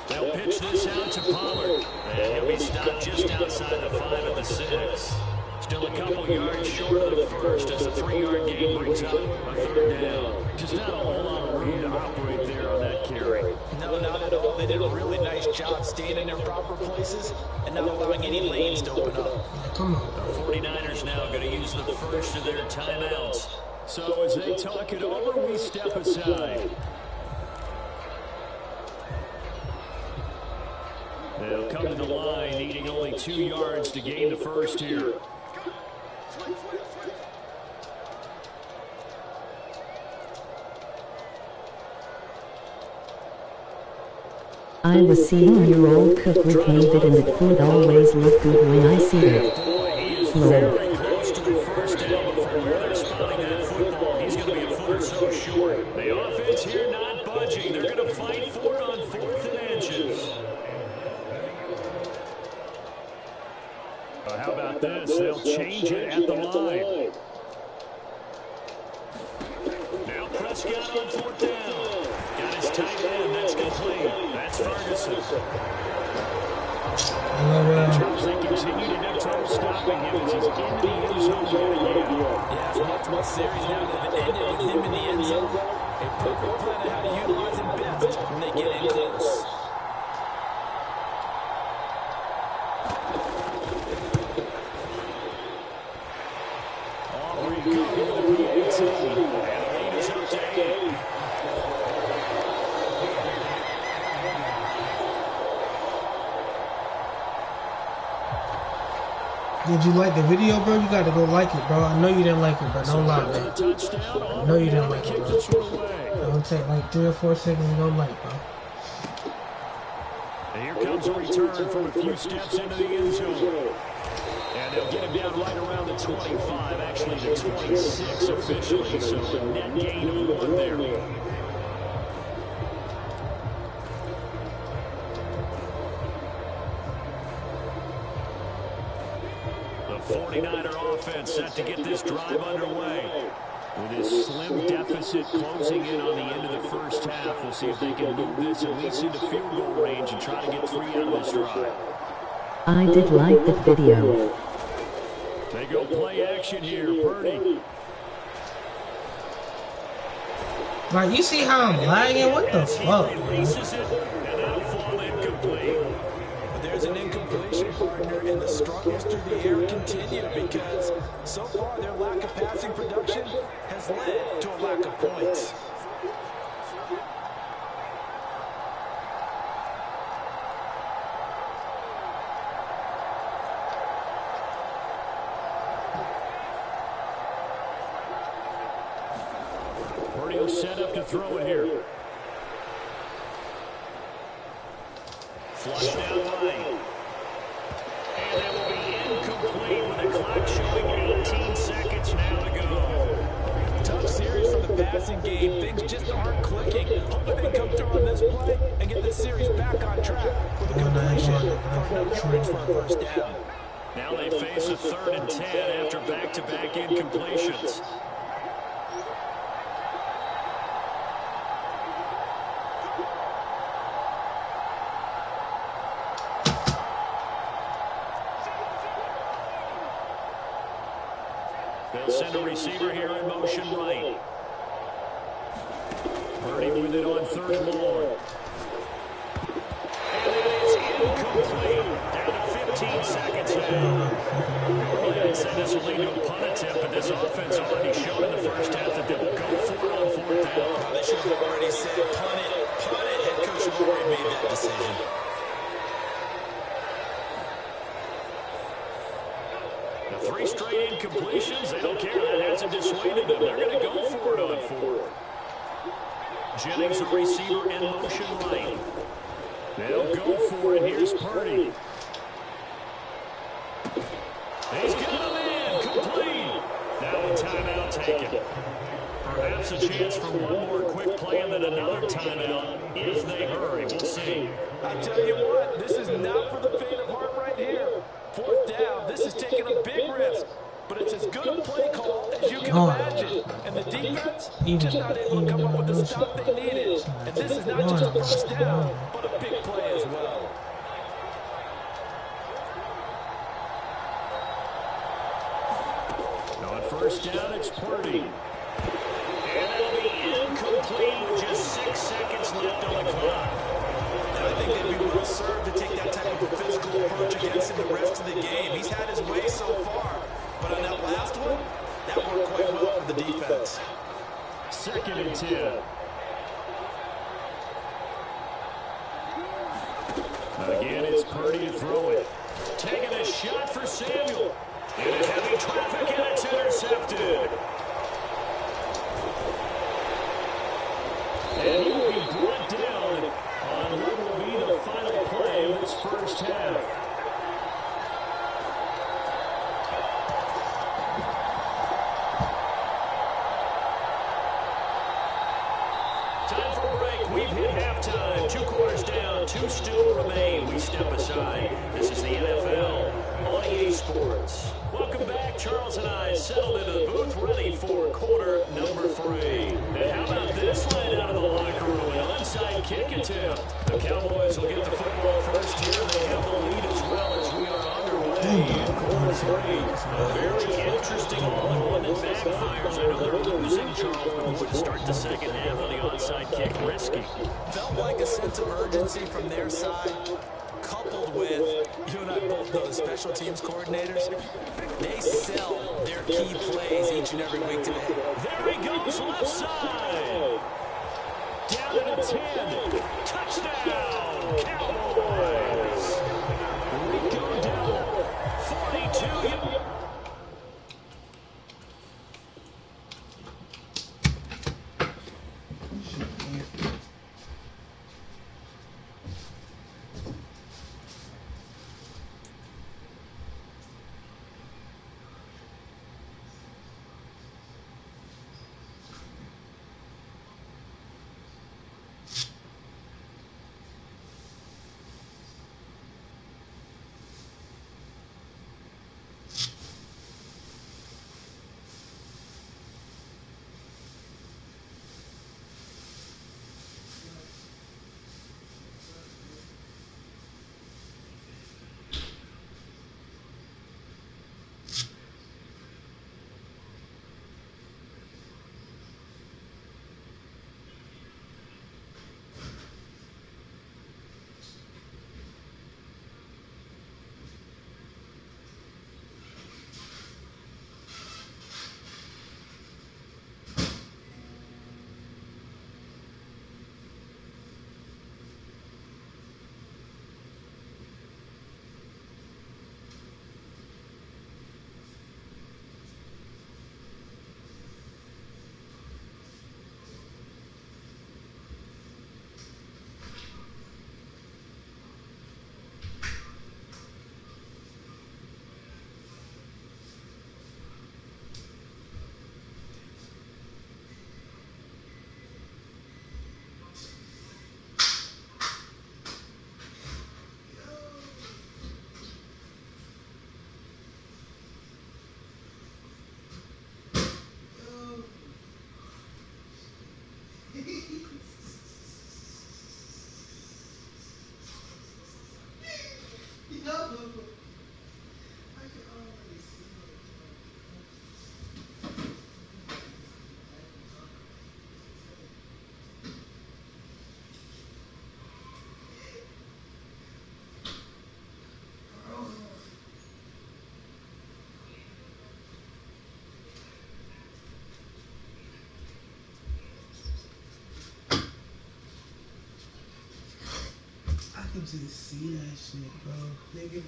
They'll pitch this out to Pollard. And he'll be stopped just outside the 5 at the 6. Still a couple yards short of the first as a 3-yard gain brings up a 3rd down. Just not a whole lot of room to operate there on that carry. No, not at all. They did a really nice job staying in their proper places and not allowing any lanes to open up. Come on. The 49ers now going to use the first of their timeouts. So as they talk it over, we step aside. They'll come to the line, needing only 2 yards to gain the first here. I was seeing your old cook with David and the food always look good when I see it. Lol. Very close to the first down, but from where they're spotting that football, he's going to be a foot or so short. The offense here not budging. They're going to fight for it on 4th and inches. How about this? They'll change it at the line. Now Prescott on 4th down. Got his tight end. That's complete. That's Ferguson. They continue to have trouble stopping him as he's into the end zone yet again. Yeah, it's multiple series now that have ended with him in the end zone. A perfect plan of how to utilize him best when they get in close. Aubrey going to the PAT. And the lead is up to 8. Did you like the video, bro? You gotta go like it, bro. I know you didn't like it, but don't lie, man. I know you didn't like it, bro. It'll take like 3 or 4 seconds to go like, bro. And here comes a return from a few steps into the end zone. And they'll get him down right around the 25, actually the 26 officially. So a net gain of 1 there. The 49er offense set to get this drive underway. With his slim deficit closing in on the end of the first half, we'll see if they can move this at least into field goal range and try to get 3 out of this drive. I did like the video. They go play action here, Purdy. Like, you see how I'm lagging? What the fuck, man? Releases it, and that'll fall incomplete. But there's an incompletion, partner, and the struggles through the air continue because so far their lack of passing production has led to a lack of points. Purdy will set up to throw it here. Flush down right. And that will be incomplete with the clock showing 18 seconds now to go. Tough series from the passing game. Things just aren't clicking. Hoping they come through on this play and get the series back on track with a completion for no yards for a first down. Now they face a 3rd and 10 after back-to-back incompletions. They'll send a receiver here in motion right. Purdy with it on 3rd and long. And it is incomplete. Down to 15 seconds now. Normally I'd say this will lead to a punt attempt, but this offense already showed in the first half that they will go for it on 4th down. Well, they should have already said punt it, punt it. Head coach should have already made that decision. The 3 straight incompletions, they don't care. That hasn't dissuaded them. They're going to go for it on 4th. Jennings, a receiver in motion right. They'll go for it. Here's Purdy. He's got him in. Complete. Now a timeout taken. Perhaps a chance for one more quick play and then another timeout if they hurry. We'll see. I tell you what, this is not for the faint of heart right here. 4th down, this is taking a big risk. But it's as good a play call as you can imagine. And the defense just not able to come up with the stop they needed. And this is not just a first down, but a big play as well. Now at first down, it's Purdy. And it'll be incomplete with just 6 seconds left on the clock. And I think they'd be well served to take that type of a physical approach against him the rest of the game. He's had his way so far. But on that last one, that worked quite well for the defense. 2nd and 10. Again, it's Purdy to throw it. Taking a shot for Samuel. Into heavy traffic, and it's intercepted. And he will be brought down on what will be the two still remain. We step aside. This is the NFL on EA Sports. Welcome back. Charles and I settled into the booth, ready for quarter number 3. And how about this line out of the locker room? An onside kick attempt. The Cowboys will get the football first here. They have the lead as well as we are underway in quarter 3. A very interesting ball and one that backfires. I know they're losing, Charles, but would start the second half of the onside kick risky. Felt like a sense of urgency from their side, coupled with, you and I both know the special teams coordinators, they sell their key plays each and every week to the head. There he goes, left side. Down to the 10. Touchdown, Cowboys. Rico Dell, 42. I can just see that shit, bro. Nigga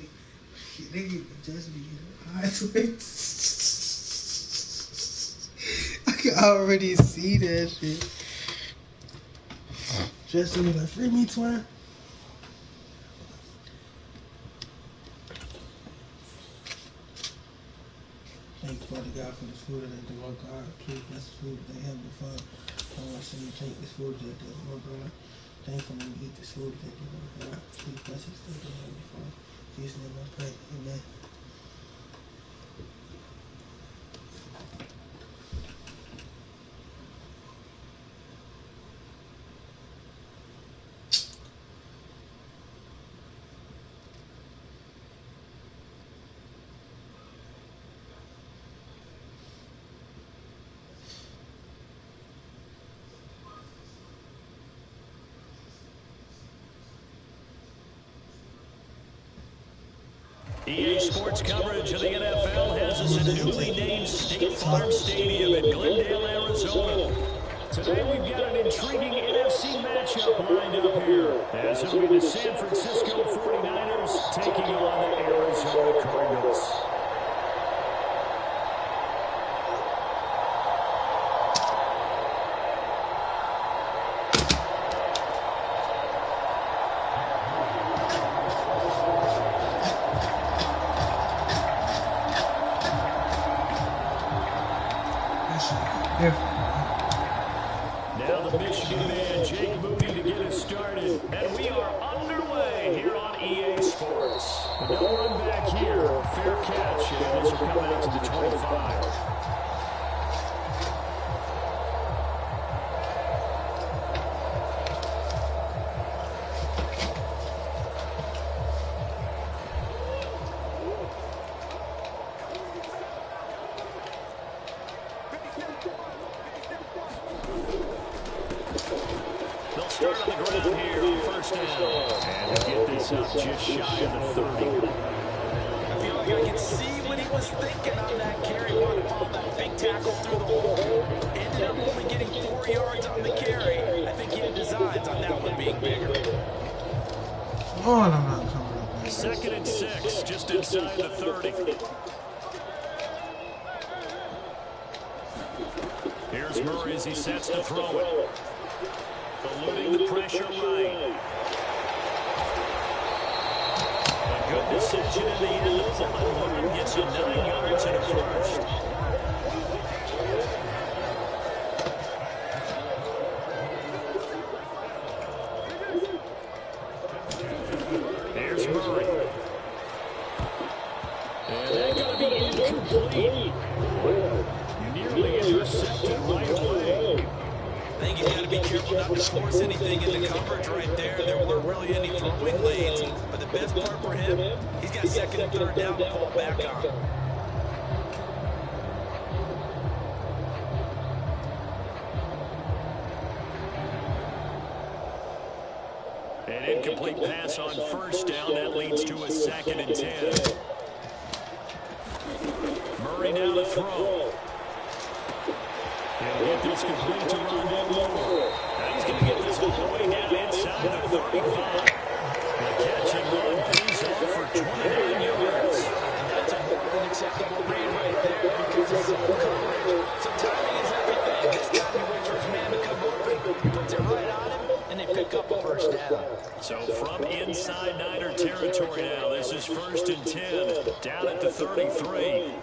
just be eyes. I can already see that shit. Just in like, free me, twin. Thank Father God for this food that they work hard. Please bless the food that they have before. I want to say thank this food that they work hard. Thankful to eat this food that they work hard. Please bless us that they have before. In Jesus' name I pray. Amen. EA Sports coverage of the NFL has us at newly named State Farm Stadium in Glendale, Arizona. Today we've got an intriguing NFC matchup lined up here, as it'll be the San Francisco 49ers taking on the Arizona Cardinals. Now the the Michigan man, Jake Moody, to get us started. And we are underway here on EA Sports. No run back here. Fair catch, and this will come out to the 25. They'll start on the ground here on first down. And they get this up just shy of the 30. I feel like I can see what he was thinking on that carry. Wanted to follow that big tackle through the hole. Ended up only getting 4 yards on the carry. I think he had designs on that one being bigger. Oh, I'm not coming up. 2nd and 6, just inside the 30. Here's Murray as he sets to throw it. Eluding the pressure right. A good decision in the end to pull it one. Gets you 9 yards in a first. Here's Murray. And that's going to be incomplete. Nearly intercepted right away. I think he's got to be careful not to force anything into coverage right there. There weren't really any throwing lanes, but the best part for him, he's got 2nd and 3rd down to fall back on. An incomplete pass on first down. That leads to a 2nd and 10. Murray now to throw. He'll get this complete to Rondell Moore. Now he's going to get this all the way down inside the 35. The catch and run pays off for 29 yards. That's a more than acceptable read right there because it's zone coverage. So timing is everything. This time he waits for his man to come open, puts it right on him, and they pick up a first down. So from inside Niner territory now, this is 1st and 10, down at the 33.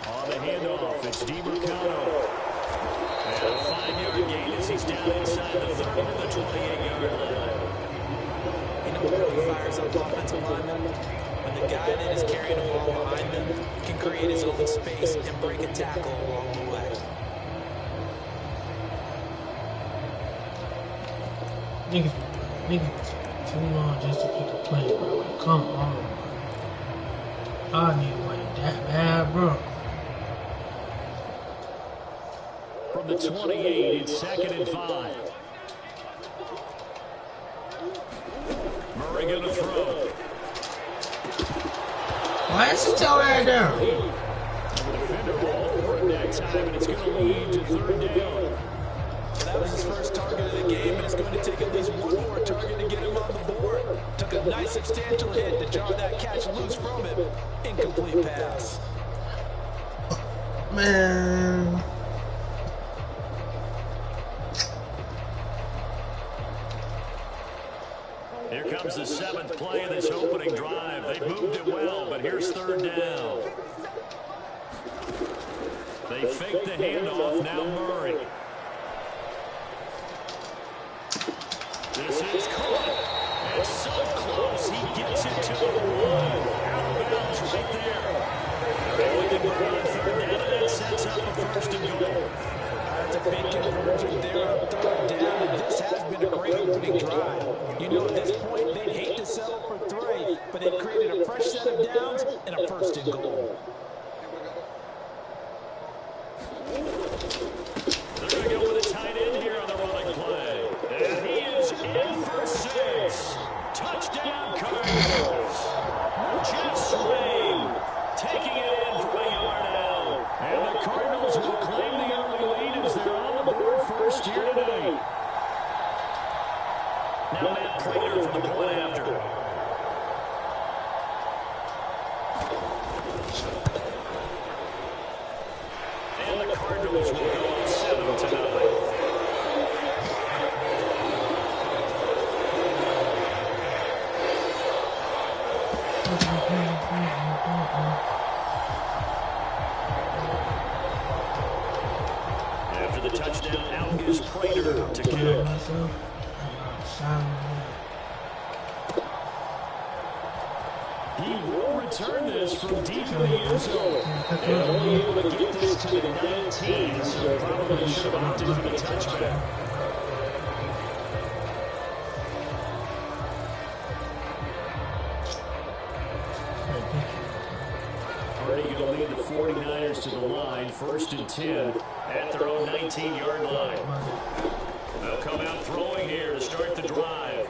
On the handoff, it's DiMercado. And a 5-yard gain as he's down inside the 30 to the 28-yard line. You know what really fires up offensive linemen? When the guy that is carrying the ball behind them can create his own space and break a tackle along the way. Nigga, too long just to keep the play, bro. Like, come on. I need to win that bad, bro. From the 28, it's 2nd and 5. Murray going to throw. Why is he still right there? The defender all over him that time, and it's going to lead to 3rd down. That was his first target of the game, and it's going to take at least one more target to get him on the board. Took a nice substantial hit to jar that catch loose from him. Incomplete pass. Man. Here comes the 7th play of this opening drive. They've moved it well, but here's 3rd down. They fake the handoff, now Murray. This is caught. It's so close. He gets it to the 1. Out of bounds right there. They're able to convert on 3rd down, and that sets up a 1st and goal. That's a big conversion there on 3rd down, and this has been a great opening drive. You know, at this point, they'd hate to settle for 3, but they've created a fresh set of downs and a 1st and goal. They're going to go with a tight end here on the running play. And he is in for 6. Touchdown, Cardinals. Jeff Swain taking it in from a yard out. And the Cardinals will claim the early lead as they're on the board first here tonight. Now Matt Prater for the point after. And the Cardinals will go up 7-0. After the touchdown, out is Prater to kick. He will return this from deep in the end zone. And he'll be able to get this to the 19, so probably should have opted for the touchback. Already going to lead the 49ers to the line, 1st and 10 at their own 19-yard line. They'll come out throwing here to start the drive.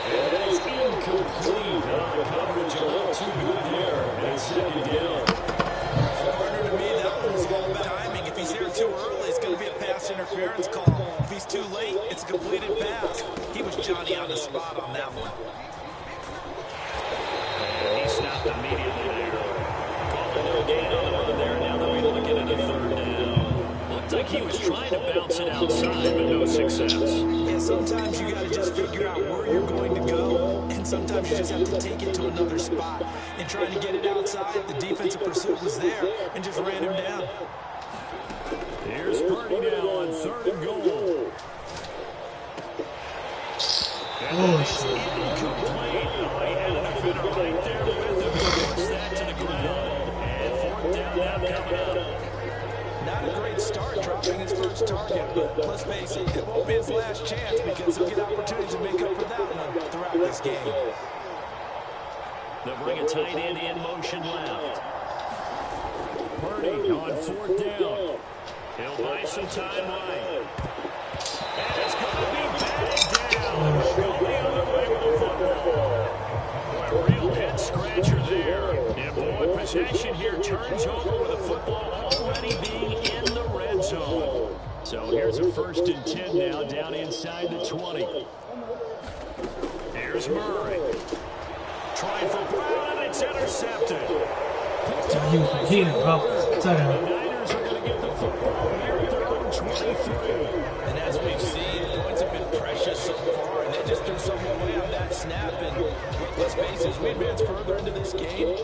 And it's incomplete. The coverage a little too good there. And it's 2nd down. Partner, to me, that one was all about timing. If he's here too early, it's going to be a pass interference call. If he's too late, it's a completed pass. He was Johnny on the spot on that one. And he stopped immediately there. Calling no gain on the run there. Now they'll be looking at a 3rd down. Looked like he was trying to bounce it outside, but no success. Yeah, sometimes you got to just figure out where you're going to go, and sometimes you just have to take it to another spot. And trying to get it outside, the defensive pursuit was there and just ran him down. Here's Purdy now on 3rd and goal. And it's incomplete. Oh, he had a defender right there with him. Forced that to the ground. And 4th down now coming up. Not a great start dropping his first target, but let's face it, it won't be his last chance because he'll get opportunities to make up for that one throughout this game. They'll bring a tight end in motion left. Purdy on 4th down. He'll buy some time right. And it's going to be batted down. Go the other way with the football. Boy, a real head scratcher there. And boy, possession here turns over with the football already being in the red zone. So here's a 1st and 10 now down inside the 20. Here's Murray. Trying for Brown, and it's intercepted. The Niners are going to get the football here at their own 23. And as we've seen, points have been precious so far, and they just threw someone away on that snap. And let's face it, as we advance further into this game,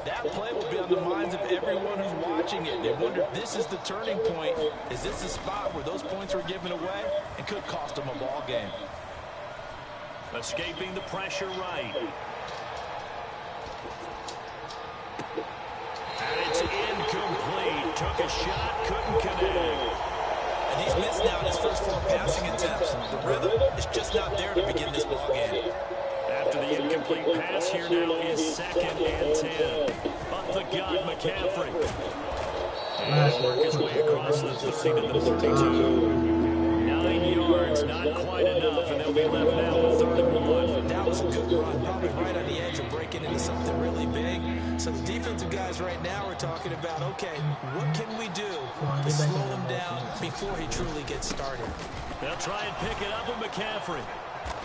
that play will be on the minds of everyone who's watching it. They wonder if this is the turning point. Is this the spot where those points were given away and could cost them a ball game? Escaping the pressure right. And it's incomplete. Took a shot, couldn't connect. And he's missed now in his first 4 passing attempts. The rhythm is just not there to begin this ball game. After the incomplete pass, here now is 2nd and 10. Up the gut, McCaffrey. And he'll work his way across the 30 to the 32. 9 yards, not quite enough, and they'll be left now with 3rd and 1. That was a good run, probably right on the edge of breaking into something really big. So the defensive guys right now are talking about, okay, what can we do to slow him down before he truly gets started? They'll try and pick it up with McCaffrey.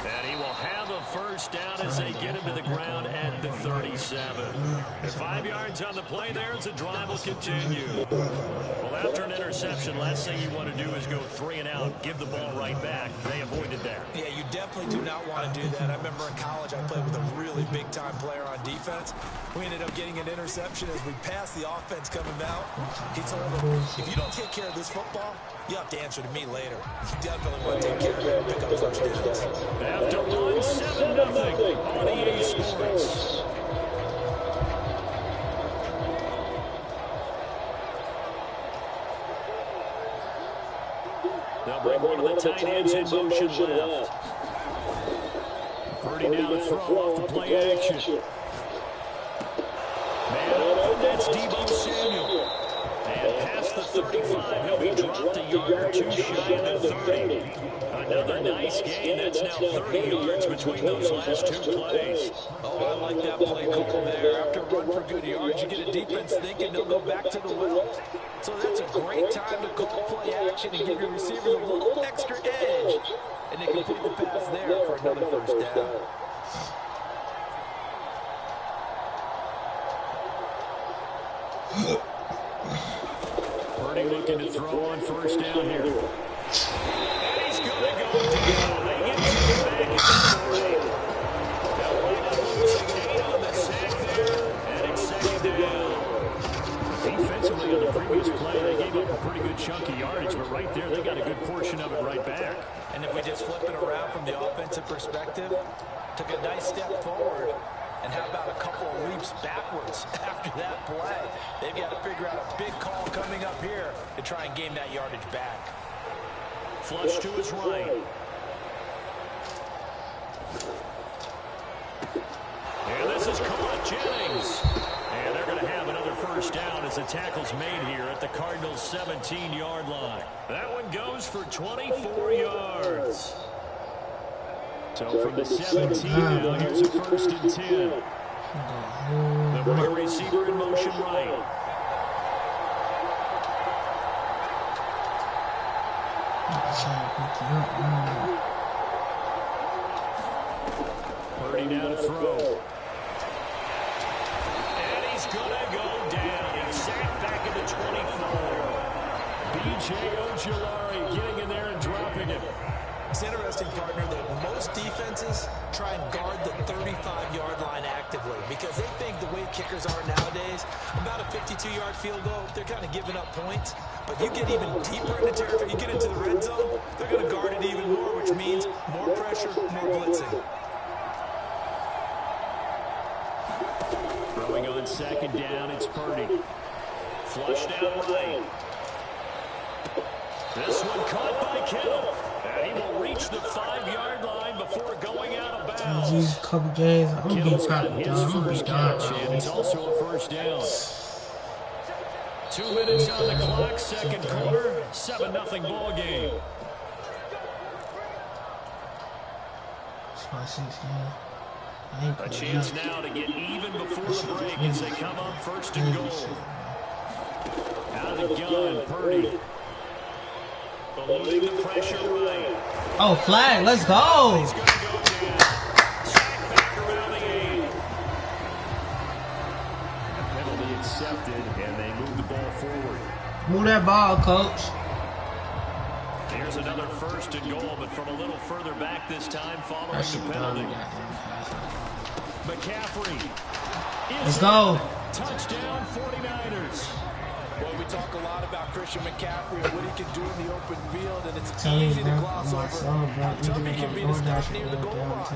And he will have a 1st down as they get him to the ground at the 37. And 5 yards on the play there as the drive will continue. Well, after an interception, last thing you want to do is go 3 and out, give the ball right back. They avoided that. Yeah, you definitely do not want to do that. I remember in college I played with a really big-time player on defense. We ended up getting an interception as we passed the offense coming out. He told him, if you don't take care of this football, you have to answer to me later. You definitely want to take care of it and pick up touchdowns. After 1, 7-0 on EA Sports. They'll bring one of the tight ends in motion left. Purdy now to throw off the play action. Man open, that's Deebo Samuel. And past the 35, he'll be dropped a yard or 2 shy of the 30. Another nice gain. That's now 30 yards between those last 2 plays. Oh, I like that play call there. After a run for good yards, you get a defense thinking they'll go back to the well. So that's a great time to call play action and give your receivers a little extra edge. And they complete the pass there for another 1st down. Purdy looking to throw on 1st down here. And he's going to go down. They get him back at the 40. They'll line up losing 8 on the sack there. And it's 2nd down. Defensively on the previous play, they gave up a pretty good chunk of yardage, but right there, they got a good portion of it right back. And if we just flip it around from the offensive perspective, took a nice step forward, and how about a couple of leaps backwards after that play? They've got to figure out a big call coming up here to try and gain that yardage back. Flush to his right. And this is caught, Jennings. And they're going to have another first down as the tackle's made here at the Cardinals' 17-yard line. That one goes for 24 yards. So from the 17 now, here's a 1st and 10. They'll bring a receiver in motion right. Purdy now to throw. And he's going to go down. He's sacked back at the 24. B.J. Ojulari getting in there and dropping it. It's interesting, partner, that most defenses try and guard the 35-yard line actively because they think the way kickers are nowadays, about a 52-yard field goal, they're kind of giving up points. But you get even deeper into territory, you get into the red zone, they're going to guard it even more, which means more pressure, more blitzing. Throwing on 2nd down, it's Purdy. Flushed out right. This one caught by Kittle. And he will reach the 5-yard line before going out of bounds. These couple games, I'm going to be proud of his first catch, and it's also a first down. 2 minutes on the clock, 2nd quarter, 7-0 ball game. A chance now to get even before the break as they come up 1st and goal. Out of the gun, Purdy. Eluding the pressure right. Oh, flag, let's go. He's going to go down. Sack back around the 8. A penalty accepted, and they move the ball forward. Move that ball, coach. Here's another 1st and goal, but from a little further back this time following the penalty. McCaffrey. Let's go. Touchdown 49ers. Well, we talk a lot about Christian McCaffrey and what he can do in the open field, and it's easy to gloss over how tough he can be to stop near the goal line.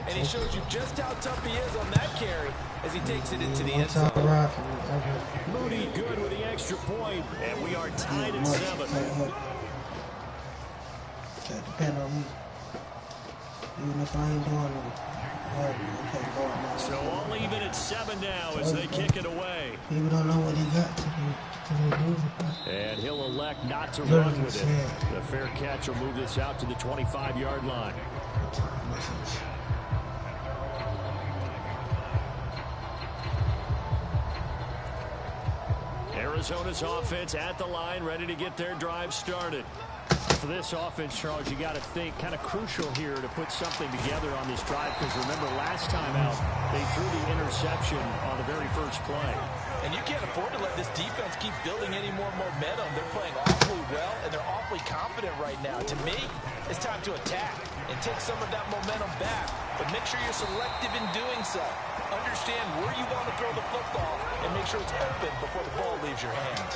And he shows you just how tough he is on that carry as he takes it into the end zone. Moody good with the extra point, and we are tied at 7. Depend on me. Even if I ain't doing it. So all even at 7 now as they kick it away. People don't know what he got to do. And he'll elect not to run with it. The fair catch will move this out to the 25-yard line. Arizona's offense at the line, ready to get their drive started. For this offense, Charles, you got to think kind of crucial here to put something together on this drive because remember last time out they threw the interception on the very first play. And you can't afford to let this defense keep building any more momentum. They're playing awfully well and they're awfully confident right now. To me, it's time to attack and take some of that momentum back, but make sure you're selective in doing so. Understand where you want to throw the football and make sure it's open before the ball leaves your hands.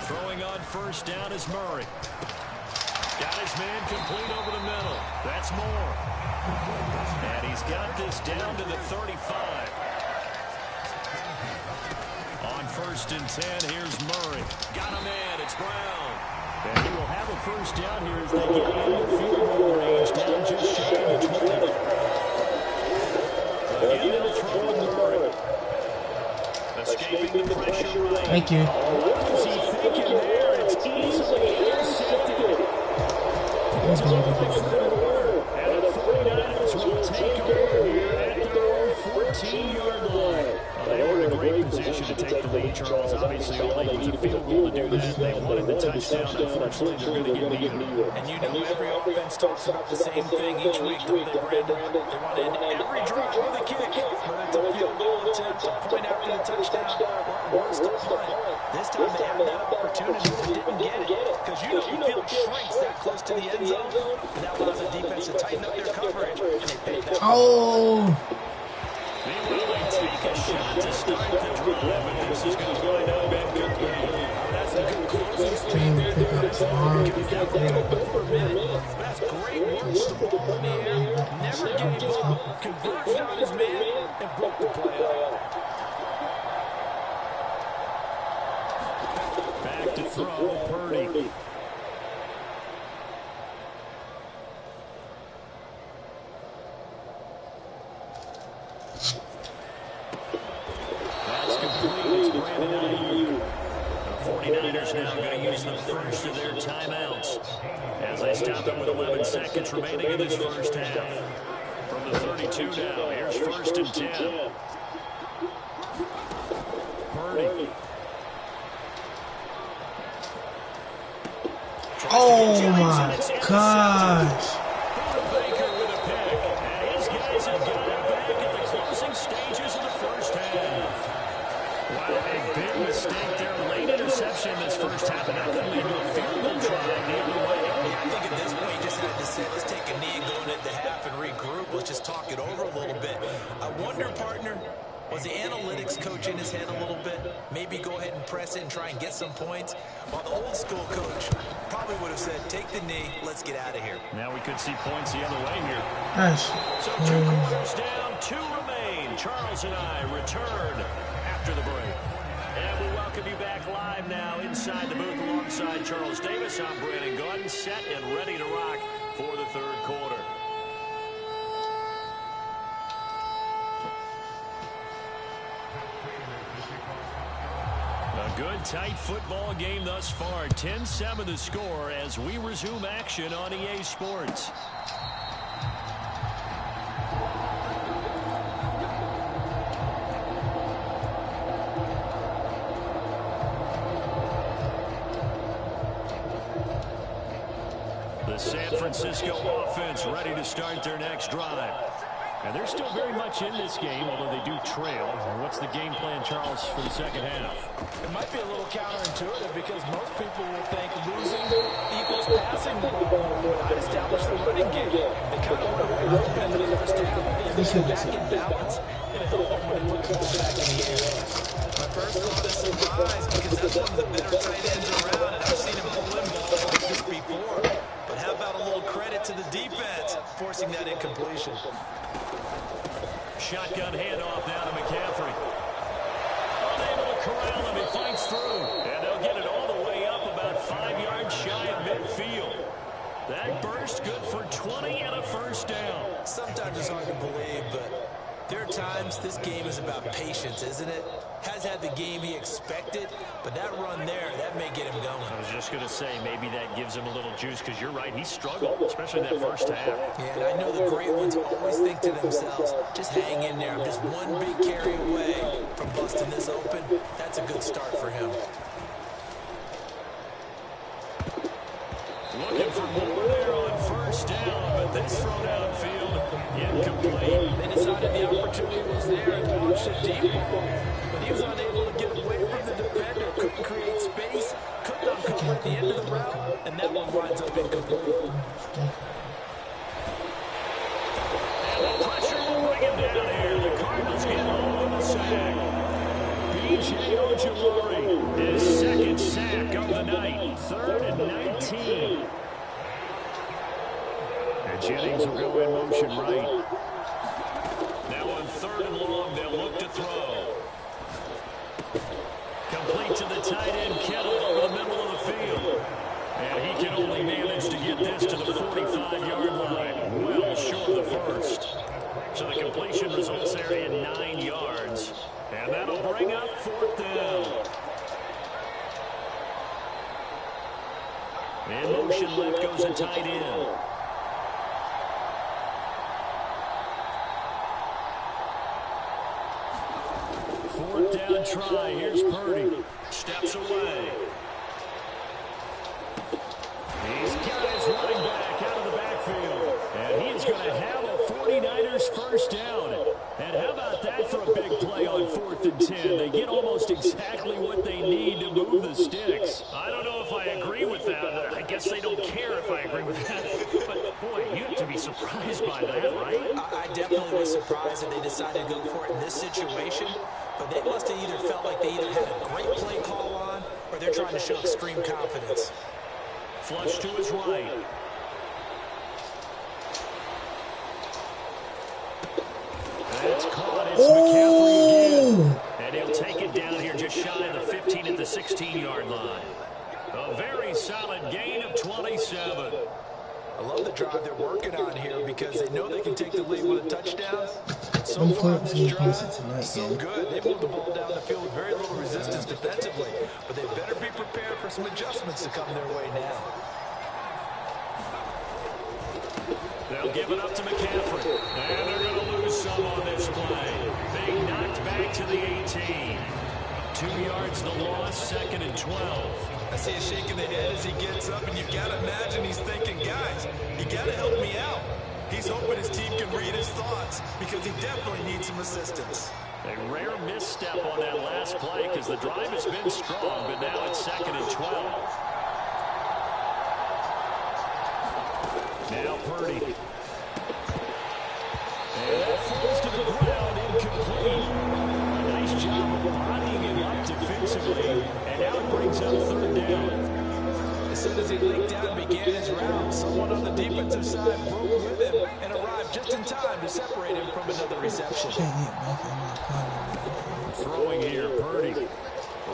Throwing on 1st down is Murray. Got his man complete over the middle. That's Moore. And he's got this down to the 35. On 1st and 10, here's Murray. Got a man, it's Brown. And he will have a first down here as they get in the field goal range, down just shy of the 20. Again, they'll throw with Murray. Escaping the pressure right. Thank you. What is he thinking there? It's easily intercepted. It's going to be and the 49ers will take over here at their own 14-yard line. They were in a great position to take the lead, Charles. Obviously, all they use a field goal to do that. They wanted the touchdown. Unfortunately, they're going to get neither. And you know every offense talks about the same thing each week, don't they, Brandon? They want to end every drive with a kick. Whether it's a field goal attempt, a point after the touchdown, or worse, the punt. This time they had that opportunity but didn't get it. Because you know the field shrinks that close to the end zone, and that allows the defense to tighten up their coverage, and they pay that. Oh! They will take take a shot to start the drive, but this is going to wind up incomplete. That's a good closing speed Team there pick up tomorrow. defensively. That took over a minute. That's great work with the ball in the air. Never gave up. Converged on his man and broke the play out. Back to throw, Purdy. That's complete. It's Brandon Ayuk. The 49ers now going to use the first of their timeouts as they stop it with 11 seconds remaining in this first half. From the 32 now, here's 1st and 10. Purdy. Oh my gosh. Baker with a pick. And his guys have got it back at the closing stages of the first half. Wow, a big mistake there. Late interception this first half, and that could lead to a field goal try the other way. I think at this point you just had to say, let's take a knee and go into half and regroup. Let's just talk it over a little bit. I wonder, partner, was the analytics coach in his head a little bit? Maybe go ahead and press it and try and get some points? While the old school coach probably would have said, take the knee, let's get out of here. Now we could see points the other way here. Gosh. So 2 quarters down, 2 remain. Charles and I return after the break. And we welcome you back live now inside the booth alongside Charles Davis. I'm Brandon Gordon, set and ready to rock for the 3rd quarter. A good, tight football game thus far. 10-7 the score as we resume action on EA Sports. The San Francisco offense ready to start their next drive. And they're still very much in this game, although they do trail. What's the game plan, Charles, for the second half? It might be a little counterintuitive because most people will think losing equals passing the ball. Not establish the running game. They kind of want to wait open in the first half. They get back in balance, and it helps them when they put the ball back in the air. My first thought is surprise because that's one of the better tight ends around, and I've seen him pull in balls like this before. But how about a little credit to the defense forcing that incompletion? Shotgun handoff now to McCaffrey. Unable to corral him. He fights through. And they'll get it all the way up about 5 yards shy of midfield. That burst good for 20 and a first down. Sometimes it's hard to believe, but there are times this game is about patience, isn't it? Has had the game he expected, but that run there, that may get him going. I was just going to say, maybe that gives him a little juice, because you're right, he struggled, especially that first half. Yeah, and I know the great ones always think to themselves, just hang in there. I'm just one big carry away from busting this open. That's a good start for him. Looking for more there on first down, but this throw downfield, incomplete. They decided the opportunity was there and launched a deep ball, but he was unable to get away from the defender, couldn't create space, couldn't uncover at the end of the route, and that one winds up incomplete. And the pressure will bring him down here. The Cardinals get home with a sack. B.J. Ojulari, his 2nd sack of the night, 3rd and 19. And Jennings will go in motion right. Now on 3rd and long, they'll look to throw. Complete to the tight end, Kittle over the middle of the field. And he can only manage to get this to the 45-yard line, well short of the first. So the completion results there in 9 yards. And that'll bring up 4th down. In motion left goes a tight end. Fourth down try. Here's Purdy. Steps away. These guys running back out of the backfield. And he is going to have a 49ers first down. And how about that for a big play on 4th and 10? They get almost exactly what they need to move the sticks. I don't know if I agree with that. I guess they don't care if I agree with that. But, boy, you have to be surprised by that, right? I definitely was surprised that they decided to go for it in this situation, but they must have either felt like they either had a great play call on or they're trying to show extreme confidence. Flush to his right. That's caught. It's McCaffrey again. And he'll take it down here just shy of the 15 at the 16-yard line. A very solid gain of 27. I love the drive they're working on here because they know they can take the lead with a touchdown. So far in this drive, so good. They moved the ball down the field with very little resistance defensively, but they better be prepared for some adjustments to come their way now. They'll give it up to McCaffrey. And they're going to lose some on this play. Being knocked back to the 18. 2 yards the loss, 2nd and 12. I see him shaking the head as he gets up, and you've got to imagine he's thinking, guys, you got to help me out. He's hoping his team can read his thoughts because he definitely needs some assistance. A rare misstep on that last play because the drive has been strong, but now it's 2nd and 12. Now Purdy. And that falls to the ground, incomplete. A nice job of bodying him up defensively, and now it brings up 3rd down. As soon as he leaked out and began his route, someone on the defensive side broke with him and arrived just in time to separate him from another reception. Throwing here, Purdy.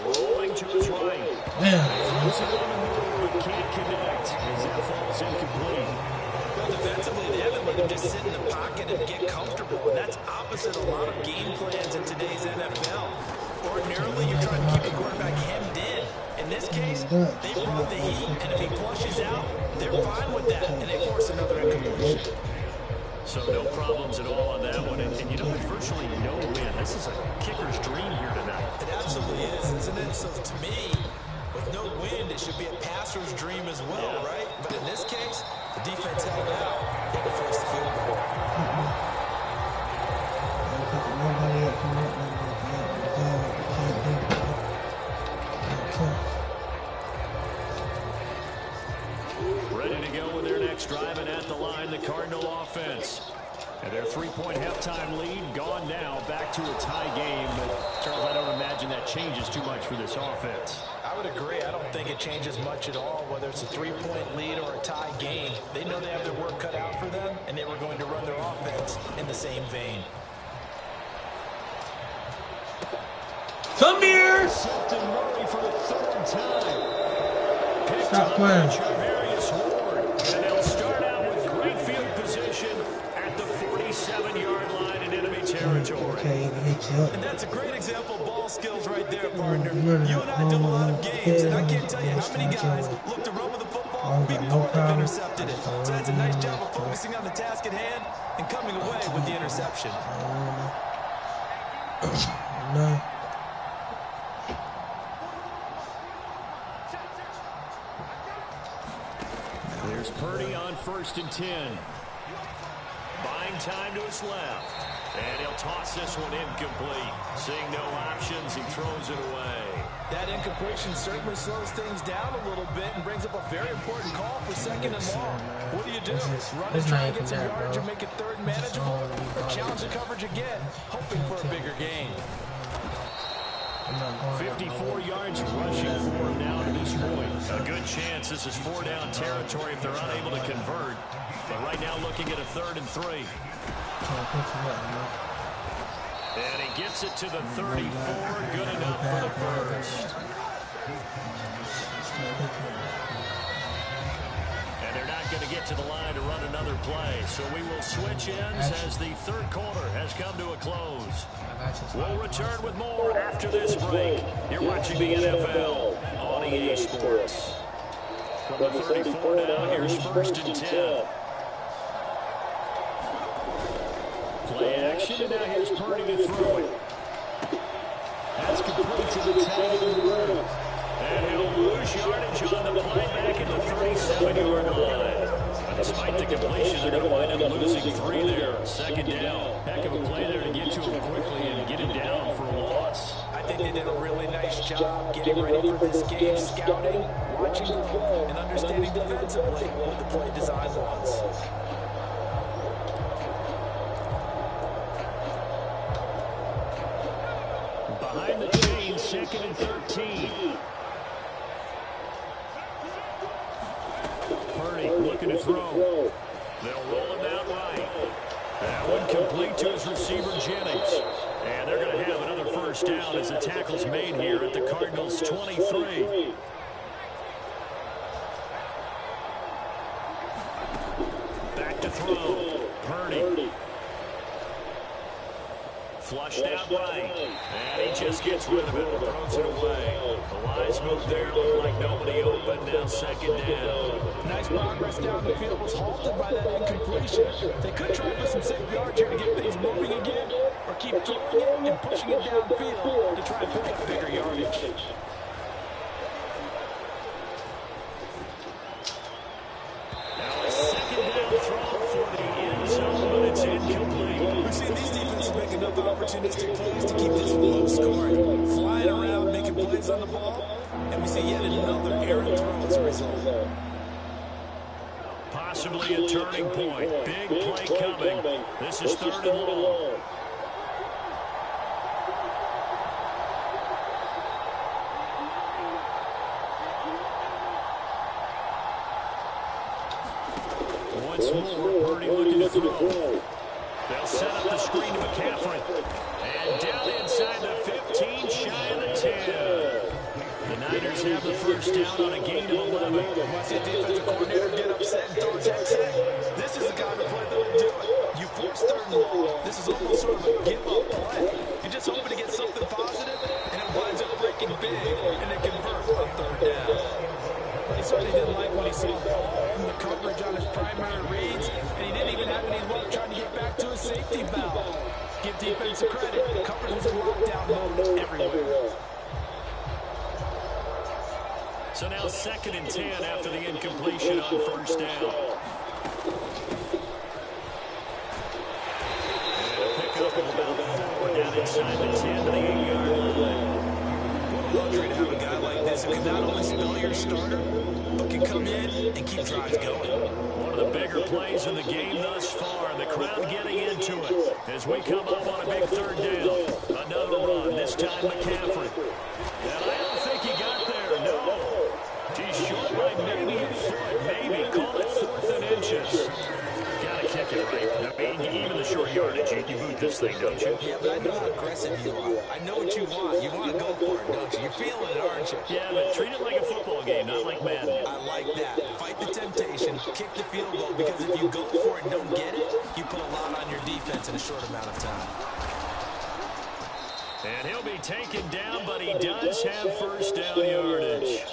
Rolling to his right. Throws it on the move, but can't connect as that falls incomplete. Well, defensively, they haven't let him just sit in the pocket and get comfortable, and that's opposite a lot of game plans in today's NFL. Ordinarily, you're trying to keep the quarterback hemmed in. In this case, they brought the heat, and if he flushes out, they're fine with that, and they force another incompletion. So no problems at all on that one. And you know, virtually no win. This is a kicker's dream here tonight. It absolutely is, isn't it? So to me, with no wind, it should be a passer's dream as well, right? But in this case, the defense held out. They had to force the field goal. Ready to go with their next drive, and at the line, the Cardinal offense. And their 3-point halftime lead gone now, back to a tie game. But Charles, I don't imagine that changes too much for this offense. I would agree. I don't think it changes much at all, whether it's a 3-point lead or a tie game. They know they have their work cut out for them, and they were going to run their offense in the same vein. Come here! Intercepted Murray for the 3rd time. Picked Stop up playing. by Charvarius Ward. And they'll start out with great field position at the 47-yard line in enemy territory. And that's a great example of ball skills right there, partner. You and I do a lot of games, and I can't tell you how many guys look to run with the football before they've intercepted it. So that's a nice job of focusing on the task at hand and coming away with the interception. No. There's Purdy on 1st and 10. Buying time to his left. And he'll toss this one incomplete. Seeing no options, he throws it away. That incompletion certainly slows things down a little bit and brings up a very important call for 2nd and long. What do you do? Run and try and get some yardage and make it 3rd and manageable? Or challenge the coverage again, hoping for a bigger gain? 54 yards rushing for him now to this point. A good chance this is 4-down territory if they're unable to convert. But right now looking at a 3rd and 3. And he gets it to the 34. Good enough for the first. And they're not going to get to the line to run another play. So we will switch ends as the 3rd quarter has come to a close. We'll return with more after this break. You're watching the NFL on EA Sports. From the 34 now, here's 1st and 10. Play action, and now here's Purdy to throw it. That's complete to the tag of the room. And he'll lose yardage on the play back at the 37-yard line. Despite the completion, they're going to wind up losing 3 there. 2nd down. Heck of a play there to get to him quickly and get him down for a loss. I think they did a really nice job getting ready for this game, scouting, watching the play, and understanding defensively what the play design was. behind the chain, 2nd and 13. Purdy looking to throw. They'll roll him out right. That one complete to his receiver, Jennings. And they're going to have another first down as the tackle's made here at the Cardinals' 23. Back to throw. Purdy. Flushed out right. And he just gets rid of it. Throws it away. The wise move there. Looked like nobody open. Now 2nd down. Nice progress down the field. Was halted by that incompletion. They could try for some safe yards here to get things moving again, or keep throwing it and pushing it downfield to try and pick up bigger yardage. Now a 2nd down throw for the end zone, but it's incomplete. We've seen these defenses make enough opportunistic plays to keep this low scoring. Flying around, making plays on the ball, and we see yet another errant throw as a result. Possibly a turning point. Big play coming. This is 3rd and long. Once more, Purdy looking to throw. They'll set up the screen to McCaffrey. And down inside the 15, shy of the 10. The Niners have the first down on a gain of 11. Once the defensive coordinator get upset and throw a check sack, this is the kind of play that will do it. You force 3rd and long. This is almost sort of a give-up play. You're just hoping to get something positive, and it winds up breaking big, and they convert on 3rd down. He certainly didn't like what he saw from the coverage on his primary reads, and he didn't even have any luck trying to get back to his safety valve. Give defense credit. The coverage was in lockdown mode everywhere. So now 2nd and 10 after the incompletion on 1st down. And a pickup of about 4 down inside the 10 to the 8-yard line. What a luxury to have a guy like this who can not only spell your starter, but can come in and keep drives going. One of the bigger plays in the game thus far. The crowd getting into it as we come up on a big 3rd down. Another run, this time McCaffrey. And I don't think he got there, no. He's short by maybe a foot, maybe. Call it 4th and inches. Gotta kick it right. I mean, even the short yardage, you boot this thing, don't you? Yeah, but I know how aggressive you are. I know what you want. You want to go for it, don't you? You're feeling it, aren't you? Yeah, but treat it like a football game, not like Madden. I like that. Fight the temptation, kick the field goal, because if you go for it and don't get it, you put a lot on your defense in a short amount of time. And he'll be taken down, but he does have first down yardage.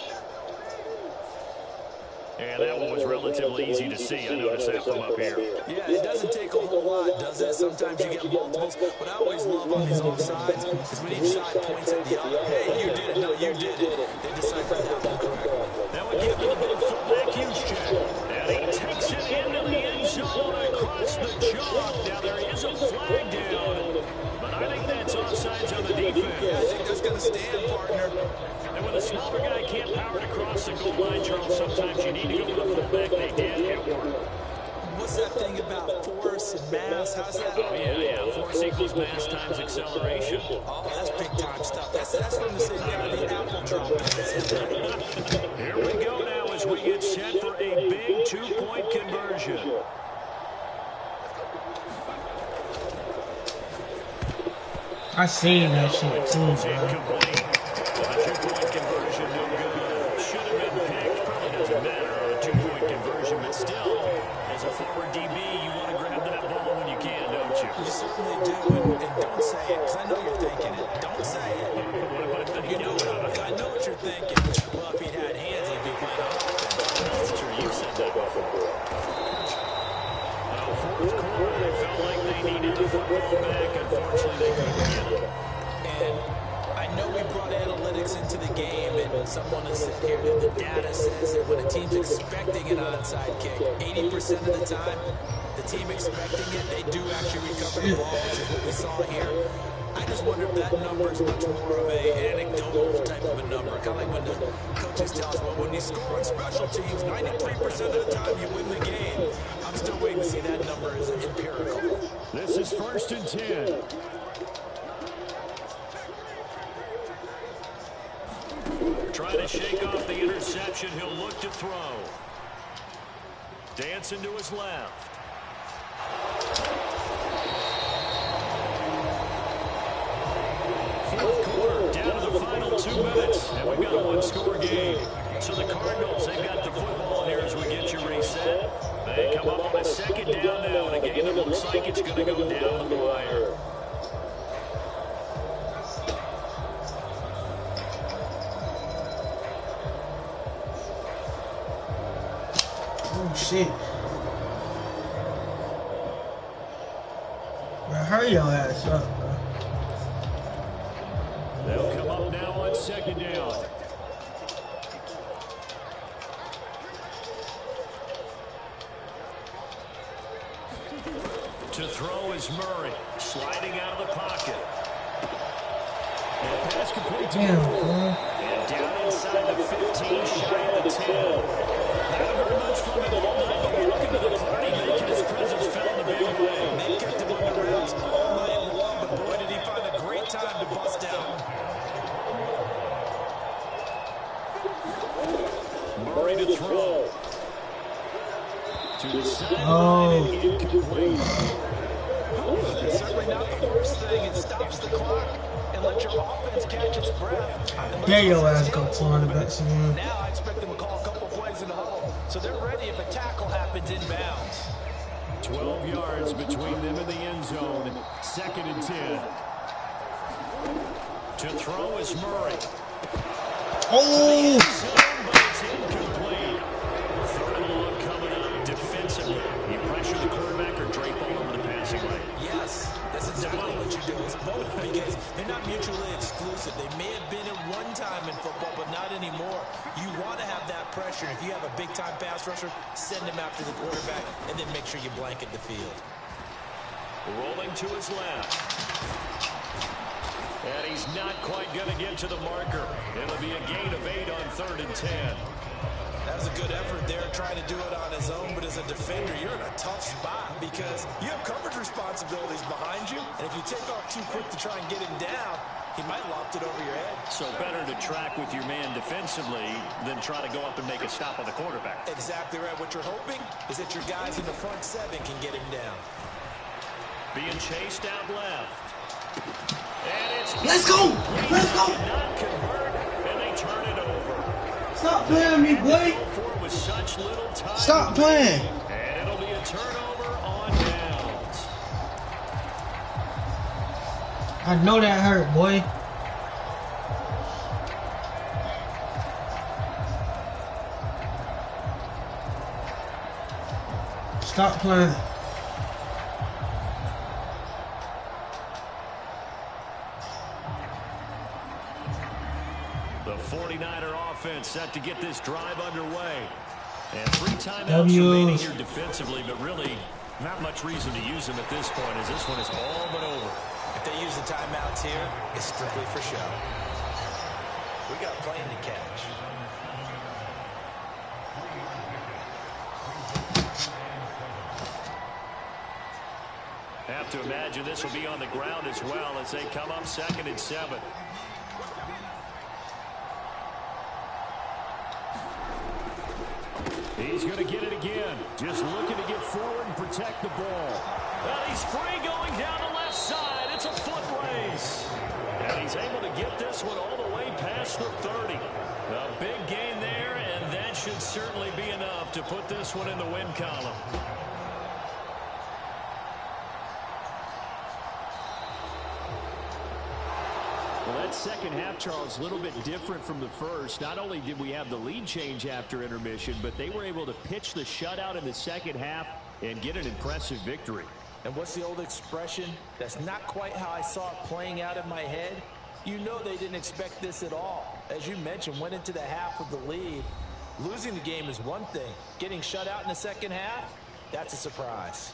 And that one was relatively easy to see. I noticed that from up here. Yeah, it doesn't take a whole lot, does it? Sometimes you get multiples. What I always love on these offsides is when each side points at the other. Hey, you did it. No, you did it. They decipher that one correctly. That would give to the big fullback Juszczyk. And he takes it into the end zone across the chalk. Now there is a flag down, but I think that's offsides on the defense. Yeah, I think that's going to stand, partner. And when a smaller guy can't power it across the goal line, Charles, sometimes you need to go with a fullback. They did. It worked. What's that thing about force and mass? How's that? Oh, yeah. Force equals mass times acceleration. Oh, that's big-time stuff. That's from the same guy the apple drop. Here we go now as we get set for a big two-point conversion. I seen that shit too, bro. Two-point conversion, no good. Should have been picked. Probably doesn't matter on a two-point conversion, but still, as a former DB, you want to grab that ball when you can, don't you? You certainly do, and don't say it, because I know you're thinking it. Don't say it. You know what? I know what you're thinking. Well, if he'd had hands, he'd be playing offense. That's true. You've said that before. Well, fourth quarter, they felt like they needed the football back. Unfortunately, they couldn't get it. And I know we brought analytics into the game, and someone has said here that the data says that when a team's expecting an onside kick, 80% of the time, the team expecting it, they do actually recover the ball, which is what we saw here. I just wonder if that number is much more of an anecdotal type of a number, kind of like when the coaches tell us, well, when you score on special teams, 93% of the time you win the game. I'm still waiting to see that number as empirical. This is 1st and 10. Trying to shake off the interception. He'll look to throw. Dancing to his left. Fourth quarter, down to the final 2 minutes, and we've got a one-score game. So the Cardinals, they've got the football here as we get you reset. They come up on a second down now in a game that looks like it's going to go down the wire. Oh, shit. Bro, hurry your ass up, bro. They'll come up now on second down. To throw is Murray, sliding out of the pocket. And pass complete to Murray. And down inside the 15, shy of the 10. Haven't heard much from him all night, but we're looking to the party, making his presence felt in a big way. They kept him under wraps all night long, but boy, did he find a great time to bust out. Murray to throw. To the sideline and incomplete. Certainly not the worst thing. It stops the clock and lets your offense catch its breath. There your ass go 200 bucks again. Now I expect them to call a couple plays in the huddle, so they're ready if a tackle happens inbounds. 12 yards between them and the end zone. Second and 10. To throw is Murray. Oh! But it's incomplete. Third and long coming up defensively. You pressure the quarterback or drape all over the passing lane. Yes, that's exactly what you do. It's both because they're not mutually exclusive. They may have been at one time in football, but not anymore. You want to have that pressure. If you have a big-time pass rusher, send him after the quarterback, and then make sure you blanket the field. Rolling to his left. And he's not quite going to get to the marker. It'll be a gain of 8 on 3rd and 10. That was a good effort there, trying to do it on his own, but as a defender, you're in a tough spot because you have coverage responsibilities behind you, and if you take off too quick to try and get him down, he might loft it over your head. So better to track with your man defensively than try to go up and make a stop on the quarterback. Exactly right. What you're hoping is that your guys in the front 7 can get him down. Being chased out left. And it's Let's go! Let's go! Not convert, and they turn it over. Stop playing me, boy! With such little time. Stop playing! And it'll be a turnover on downs. I know that hurt, boy. Stop playing. The 49er offense set to get this drive underway. And 3 timeouts remaining here defensively, but really not much reason to use them at this point as this one is all but over. If they use the timeouts here, it's strictly for show. We got a plane to catch. Have to imagine this will be on the ground as well as they come up 2nd and 7. He's going to get it again. Just looking to get forward and protect the ball. Well, he's free going down the left side. It's a foot race. And he's able to get this one all the way past the 30. A big gain there, and that should certainly be enough to put this one in the win column. Well, that second half, Charles, a little bit different from the first. Not only did we have the lead change after intermission, but they were able to pitch the shutout in the second half and get an impressive victory. And what's the old expression? That's not quite how I saw it playing out in my head. You know they didn't expect this at all. As you mentioned, went into the half with the lead. Losing the game is one thing. Getting shut out in the second half, that's a surprise.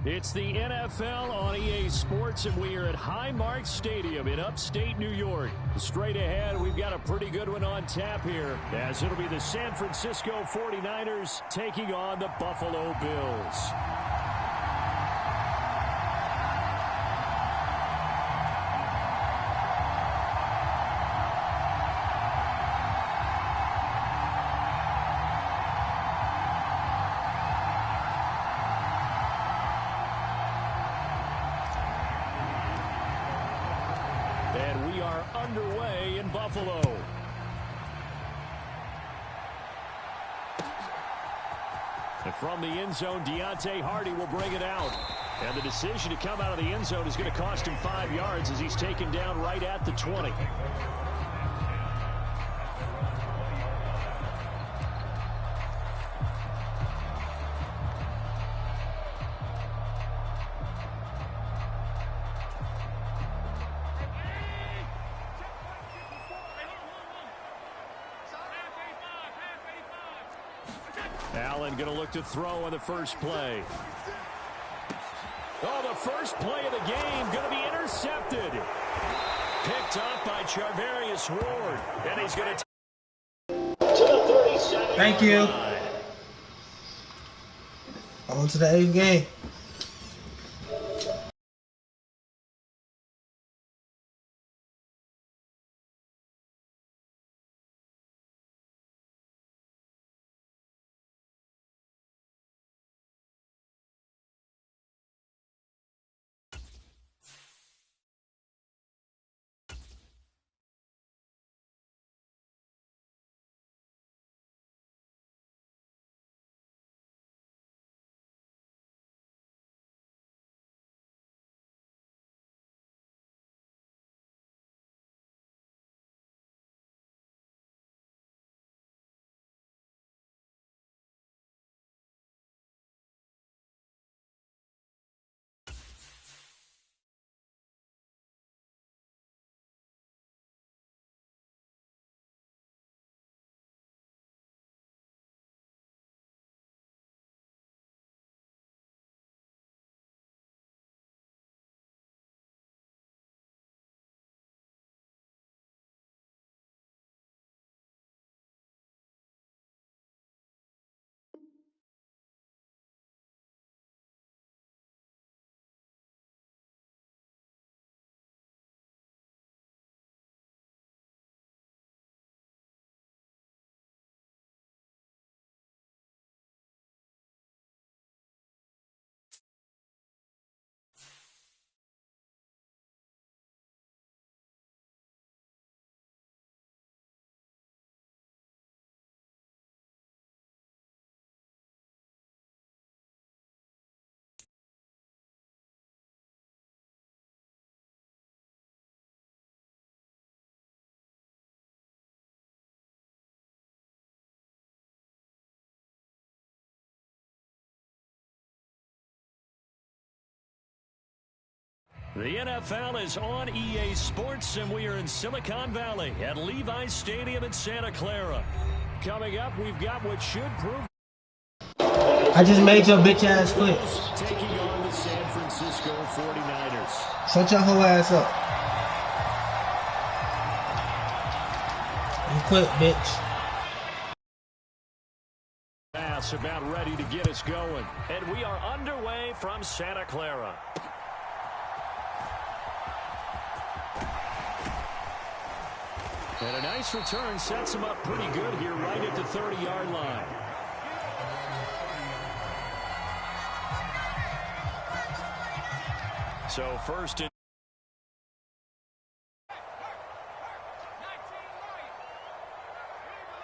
It's the NFL on EA Sports, and we are at Highmark Stadium in upstate New York. Straight ahead, we've got a pretty good one on tap here, as it'll be the San Francisco 49ers taking on the Buffalo Bills. And we are underway in Buffalo. And from the end zone, Deontay Hardy will bring it out. And the decision to come out of the end zone is going to cost him 5 yards as he's taken down right at the 20. Allen going to look to throw on the first play. Oh, the first play of the game going to be intercepted. Picked up by Charvarius Ward. And he's going to Thank you. On to the 8th game. The NFL is on EA Sports, and we are in Silicon Valley at Levi's Stadium in Santa Clara. Coming up, we've got what should prove. I just made your bitch ass quit. Taking on the San Francisco 49ers. Shut your whole ass up. You quit, bitch. Pass about ready to get us going. And we are underway from Santa Clara. And a nice return sets him up pretty good here right at the 30-yard line. So first and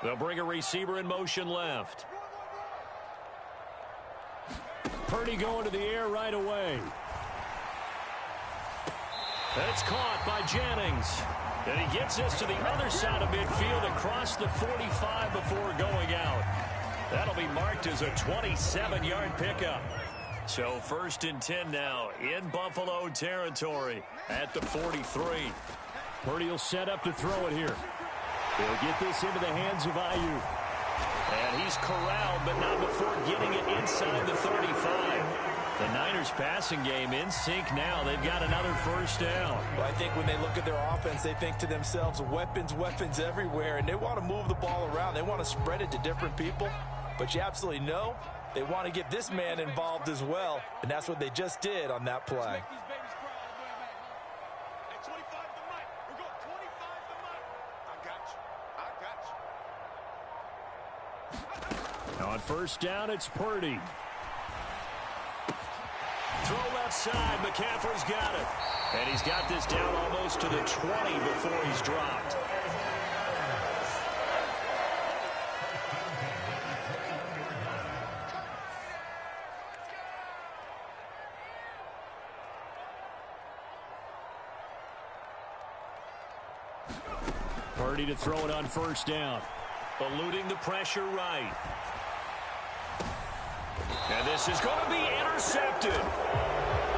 they'll bring a receiver in motion left. Purdy going to the air right away. That's caught by Jennings. And he gets us to the other side of midfield across the 45 before going out. That'll be marked as a 27-yard pickup. So first and 10 now in Buffalo territory at the 43. Purdy will set up to throw it here. He'll get this into the hands of Ayuk. And he's corralled, but not before getting it inside the 35. The Niners passing game in sync now. They've got another first down. Well, I think when they look at their offense, they think to themselves, weapons, weapons everywhere, and they want to move the ball around. They want to spread it to different people, but you absolutely know they want to get this man involved as well, and that's what they just did on that play. On first down, it's Purdy. Throw left side. McCaffrey's got it. And he's got this down almost to the 20 before he's dropped. Purdy to throw it on first down. Eluding the pressure right. And this is going to be intercepted.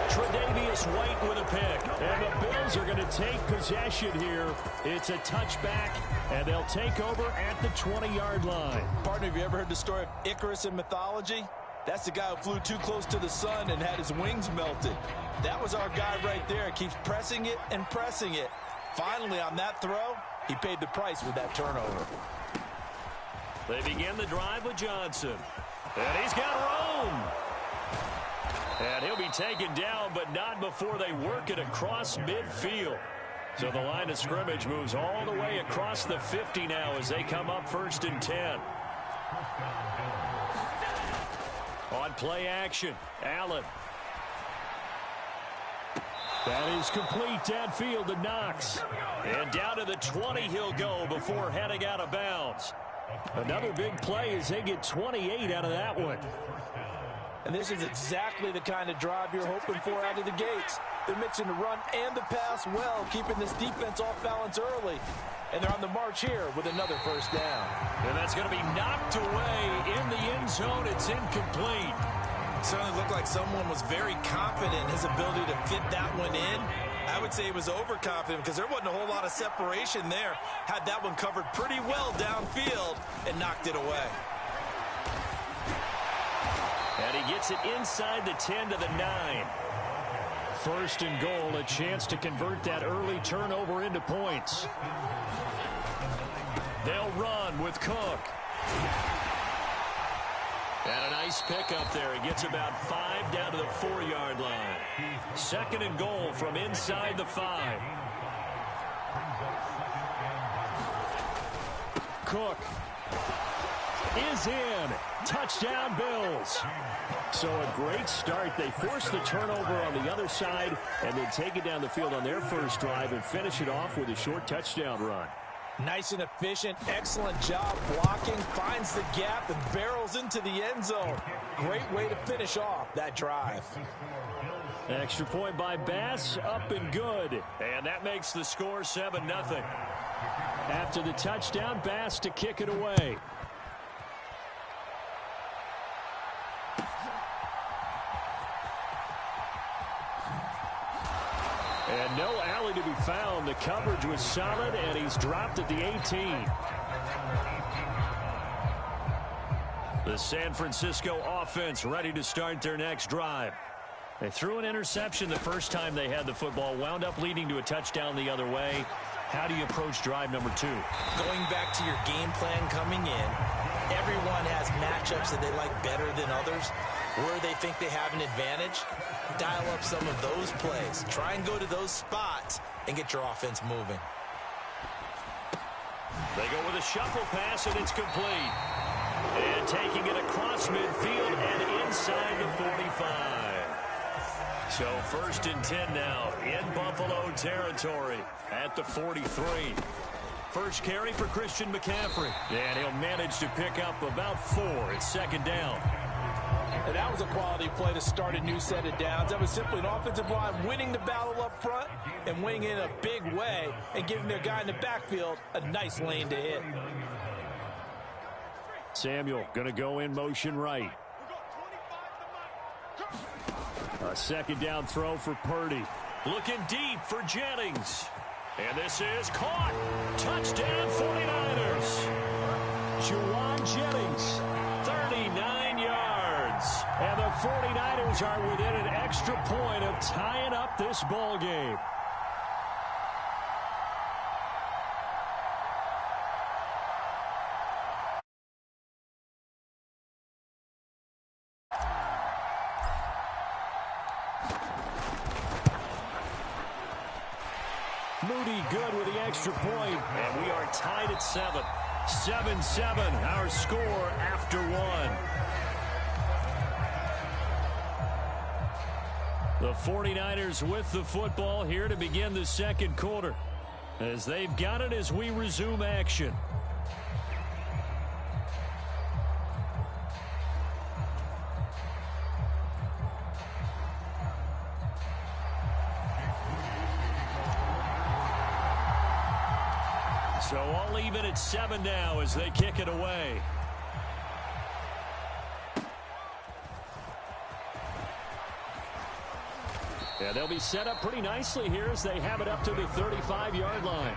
Tre'Davious White with a pick. And the Bills are going to take possession here. It's a touchback, and they'll take over at the 20-yard line. Partner, have you ever heard the story of Icarus in mythology? That's the guy who flew too close to the sun and had his wings melted. That was our guy right there. Keeps pressing it and pressing it. Finally, on that throw, he paid the price with that turnover. They begin the drive with Johnson. And he's got room. And he'll be taken down, but not before they work it across midfield. So the line of scrimmage moves all the way across the 50 now as they come up 1st and 10. On play action, Allen. That is complete downfield to Knox. And down to the 20 he'll go before heading out of bounds. Another big play as they get 28 out of that one. And this is exactly the kind of drive you're hoping for out of the gates. They're mixing the run and the pass well, keeping this defense off balance early. And they're on the march here with another first down. And that's going to be knocked away in the end zone. It's incomplete. Certainly looked like someone was very confident in his ability to fit that one in. I would say he was overconfident because there wasn't a whole lot of separation there. Had that one covered pretty well downfield and knocked it away. And he gets it inside the 10 to the 9. 1st and goal, a chance to convert that early turnover into points. They'll run with Cook. And a nice pickup there. He gets about 5 down to the 4-yard line. 2nd and goal from inside the 5. Cook is in. Touchdown, Bills. So a great start. They force the turnover on the other side and then take it down the field on their first drive and finish it off with a short touchdown run. Nice and efficient, excellent job blocking, finds the gap and barrels into the end zone. Great way to finish off that drive. Extra point by Bass, up and good. And that makes the score 7-0. After the touchdown, Bass to kick it away. And no alley to be found. The coverage was solid, and he's dropped at the 18. The San Francisco offense ready to start their next drive. They threw an interception the first time they had the football, wound up leading to a touchdown the other way. How do you approach drive number 2? Going back to your game plan coming in, everyone has matchups that they like better than others. Where they think they have an advantage, dial up some of those plays. Try and go to those spots and get your offense moving. They go with a shuffle pass, and it's complete. And taking it across midfield and inside the 45. So 1st and 10 now in Buffalo territory at the 43. First carry for Christian McCaffrey. And he'll manage to pick up about 4 at 2nd down. And that was a quality play to start a new set of downs. That was simply an offensive line winning the battle up front and winning in a big way and giving their guy in the backfield a nice lane to hit. Samuel going to go in motion right. A 2nd down throw for Purdy. Looking deep for Jennings. And this is caught. Touchdown 49ers. Juwan Jennings, 39 yards. And the 49ers are within an extra point of tying up this ball game. Moody good with the extra point, and we are tied at 7. 7-7, our score after 1. The 49ers with the football here to begin the second quarter, as they've got it as we resume action. So all even at 7 now as they kick it away. Yeah, they'll be set up pretty nicely here as they have it up to the 35-yard line.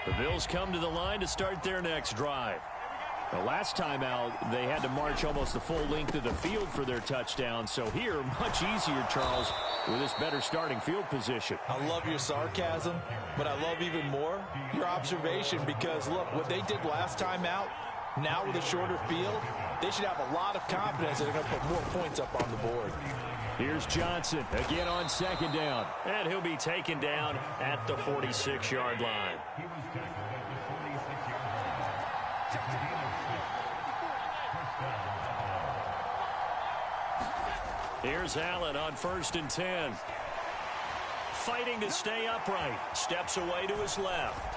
The Bills come to the line to start their next drive. The last time out, they had to march almost the full length of the field for their touchdown. So here, much easier, Charles, with this better starting field position. I love your sarcasm, but I love even more your observation, because, look, what they did last time out, now with a shorter field, they should have a lot of confidence that they're going to put more points up on the board. Here's Johnson again on second down, and he'll be taken down at the 46-yard line. Here's Allen on 1st and 10. Fighting to stay upright. Steps away to his left.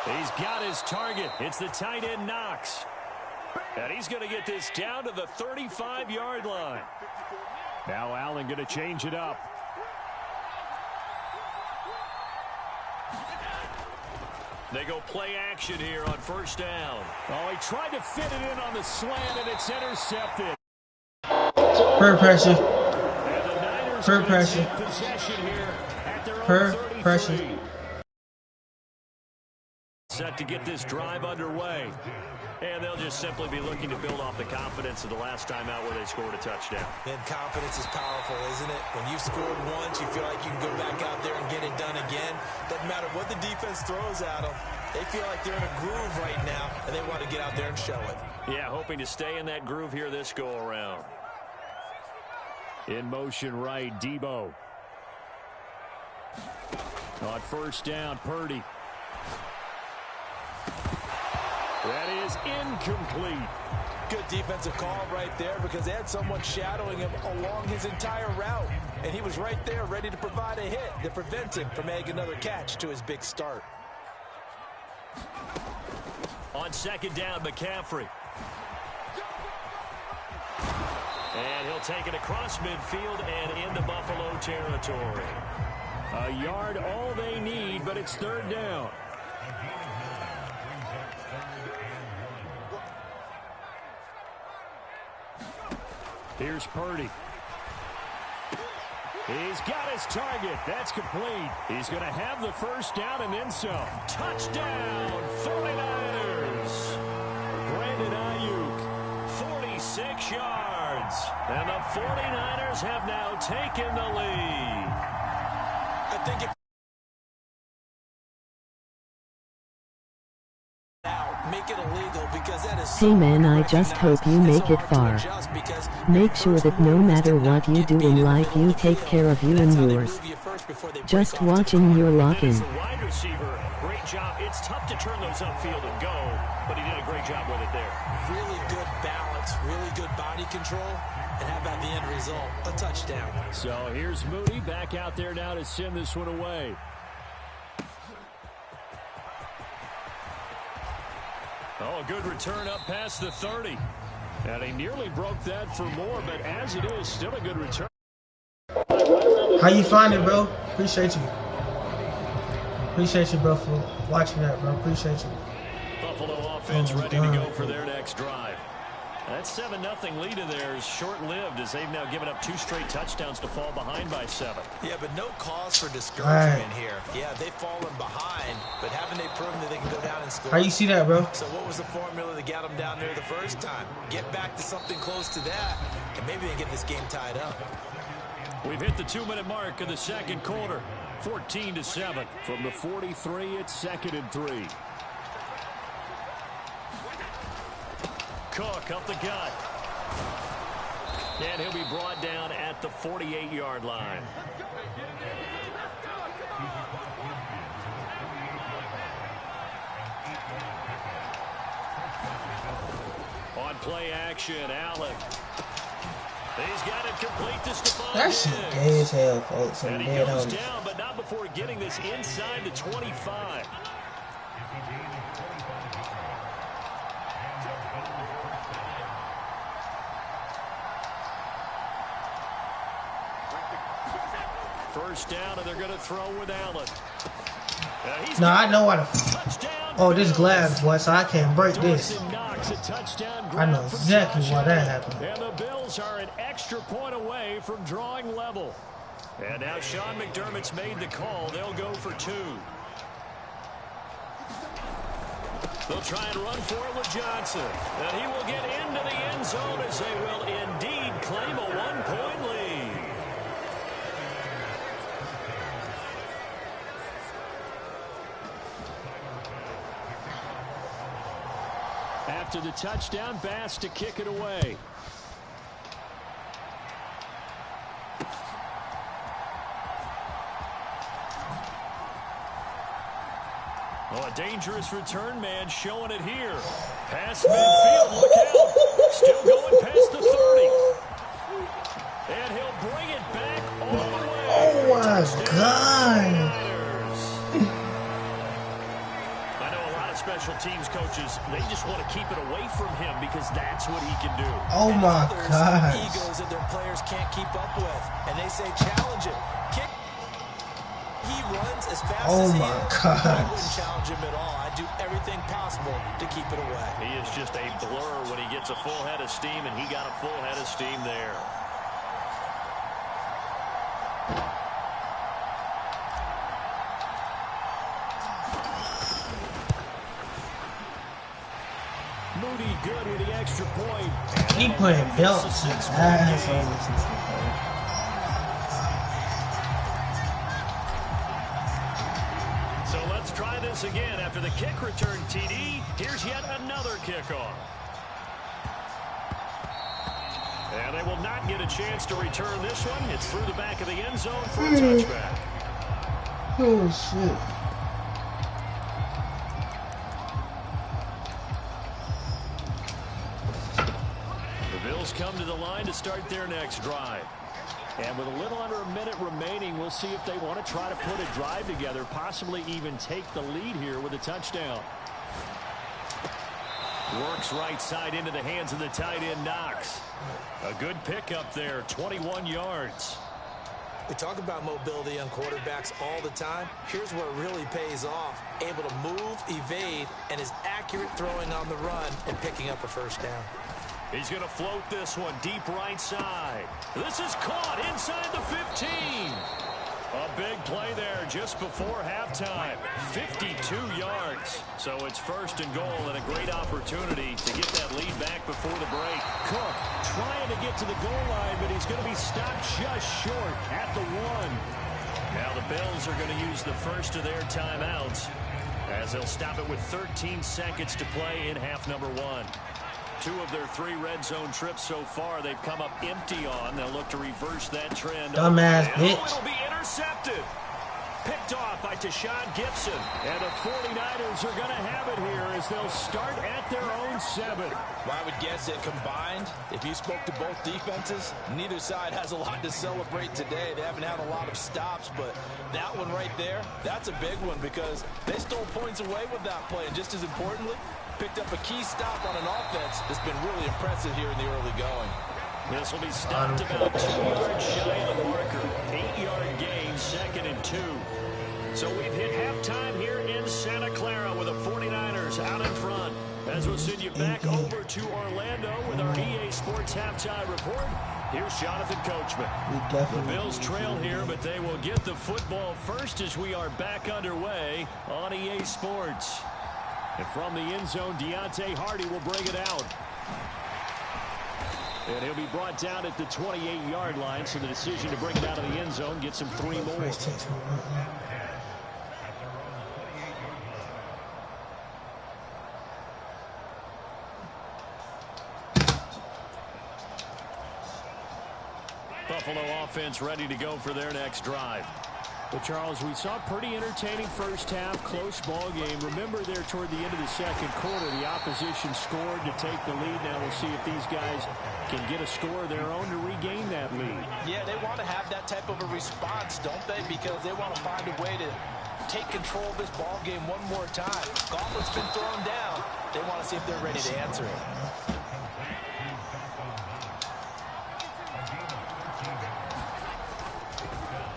He's got his target. It's the tight end Knox. And he's going to get this down to the 35-yard line. Now Allen going to change it up. They go play action here on 1st down. Oh, he tried to fit it in on the slant, and it's intercepted. Pressure. And the Niners Per pressure. take possession here at their Per own 33. pressure. Set to get this drive underway. And they'll just simply be looking to build off the confidence of the last time out where they scored a touchdown. And confidence is powerful, isn't it? When you've scored once, you feel like you can go back out there and get it done again. Doesn't matter what the defense throws at them. They feel like they're in a groove right now, and they want to get out there and show it. Yeah, hoping to stay in that groove here this go-around. In motion right, Debo. On 1st down, Purdy. That is incomplete. Good defensive call right there, because they had someone shadowing him along his entire route. And he was right there ready to provide a hit to prevent him from making another catch to his big start. On 2nd down, McCaffrey. And he'll take it across midfield and into Buffalo territory. A yard all they need, but it's 3rd down. Here's Purdy. He's got his target. That's complete. He's going to have the 1st down and then some. Touchdown, 49ers. Brandon Ayuk, 46 yards. And the 49ers have now taken the lead. I think if make it illegal, because that is Hey man, I just hope you make it far. Make sure that no matter what you do in life, you take care of you and yours. Just watching your locking. The wide receiver, great job. It's tough to turn those upfield and go, but he did a great job with it there. Really good balance, really good body control, and how about the end result? A touchdown. So here's Moody back out there now to send this one away. Oh, a good return up past the 30. And he nearly broke that for more, but as it is, still a good return. How you find it, bro? Appreciate you. Appreciate you, bro, for watching that, bro. Appreciate you. Buffalo offense ready to go for their next drive. That 7-0 lead of theirs short-lived as they've now given up 2 straight touchdowns to fall behind by 7. Yeah, but no cause for discouragement here. Yeah, they've fallen behind, but haven't they proven that they can go down and score? How you see that, bro? So what was the formula that got them down there the first time? Get back to something close to that, and maybe they get this game tied up. We've hit the 2-minute mark of the second quarter. 14-7. From the 43, it's 2nd and 3. Cook up the gut. And he'll be brought down at the 48-yard line. On play action, Allen. He's got it complete to Stephon. That shit gay as hell, folks. And he goes down, but not before getting this inside the 25. First down, and they're going to throw with Allen. No, I know what. Oh, this glass, boy, so I can't break this. I know exactly why that happened. And the Bills are an extra point away from drawing level. And now Sean McDermott's made the call. They'll go for 2. They'll try and run for it with Johnson. And he will get into the end zone as they will indeed claim a 1-point lead. After the touchdown, Bass to kick it away. Oh, a dangerous return man showing it here. Past midfield, look out. Still going past the 30. And he'll bring it back all the way. Oh, my God. Special teams coaches, they just want to keep it away from him because that's what he can do. Oh my God. Egos that their players can't keep up with, and they say challenge him. Kick. He runs as fast as he is. Oh my God. I wouldn't challenge him at all. I do everything possible to keep it away. He is just a blur when he gets a full head of steam, and he got a full head of steam there. Moody good with the extra point. He putting belts in his ass. So let's try this again. After the kick return TD, here's yet another kickoff. And they will not get a chance to return this one. It's through the back of the end zone for a touchback. Oh, shit. Come to the line to start their next drive. And with a little under a minute remaining, we'll see if they want to try to put a drive together, possibly even take the lead here with a touchdown. Works right side into the hands of the tight end, Knox. A good pickup there, 21 yards. We talk about mobility on quarterbacks all the time. Here's where it really pays off. Able to move, evade, and is accurate throwing on the run and picking up a first down. He's going to float this one deep right side. This is caught inside the 15. A big play there just before halftime. 52 yards. So it's 1st and goal and a great opportunity to get that lead back before the break. Cook trying to get to the goal line, but he's going to be stopped just short at the 1. Now the Bills are going to use the first of their timeouts as they'll stop it with 13 seconds to play in half number 1. 2 of their 3 red zone trips so far, they've come up empty on. They'll look to reverse that trend. Dumbass bitch. It'll be intercepted. Picked off by Tashawn Gibson. And the 49ers are going to have it here as they'll start at their own 7. Well, I would guess that combined, if you spoke to both defenses, neither side has a lot to celebrate today. They haven't had a lot of stops, but that one right there, that's a big one because they stole points away with that play. And just as importantly, picked up a key stop on an offense that's been really impressive here in the early going. This will be stopped about 2 yards shy of the marker. 8-yard gain, 2nd and 2. So we've hit halftime here in Santa Clara with the 49ers out in front. As we'll send you back over to Orlando with our EA Sports halftime report. Here's Jonathan Coachman. The Bills trail here, but they will get the football first as we are back underway on EA Sports. And from the end zone, Deontay Hardy will bring it out. And he'll be brought down at the 28-yard line, so the decision to bring it out of the end zone gets him 3 more. Buffalo offense ready to go for their next drive. Well, Charles, we saw a pretty entertaining first half, close ball game. Remember there toward the end of the second quarter, the opposition scored to take the lead. Now we'll see if these guys can get a score of their own to regain that lead. Yeah, they want to have that type of a response, don't they? Because they want to find a way to take control of this ball game one more time. Gauntlet's been thrown down. They want to see if they're ready to answer it.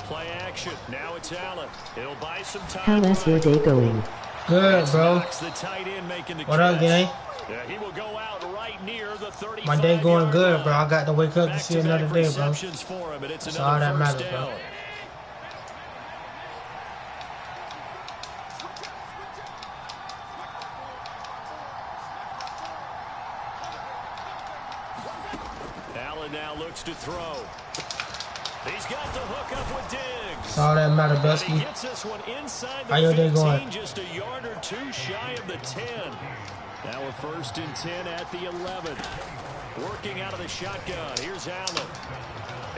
Play action. Now it's Allen. He'll buy some time. How's your day going? Good, bro. What up, gang? Yeah, he will go out right near the 35. My day going good, bro. I got to wake up to see another day, bro. For him, and it's That's all that matters, bro. Allen now looks to throw. He's got the hook up with Diggs. That's all that matters, Busky. Gets this one inside the How your day 15, going? just a yard or two shy of the 10. Now we're 1st and 10 at the 11. Working out of the shotgun. Here's Allen.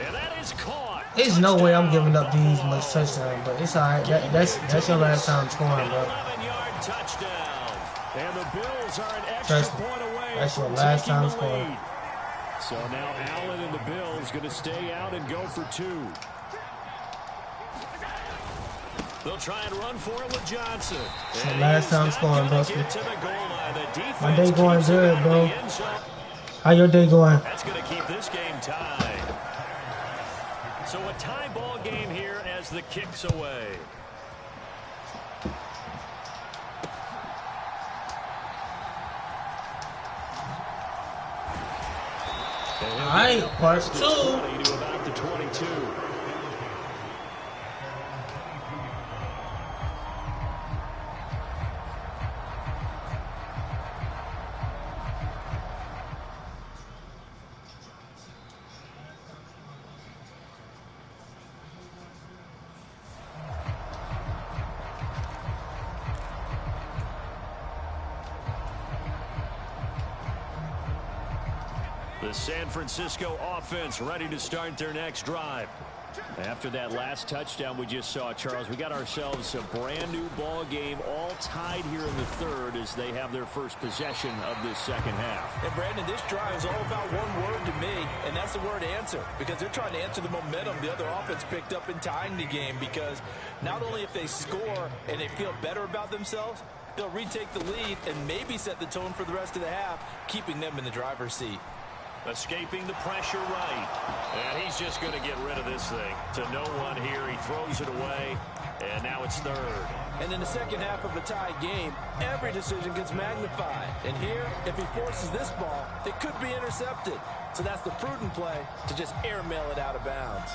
And that is caught. There's no way I'm giving up these much touchdown, but it's all right. That's your last time scoring, bro. 11-yard touchdown. And the Bills are an extra point away. That's your from last taking time the scoring. lead. So now Allen and the Bills going to stay out and go for 2. They'll try and run for it with Johnson. It's your last time scoring, Busky. My day going good, bro. How your day going? That's going to keep this game tied. So a tie ball game here as the kick's away. Alright, part 2. To about the 22. The San Francisco offense ready to start their next drive. After that last touchdown we just saw, Charles, we got ourselves a brand new ball game, all tied here in the 3rd as they have their first possession of this second half. And Brandon, this drive is all about one word to me, and that's the word answer, because they're trying to answer the momentum the other offense picked up in tying the game, because not only if they score and they feel better about themselves, they'll retake the lead and maybe set the tone for the rest of the half, keeping them in the driver's seat. Escaping the pressure right. And he's just going to get rid of this thing. To no one here. He throws it away. And now it's 3rd. And in the second half of a tie game, every decision gets magnified. And here, if he forces this ball, it could be intercepted. So that's the prudent play to just airmail it out of bounds.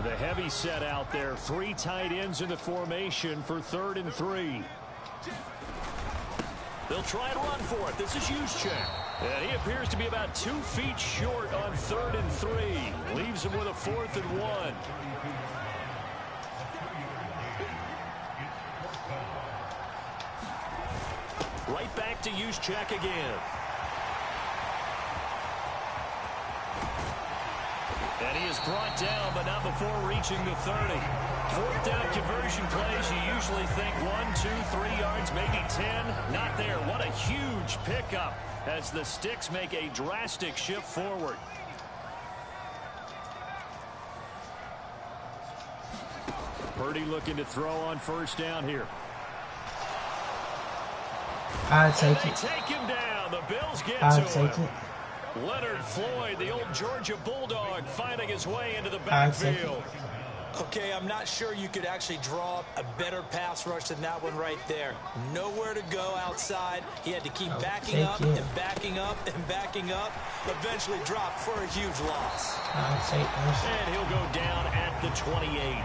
The heavy set out there. 3 tight ends in the formation for 3rd and 3. They'll try and run for it. This is Juszczyk. And he appears to be about 2 feet short on 3rd and 3. Leaves him with a 4th and 1. Right back to Juszczyk again. And he is brought down, but not before reaching the 30. 4th down conversion plays, you usually think 1, 2, 3 yards, maybe 10. Not there. What a huge pickup as the Sticks make a drastic shift forward. Purdy looking to throw on 1st down here. I'll take it. Take him down. The Bills get I'll to take him. it. Leonard Floyd, the old Georgia Bulldog, finding his way into the backfield. Okay, I'm not sure you could actually draw up a better pass rush than that one right there. Nowhere to go outside. He had to keep backing up and backing up and backing up. Eventually dropped for a huge loss. And he'll go down at the 28.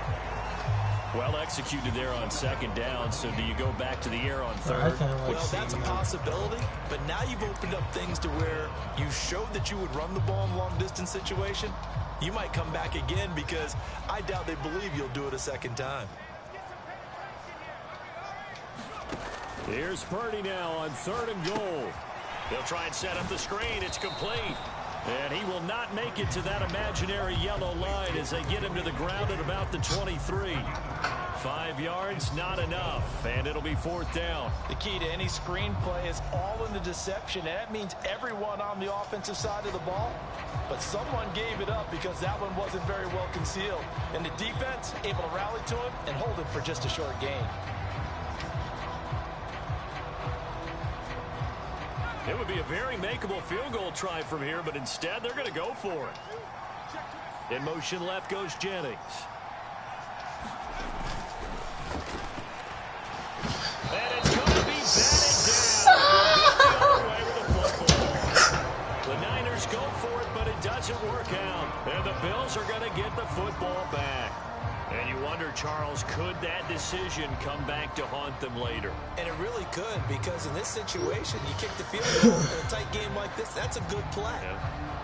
Well executed there on second down. So do you go back to the air on third? Well, that's a possibility. But now you've opened up things to where you showed that you would run the ball in long-distance situation. You might come back again because I doubt they believe you'll do it a second time. Here's Purdy now on 3rd and goal. They'll try and set up the screen. It's complete. And he will not make it to that imaginary yellow line as they get him to the ground at about the 23. 5 yards, not enough, and it'll be 4th down. The key to any screenplay is all in the deception, and that means everyone on the offensive side of the ball. But someone gave it up because that one wasn't very well concealed. And the defense able to rally to him and hold it for just a short gain. It would be a very makeable field goal try from here, but instead they're going to go for it. In motion left goes Jennings. And it's going to be batted down. All the way with the football. The Niners go for it, but it doesn't work out. And the Bills are going to get the football back. And you wonder, Charles, could that decision come back to haunt them later? And it really could, because in this situation, you kick the field goal in a tight game like this, that's a good play. Yeah.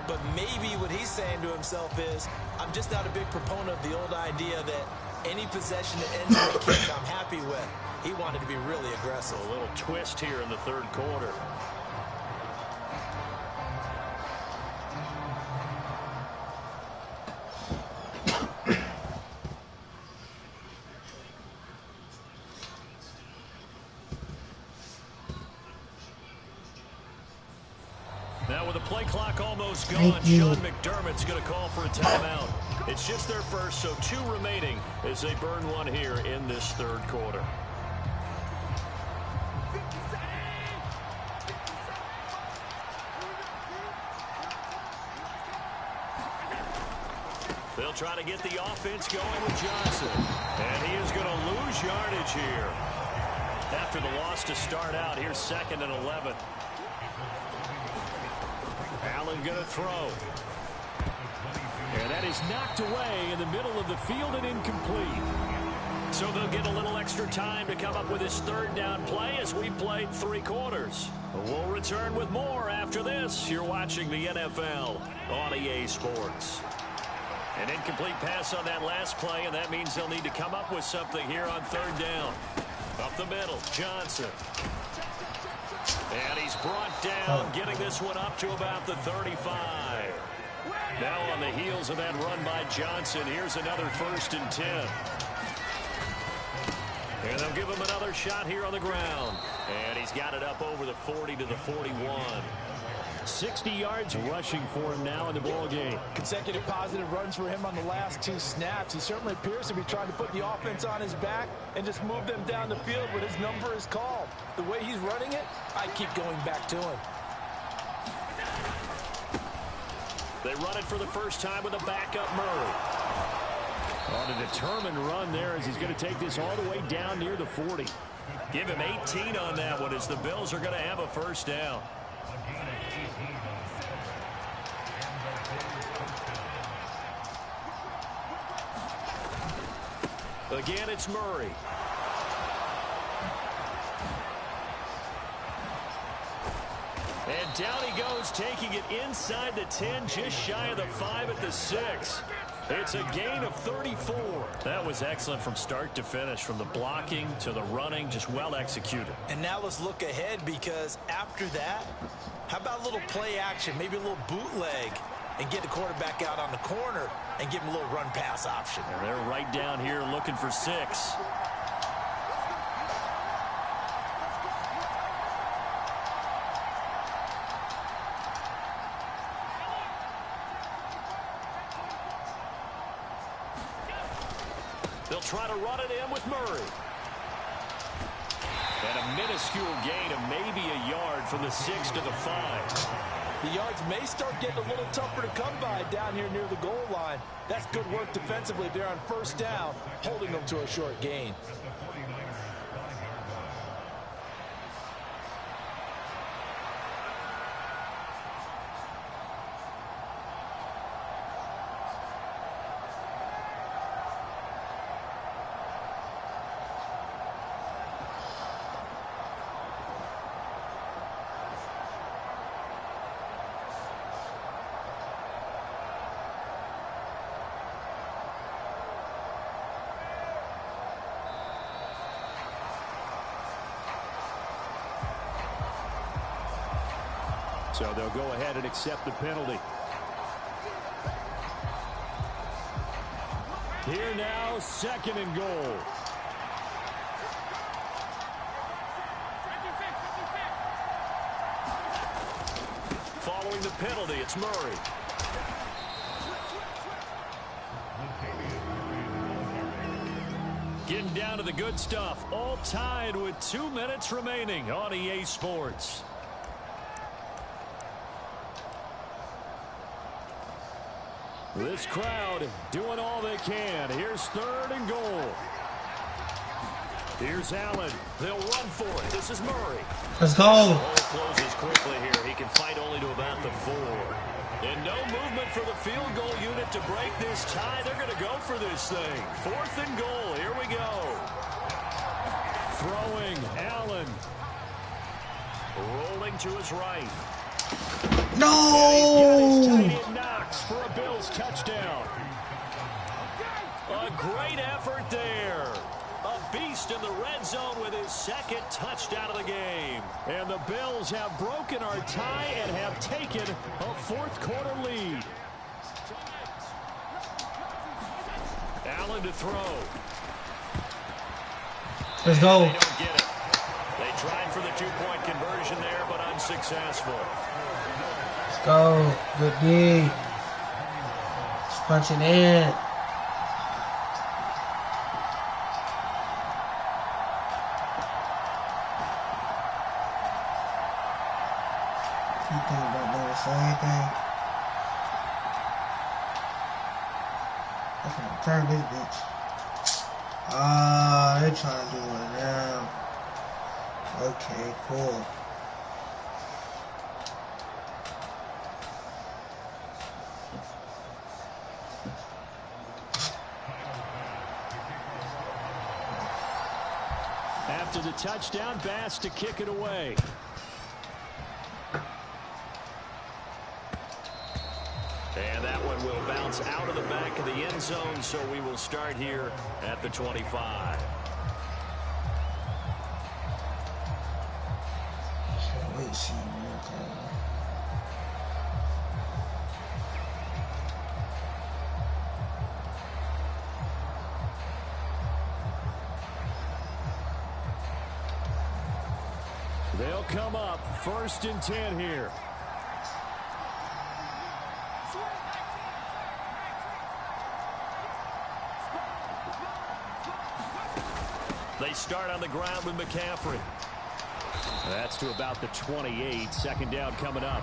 But maybe what he's saying to himself is, I'm just not a big proponent of the old idea that any possession that ends in a kick I'm happy with. He wanted to be really aggressive. A little twist here in the 3rd quarter. Now with the play clock almost gone, Sean McDermott's going to call for a timeout. It's just their first, so 2 remaining as they burn one here in this 3rd quarter. They'll try to get the offense going with Johnson. And he is going to lose yardage here. After the loss to start out, here's 2nd and 11. Allen going to throw. And that is knocked away in the middle of the field and incomplete. So they'll get a little extra time to come up with his 3rd down play as we played 3 quarters. We'll return with more after this. You're watching the NFL on EA Sports. An incomplete pass on that last play, and that means they'll need to come up with something here on 3rd down. Up the middle, Johnson. And he's brought down, getting this one up to about the 35. Now on the heels of that run by Johnson, here's another 1st and 10. And they'll give him another shot here on the ground. And he's got it up over the 40 to the 41. 60 yards rushing for him now in the ball game. Consecutive positive runs for him on the last 2 snaps. He certainly appears to be trying to put the offense on his back and just move them down the field when his number is called. The way he's running it, I keep going back to him. They run it for the first time with a backup Murray. On a determined run there as he's going to take this all the way down near the 40. Give him 18 on that one as the Bills are going to have a 1st down. Again, it's Murray. And down he goes, taking it inside the 10, just shy of the 5 at the 6. It's a gain of 34. That was excellent from start to finish, from the blocking to the running, just well executed. And now let's look ahead, because after that, how about a little play action, maybe a little bootleg, and get the quarterback out on the corner and give him a little run-pass option. And they're right down here looking for 6. They'll try to run it in with Murray. And a minuscule gain of maybe a yard from the 6 to the 5. The yards may start getting a little tougher to come by down here near the goal line. That's good work defensively there on first down, holding them to a short gain. So they'll go ahead and accept the penalty. Here now, 2nd and goal. Following the penalty, it's Murray. Getting down to the good stuff. All tied with 2 minutes remaining on EA Sports. This crowd doing all they can. Here's 3rd and goal. Here's Allen. They'll run for it. This is Murray. Let's go. Closes quickly here. He can fight only to about the 4. And no movement for the field goal unit to break this tie. They're going to go for this thing. 4th and goal. Here we go. Throwing Allen. Rolling to his right. No! And he's got his tight end Knox for a Bills touchdown. A great effort there. A beast in the red zone with his 2nd touchdown of the game. And the Bills have broken our tie and have taken a 4th quarter lead. Allen to throw. Let's go. They don't get it. They tried for the 2-point conversion there, but unsuccessful. Let's go. Good D. Just punch it in. You think about doing the same thing? I'm gonna turn this bitch. Ah, they're trying to do it now. Okay, cool. After the touchdown, Bass to kick it away. And that one will bounce out of the back of the end zone, so we will start here at the 25. Wait, see, They'll come up 1st and 10 here. They start on the ground with McCaffrey. That's to about the 28. 2nd down coming up.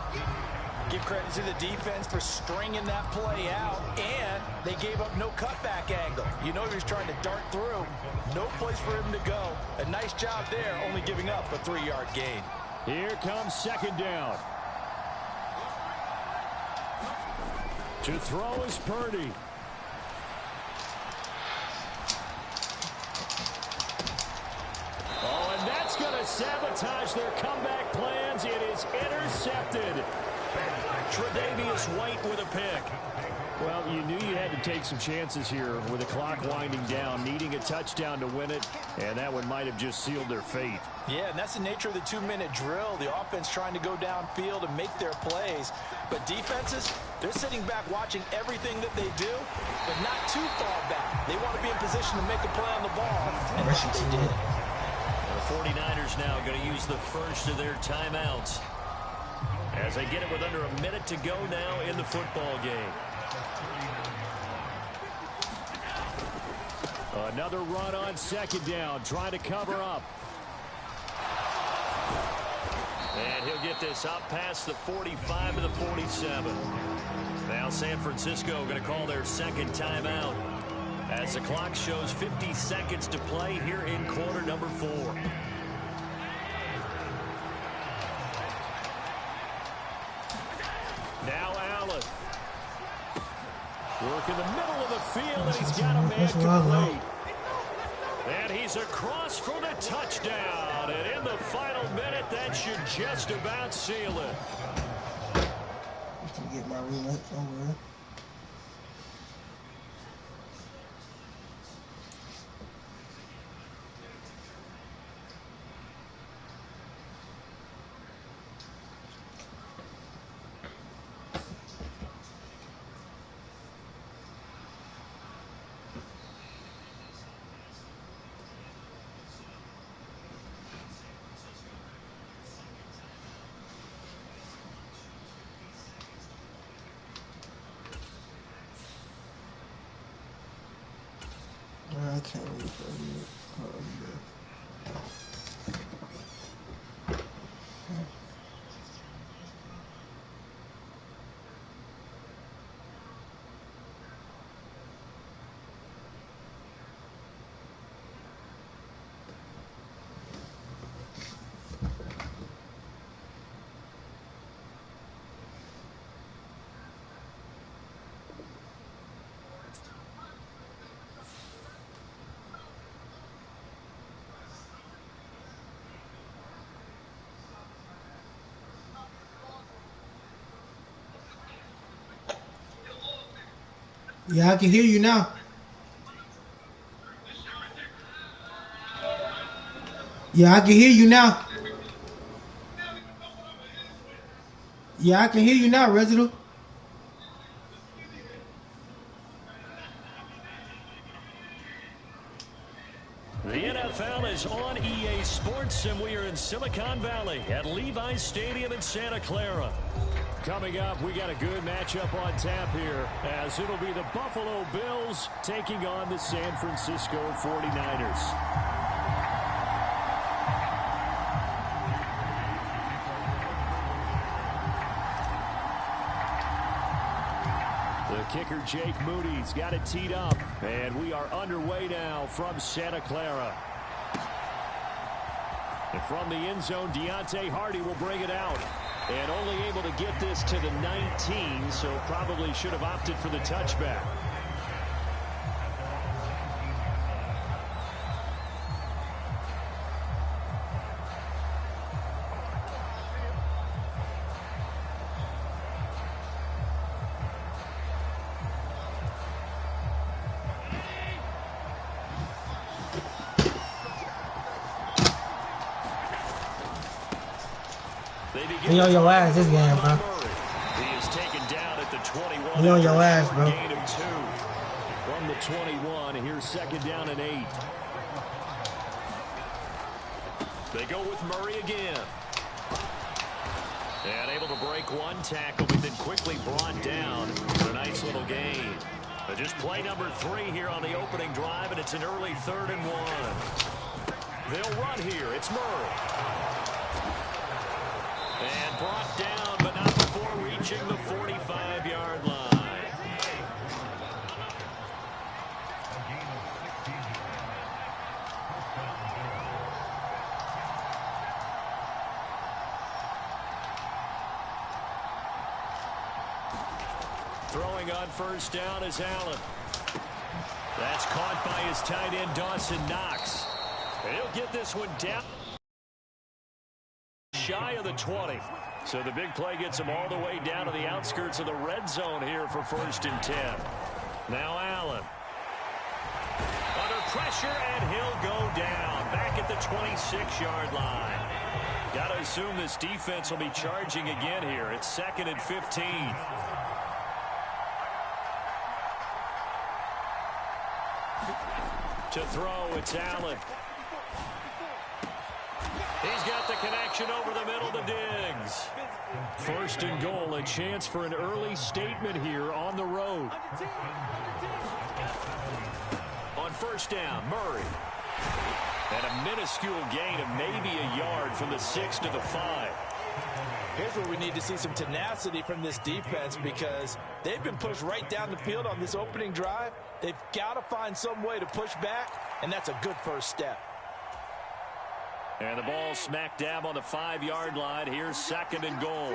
Give credit to the defense for stringing that play out, and they gave up no cutback angle. You know he was trying to dart through. No place for him to go. A nice job there, only giving up a 3-yard gain. Here comes 2nd down. To throw is Purdy. Oh, and that's going to sabotage their comeback plans. It is intercepted. Tre'Davious White with a pick. Well, you knew you had to take some chances here with the clock winding down, needing a touchdown to win it, and that one might have just sealed their fate. Yeah, and that's the nature of the 2-minute drill. The offense trying to go downfield and make their plays. But defenses, they're sitting back watching everything that they do, but not too far back. They want to be in position to make a play on the ball, and that's what they did. The 49ers now going to use the first of their timeouts as they get it with under a minute to go now in the football game. Another run on 2nd down, trying to cover up. get this up past the 45 to the 47. Now San Francisco going to call their second timeout as the clock shows 50 seconds to play here in quarter number 4. Now Allen. Work in the middle of the field, and he's got a man complete. And he's across for the touchdown. And in the final minute, that should just about seal it. Just to get my roulette somewhere. I can't wait for you. Yeah, I can hear you now. Yeah, I can hear you now. Yeah, I can hear you now, Residue. The NFL is on EA Sports, and we are in Silicon Valley at Levi's Stadium in Santa Clara. Coming up, we got a good matchup on tap here, as it'll be the Buffalo Bills taking on the San Francisco 49ers. The kicker, Jake Moody's got it teed up, and we are underway now from Santa Clara. And from the end zone, Deontay Hardy will bring it out. And only able to get this to the 19, so probably should have opted for the touchback. He on your ass this game, bro. He is taken down at the 21. He on your ass, bro. Gain of 2 from the 21. Here's second down and 8. They go with Murray again. And able to break one tackle, but then quickly brought down for a nice little gain. But just play number 3 here on the opening drive, and it's an early 3rd and 1. They'll run here. It's Murray. And brought down, but not before reaching the 45-yard line. Throwing on first down is Allen. That's caught by his tight end, Dawson Knox. And he'll get this one down. Shy of the 20. So the big play gets him all the way down to the outskirts of the red zone here for 1st and 10. Now Allen. Under pressure, and he'll go down. Back at the 26-yard line. Got to assume this defense will be charging again here. It's 2nd and 15. To throw, it's Allen. He's got the connection over the middle to Diggs. 1st and goal, a chance for an early statement here on the road. On first down, Murray. And a minuscule gain of maybe a yard from the 6 to the 5. Here's where we need to see some tenacity from this defense because they've been pushed right down the field on this opening drive. They've got to find some way to push back, and that's a good first step. And the ball smack dab on the 5-yard line. Here's 2nd and goal.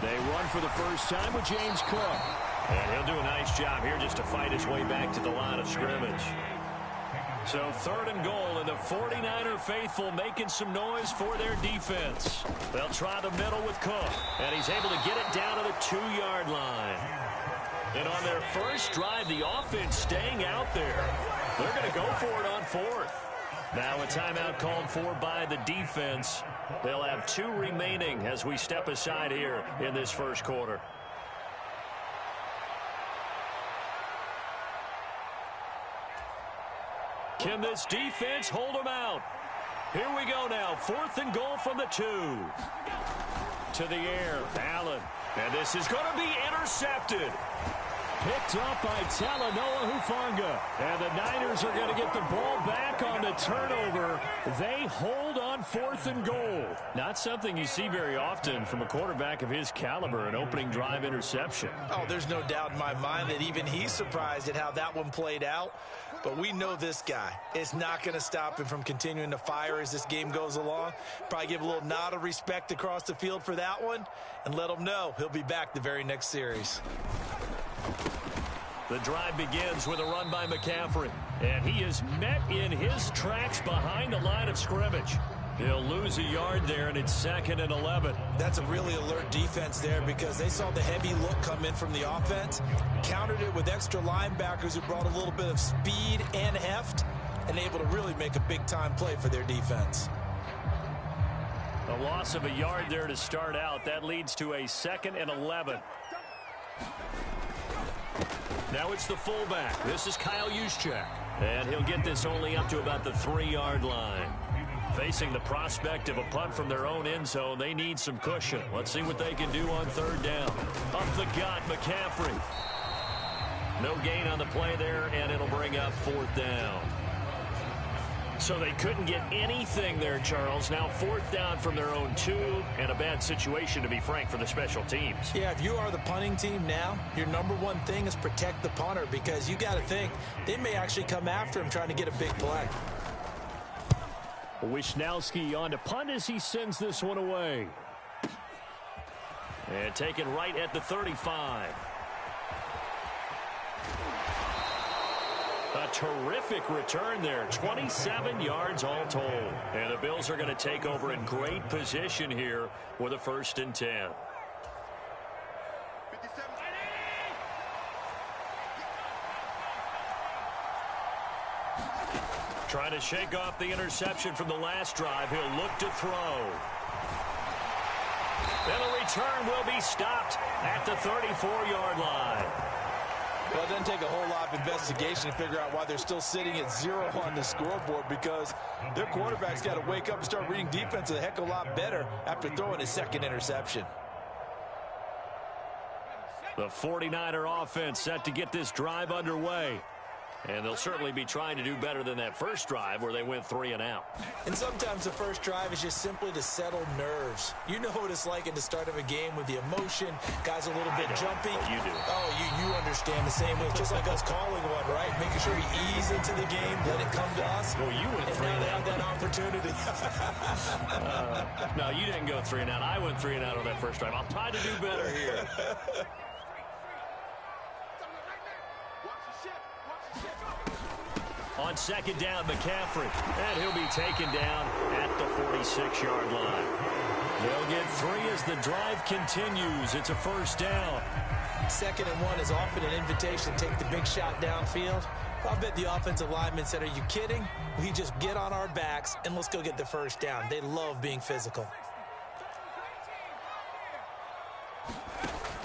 They run for the first time with James Cook. And he'll do a nice job here just to fight his way back to the line of scrimmage. So 3rd and goal, and the 49er faithful making some noise for their defense. They'll try the middle with Cook, and he's able to get it down to the 2-yard line. And on their first drive, the offense staying out there. They're going to go for it on 4th. Now a timeout called for by the defense. They'll have 2 remaining as we step aside here in this first quarter. Can this defense hold them out? Here we go now. 4th and goal from the 2. To the air, Allen. And this is going to be intercepted. Picked up by Talanoa Hufanga. And the Niners are going to get the ball back on the turnover. They hold on 4th and goal. Not something you see very often from a quarterback of his caliber, an opening drive interception. Oh, there's no doubt in my mind that even he's surprised at how that one played out. But we know this guy. It's not going to stop him from continuing to fire as this game goes along. Probably give a little nod of respect across the field for that one and let him know he'll be back the very next series. The drive begins with a run by McCaffrey, and he is met in his tracks behind the line of scrimmage. He'll lose a yard there, and it's 2nd and 11. That's a really alert defense there because they saw the heavy look come in from the offense, countered it with extra linebackers who brought a little bit of speed and heft, and able to really make a big-time play for their defense. A loss of a yard there to start out. That leads to a 2nd and 11. Now it's the fullback. This is Kyle Juszczyk. And he'll get this only up to about the 3-yard line. Facing the prospect of a punt from their own end zone, they need some cushion. Let's see what they can do on 3rd down. Up the gut, McCaffrey. No gain on the play there, and it'll bring up 4th down. So they couldn't get anything there, Charles. Now 4th down from their own 2, and a bad situation, to be frank, for the special teams. Yeah, if you are the punting team now, your number one thing is protect the punter because you got to think they may actually come after him trying to get a big play. Wisnowski on to punt as he sends this one away. And taken right at the 35. A terrific return there. 27 yards all told. And the Bills are going to take over in great position here with a 1st and 10. Trying to shake off the interception from the last drive. He'll look to throw. And the return will be stopped at the 34-yard line. Well, it doesn't take a whole lot of investigation to figure out why they're still sitting at 0 on the scoreboard because their quarterback's got to wake up and start reading defense a heck of a lot better after throwing his 2nd interception. The 49er offense set to get this drive underway. And they'll certainly be trying to do better than that first drive where they went 3 and out. And sometimes the first drive is just simply to settle nerves. You know what it's like at the start of a game with the emotion, guys a little bit jumpy. You do. Oh, you understand the same way. It's just like us calling one, right? Making sure we ease into the game, let it come to us. Well, you went 3 and and now out. They have that opportunity. No, you didn't go 3 and out. I went 3 and out on that first drive. I'll try to do better here. On 2nd down, McCaffrey. And he'll be taken down at the 46-yard line. They'll get 3 as the drive continues. It's a 1st down. 2nd and 1 is often an invitation to take the big shot downfield. I bet the offensive lineman said, are you kidding? We just get on our backs and let's go get the 1st down. They love being physical.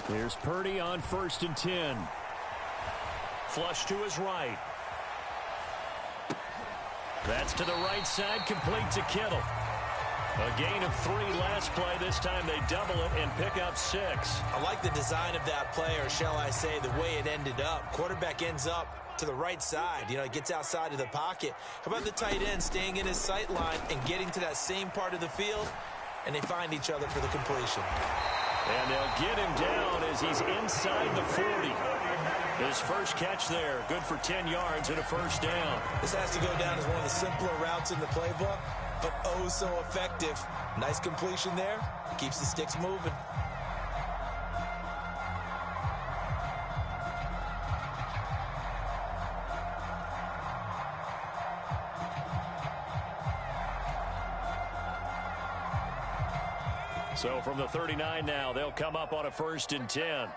Here's Purdy on 1st and 10. Flush to his right. That's to the right side, complete to Kittle. A gain of 3 last play. This time they double it and pick up 6. I like the design of that play, or shall I say the way it ended up. Quarterback ends up to the right side. You know, he gets outside of the pocket. How about the tight end staying in his sight line and getting to that same part of the field, and they find each other for the completion. And they'll get him down as he's inside the 40. His first catch there, good for 10 yards and a first down. This has to go down as one of the simpler routes in the playbook, but oh so effective. Nice completion there. Keeps the sticks moving. So from the 39 now, they'll come up on a 1st and 10.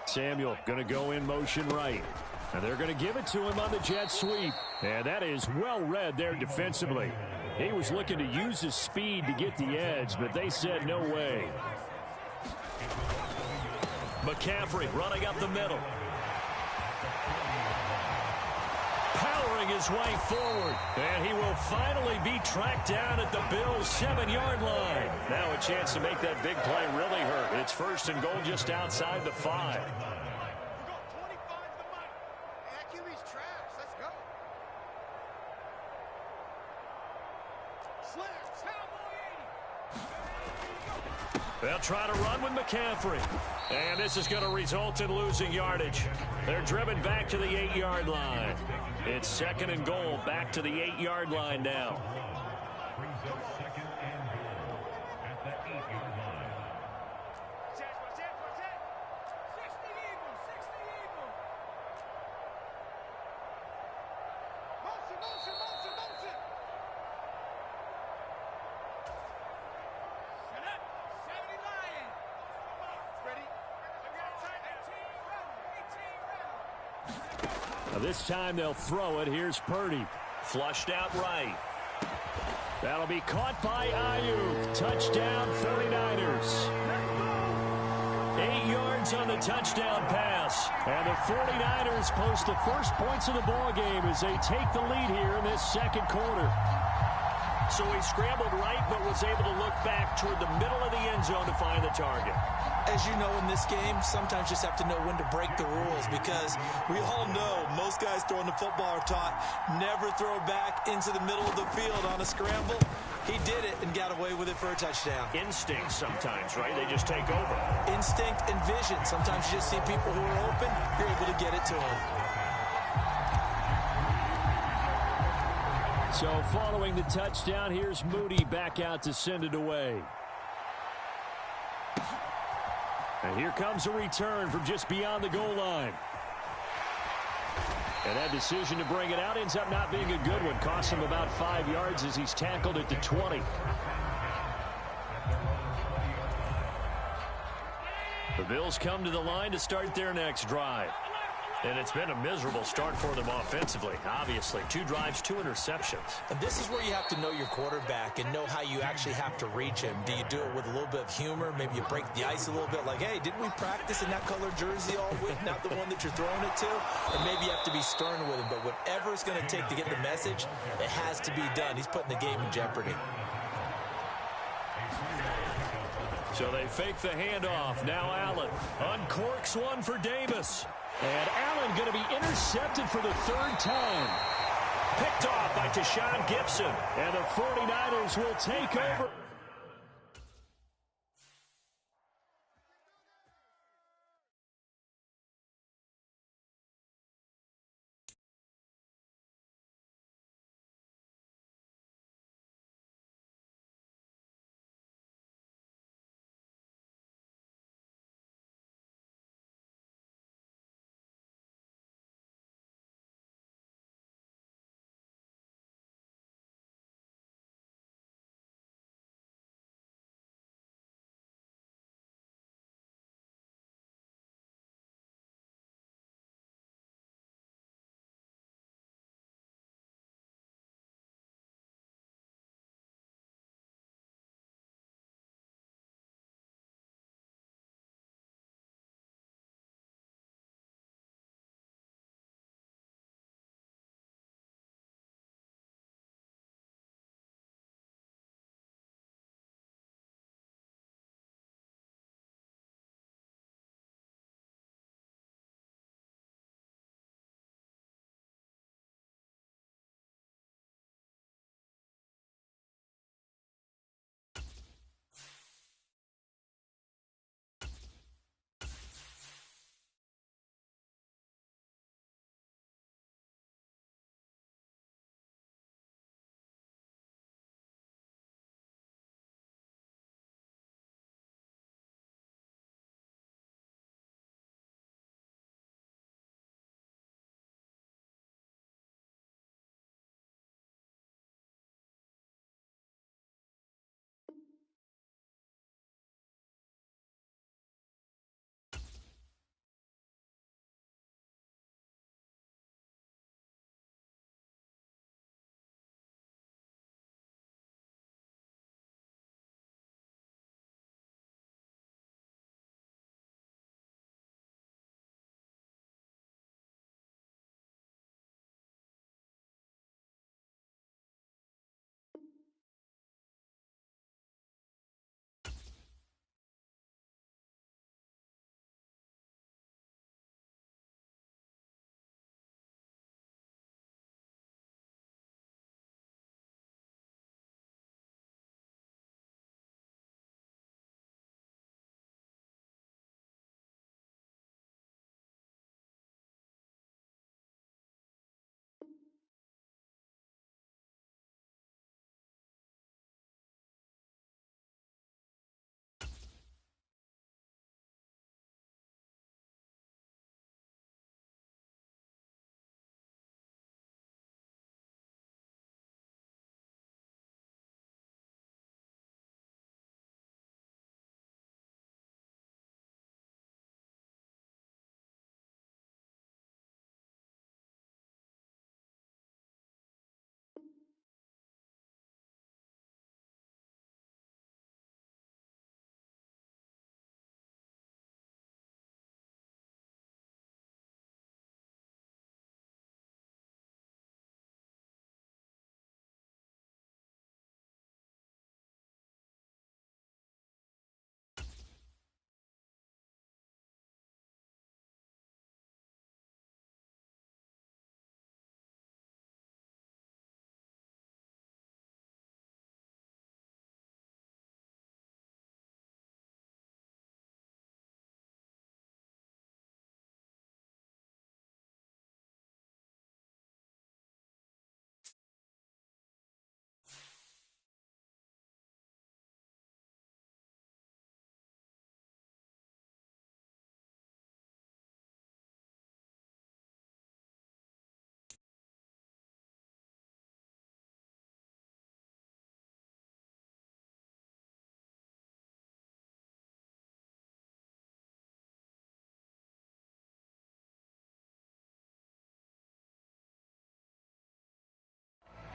Samuel going to go in motion right. And they're going to give it to him on the jet sweep. And that is well read there defensively. He was looking to use his speed to get the edge, but they said no way. McCaffrey running up the middle. Powering his way forward. And he will finally be tracked down at the Bills' 7-yard line. Now a chance to make that big play really hurt. It's 1st and goal just outside the 5. They'll try to run with McCaffrey. And this is going to result in losing yardage. They're driven back to the 8-yard line. It's 2nd and goal, back to the 8-yard line now. This time they'll throw it. Here's Purdy. Flushed out right. That'll be caught by Ayuk. Touchdown 49ers. 8 yards on the touchdown pass. And the 49ers post the first points of the ball game as they take the lead here in this 2nd quarter. So he scrambled right but was able to look back toward the middle of the end zone to find the target. As you know, in this game, sometimes you just have to know when to break the rules, because we all know most guys throwing the football are taught never throw back into the middle of the field on a scramble. He did it and got away with it for a touchdown. Instinct sometimes, right? They just take over. Instinct and vision. Sometimes you just see people who are open, you're able to get it to them. So following the touchdown, here's Moody back out to send it away. And here comes a return from just beyond the goal line. And that decision to bring it out ends up not being a good one. Costs him about 5 yards as he's tackled at the 20. The Bills come to the line to start their next drive. And it's been a miserable start for them offensively, obviously. 2 drives, 2 interceptions. And this is where you have to know your quarterback and know how you actually have to reach him. Do you do it with a little bit of humor? Maybe you break the ice a little bit, like, hey, didn't we practice in that color jersey all week, not the one that you're throwing it to? Or maybe you have to be stern with him. But whatever it's going to take to get the message, it has to be done. He's putting the game in jeopardy. So they fake the handoff. Now Allen uncorks one for Davis. And Allen going to be intercepted for the 3rd time. Picked off by Tashawn Gibson. And the 49ers will take over.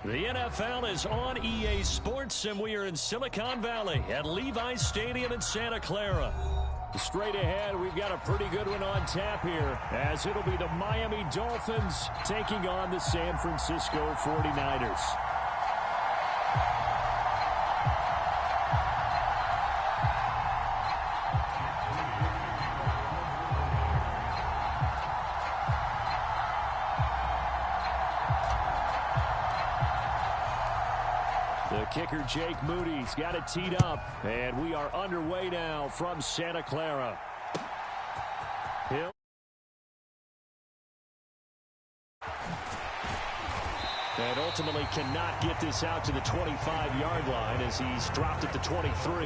The NFL is on EA Sports, and we are in Silicon Valley at Levi's Stadium in Santa Clara. Straight ahead, we've got a pretty good one on tap here, as it'll be the Miami Dolphins taking on the San Francisco 49ers. The kicker, Jake Moody's got it teed up, and we are underway now from Santa Clara. Hill. And ultimately cannot get this out to the 25-yard line as he's dropped at the 23.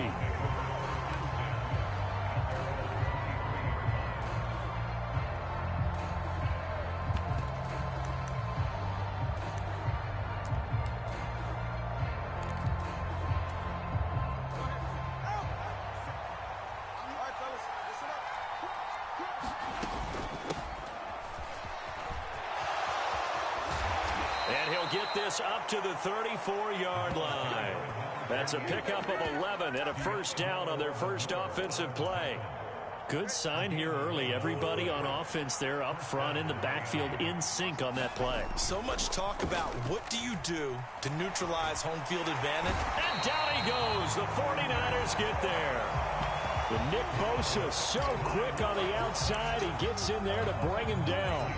And he'll get this up to the 34-yard line. That's a pickup of 11 and a first down on their first offensive play. Good sign here early. Everybody on offense there up front in the backfield in sync on that play. So much talk about what do you do to neutralize home field advantage. And down he goes. The 49ers get there. The Nick Bosa so quick on the outside. He gets in there to bring him down.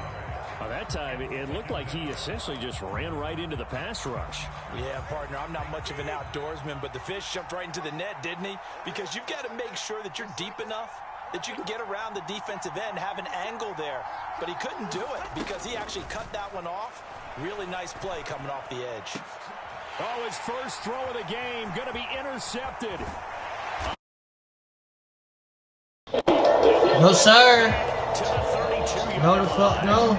By that time, it looked like he essentially just ran right into the pass rush. Yeah, partner, I'm not much of an outdoorsman, but the fish jumped right into the net, didn't he? Because you've got to make sure that you're deep enough that you can get around the defensive end, have an angle there. But he couldn't do it because he actually cut that one off. Really nice play coming off the edge. Oh, his first throw of the game going to be intercepted. No, sir. To the 32. No, the fuck, no.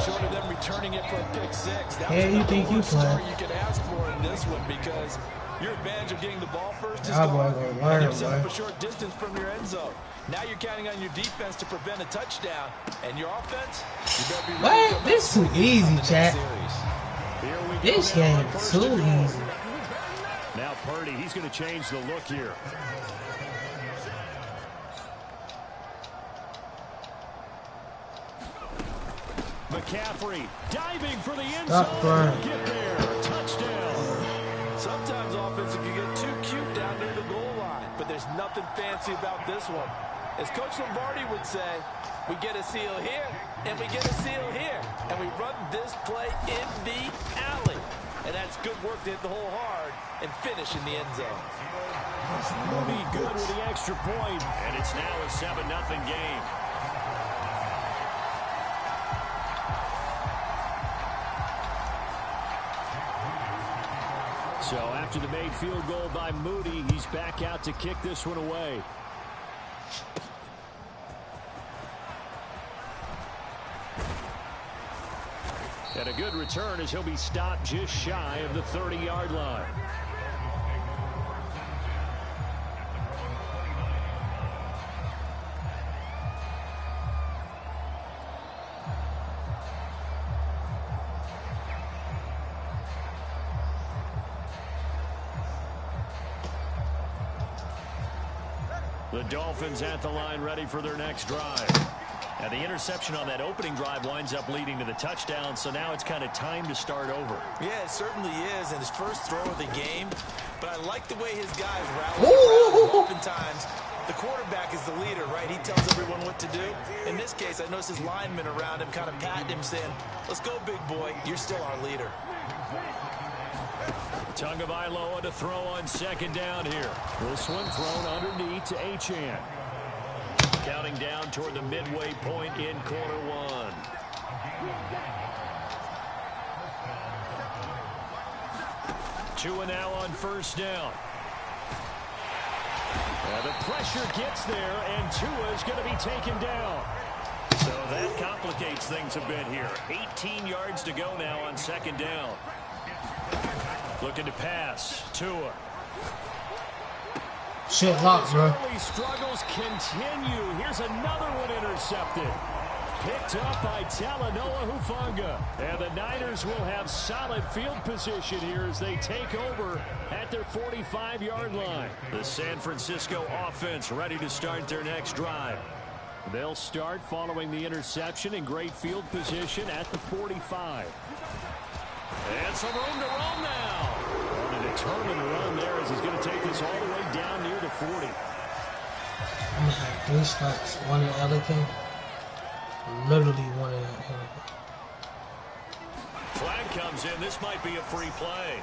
Short of them returning it for a pick six. That Yeah, you think you play? You can ask for in this one because your advantage of getting the ball first is Y'all boy gone. gonna learn, You've set up boy. a short distance from your end zone. Now you're counting on your defense to prevent a touchdown, and your offense. You better be ready to What? This too easy, chat. Here we go This now game on is first too and goal. easy. Now Purdy, he's going to change the look here. McCaffrey diving for the end zone. Burn. Get there. Touchdown. Sometimes offense can get too cute down near the goal line, but there's nothing fancy about this one. As Coach Lombardi would say, we get a seal here, and we get a seal here, and we run this play in the alley. And that's good work to hit the hole hard and finish in the end zone. Moody good with the extra point, and it's now a 7-0 game. So after the made field goal by Moody, he's back out to kick this one away. And a good return as he'll be stopped just shy of the 30-yard line. The Dolphins at the line ready for their next drive. And the interception on that opening drive winds up leading to the touchdown, so now it's kind of time to start over. Yeah, it certainly is, and his first throw of the game. But I like the way his guys rally around. Oftentimes, the quarterback is the leader, right? He tells everyone what to do. In this case, I noticed his linemen around him kind of patting him, saying, let's go, big boy. You're still our leader. Tagovailoa to throw on second down here. This one thrown underneath to Achane. Counting down toward the midway point in quarter one. Tua now on first down. The pressure gets there, and Tua is going to be taken down. So that complicates things a bit here. 18 yards to go now on second down. Looking to pass. Tua. Shit locked, bro. Early struggles continue. Here's another one intercepted. picked up by Talanoa Hufanga. And the Niners will have solid field position here as they take over at their 45-yard line. The San Francisco offense ready to start their next drive. They'll start following the interception in great field position at the 45. And some room to roam now. On a determined run there as he's going to take this all the way down near the 40. I'm going to have 3 spots. One in Ellicott. Literally one in Ellicott. Flag comes in. This might be a free play.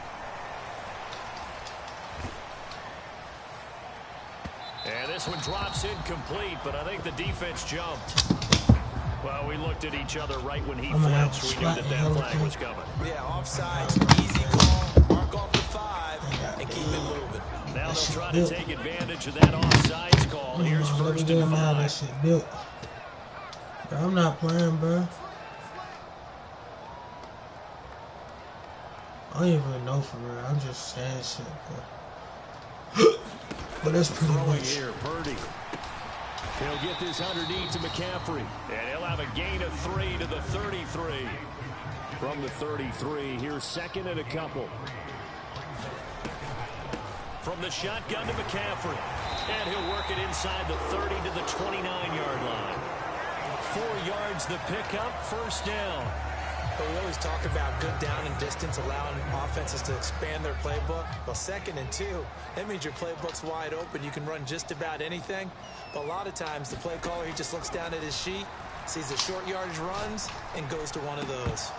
And this one drops incomplete, but I think the defense jumped. Well, we looked at each other right when he flinched. We knew that flag was coming. Yeah, offside, easy call, mark off the 5, and keep it moving. Now they'll try to take advantage of that offsides call. Here's first and 5. That shit built. Bro, I'm not playing, bro. I don't even know for real. I'm just saying shit, bro. But that's pretty much here, Purdy. He'll get this underneath to McCaffrey. And he'll have a gain of 3 to the 33. From the 33, here's second and a couple. From the shotgun to McCaffrey. And he'll work it inside the 30 to the 29-yard line. 4 yards the pickup, first down. But we always talk about good down and distance, allowing offenses to expand their playbook. Well, 2nd and 2, that means your playbook's wide open. You can run just about anything. But a lot of times, the play caller, he just looks down at his sheet, sees the short yardage runs, and goes to one of those.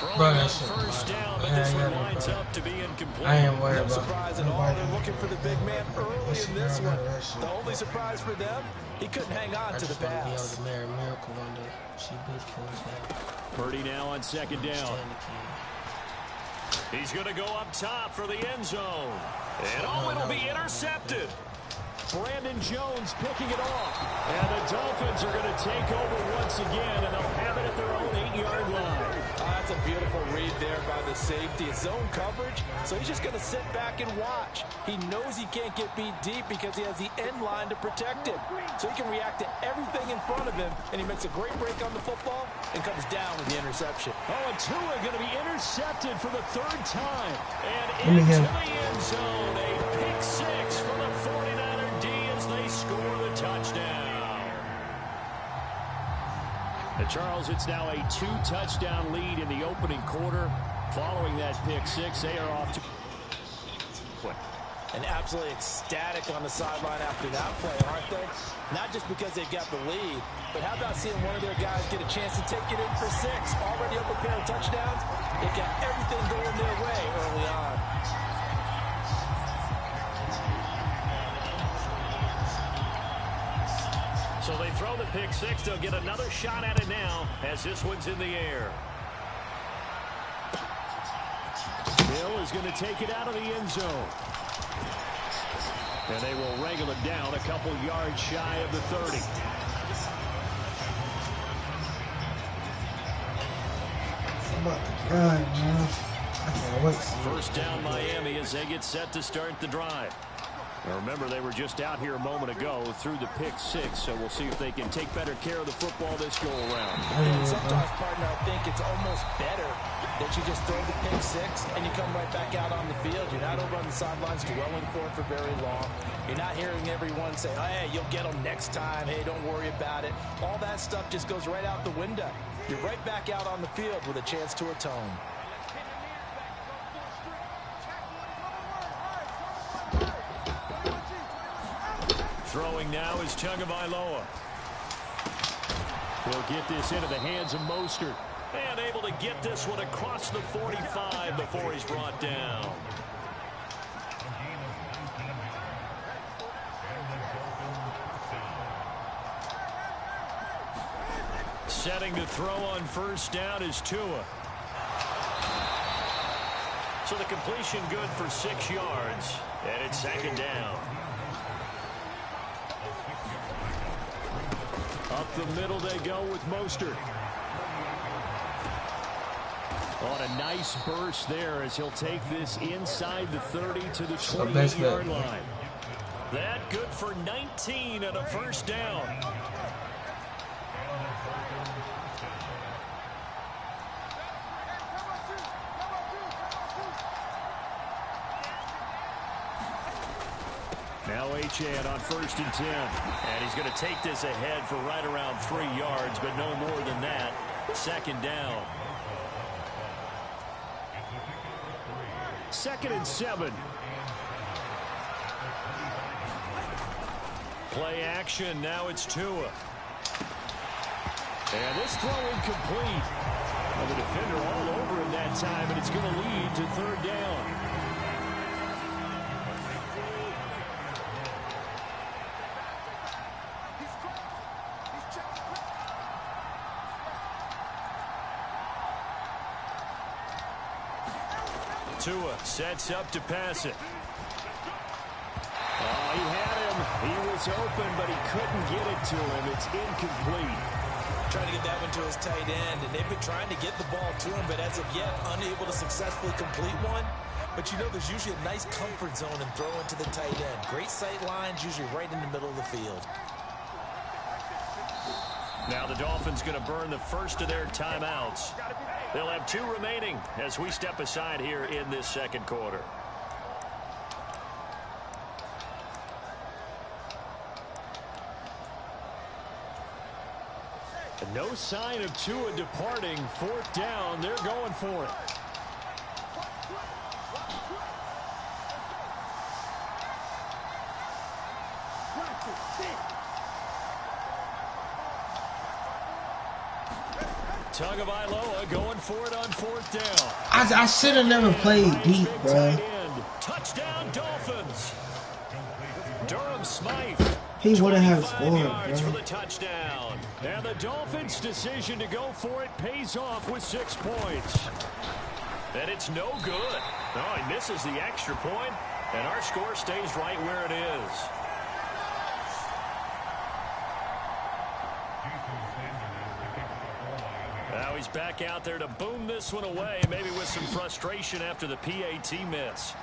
Bro, first down, but this one lines up to be incomplete. I ain't worried No about surprise at all. They're looking for the big man early in this one. The only surprise for them, he couldn't hang on to the pass. Miracle one day. She bitch kills that. Purdy now on second down. He's going to go up top for the end zone. And it'll be intercepted. Brandon Jones picking it off. And the Dolphins are going to take over once again, and they'll have it at their own 8-yard line. That's a beautiful read there by the safety. It's zone coverage, so he's just going to sit back and watch. He knows he can't get beat deep because he has the end line to protect him. So he can react to everything in front of him, and he makes a great break on the football and comes down with the interception. Oh, and Tua going to be intercepted for the 3rd time. And into the end zone, a pick 6 for the 49er D as they score the touchdown. And Charles, it's now a 2-touchdown lead in the opening quarter. Following that pick 6, they are off to... And absolutely ecstatic on the sideline after that play, aren't they? Not just because they got the lead, but how about seeing one of their guys get a chance to take it in for 6? Already up a pair of touchdowns. It got everything going their way early on. So they throw the pick 6. They'll get another shot at it now as this one's in the air. Hill is going to take it out of the end zone. And they will wrangle it down a couple yards shy of the 30. I can't wait. First down Miami as they get set to start the drive. Now remember, they were just out here a moment ago through the pick 6, so we'll see if they can take better care of the football this go around. And sometimes, partner, I think it's almost better that you just throw the pick 6 and you come right back out on the field. You're not over on the sidelines dwelling for it for very long. You're not hearing everyone say, oh, hey, you'll get them next time. Hey, don't worry about it. All that stuff just goes right out the window. You're right back out on the field with a chance to atone. Throwing now is Tagovailoa. He'll get this into the hands of Mostert. And able to get this one across the 45 before he's brought down. Setting to throw on first down is Tua. So the completion good for 6 yards. And it's second down. Up the middle they go with Mostert. On a nice burst there as he'll take this inside the 30 to the 28-yard line. That good for 19 and a first down. Now Achane on 1st and 10. And he's going to take this ahead for right around 3 yards, but no more than that. 2nd down. 2nd and 7. Play action. Now it's Tua. And this throw incomplete. Well, the defender all over him that time, and it's going to lead to 3rd down. Tua sets up to pass it. Oh, he had him. He was open, but he couldn't get it to him. It's incomplete. Trying to get that one to his tight end, and they've been trying to get the ball to him, but as of yet, unable to successfully complete one. But you know, there's usually a nice comfort zone and throw into the tight end. Great sight lines, usually right in the middle of the field. Now the Dolphins going to burn the first of their timeouts. They'll have 2 remaining as we step aside here in this 2nd quarter. And no sign of Tua departing. 4th down. They're going for it. Tagovailoa going for it on 4th down. I should have never played deep, bro. Touchdown Dolphins. Durham Smythe. He wouldn't have scored, yards bro. for the touchdown. And the Dolphins' decision to go for it pays off with 6 points. And it's no good. Oh, he misses the extra point, and our score stays right where it is. Now he's back out there to boom this one away, maybe with some frustration after the PAT miss.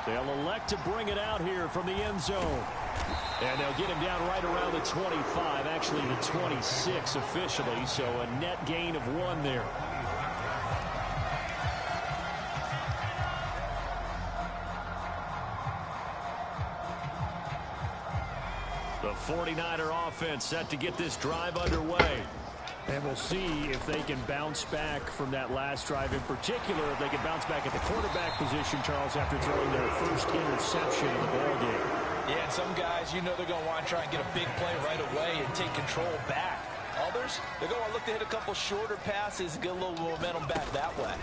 They'll elect to bring it out here from the end zone. And they'll get him down right around the 25, actually the 26 officially, so a net gain of 1 there. The 49er offense set to get this drive underway. And we'll see if they can bounce back from that last drive in particular, if they can bounce back at the quarterback position, Charles, after throwing their first interception in the ballgame. Yeah, and some guys, you know they're going to want to try and get a big play right away and take control back. Others, they're going to look to hit a couple shorter passes, get a little momentum back that way.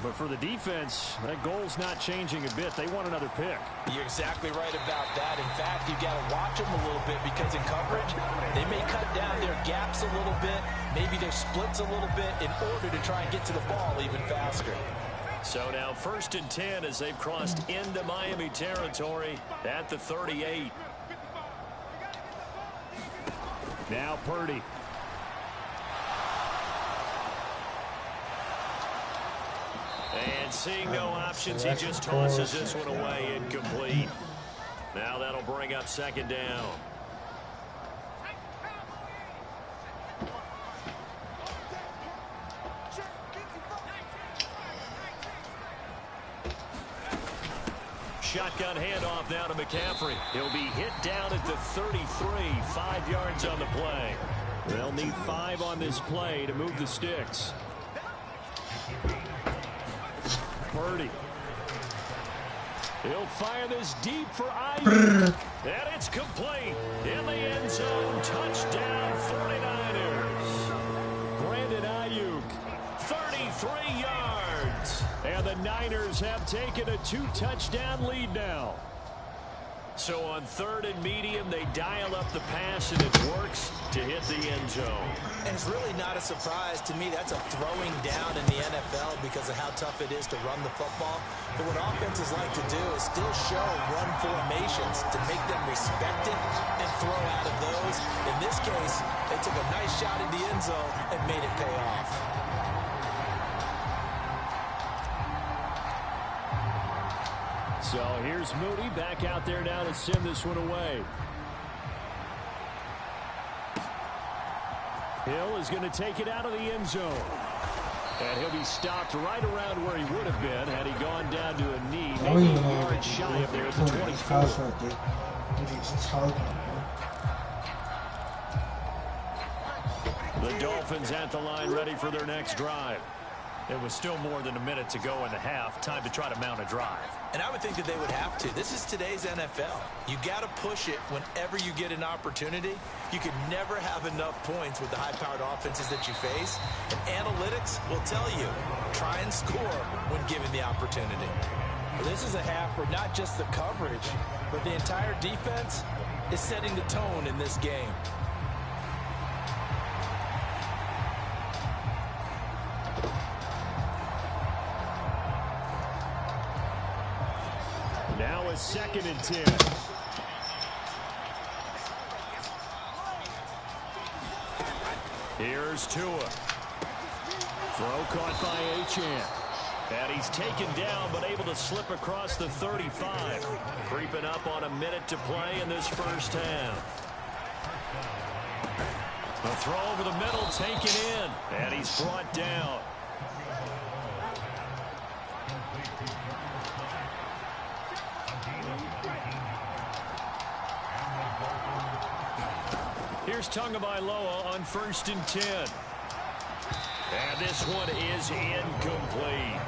But for the defense, that goal's not changing a bit. They want another pick. You're exactly right about that. In fact, you got to watch them a little bit because in coverage, they may cut down their gaps a little bit, maybe their splits a little bit in order to try and get to the ball even faster. So now 1st and 10 as they've crossed into Miami territory at the 38. Now Purdy. And seeing no options, he just tosses this one away incomplete. Now that'll bring up 2nd down. Shotgun handoff now to McCaffrey. He'll be hit down at the 33, 5 yards on the play. They'll need 5 on this play to move the sticks. Purdy. He'll fire this deep for Ayuk. And it's complete. In the end zone. Touchdown 49ers. Brandon Ayuk. 33 yards. And the Niners have taken a 2-touchdown lead now. So on 3rd and medium, they dial up the pass, and it works to hit the end zone. And it's really not a surprise to me. That's a throwing down in the NFL because of how tough it is to run the football. But what offenses like to do is still show run formations to make them respect it and throw out of those. In this case, they took a nice shot at the end zone and made it pay off. So here's Moody back out there now to send this one away. Hill is going to take it out of the end zone. And he'll be stopped right around where he would have been had he gone down to a knee. taking a yard shy of there at the 24. The Dolphins at the line, ready for their next drive. It was still more than a minute to go in the half. Time to try to mount a drive. And I would think that they would have to. This is today's NFL. You got to push it whenever you get an opportunity. You can never have enough points with the high-powered offenses that you face. And analytics will tell you, try and score when given the opportunity. Well, this is a half where not just the coverage, but the entire defense is setting the tone in this game. Now a 2nd and 10. Here's Tua. Throw caught by Achane. And he's taken down, but able to slip across the 35. Creeping up on a minute to play in this first half. The throw over the middle, taken in. And he's brought down. Here's Tagovailoa on 1st and 10. And this one is incomplete.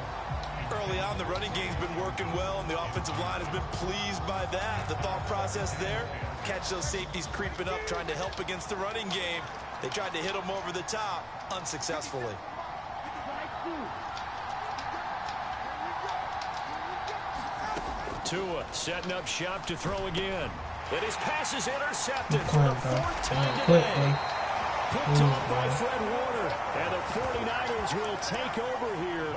Early on, the running game's been working well, and the offensive line has been pleased by that. The thought process there, catch those safeties creeping up, trying to help against the running game. They tried to hit them over the top, unsuccessfully. Tua setting up shop to throw again. And his pass is intercepted for the 4th time today. Picked off by Fred Warner. And the 49ers will take over here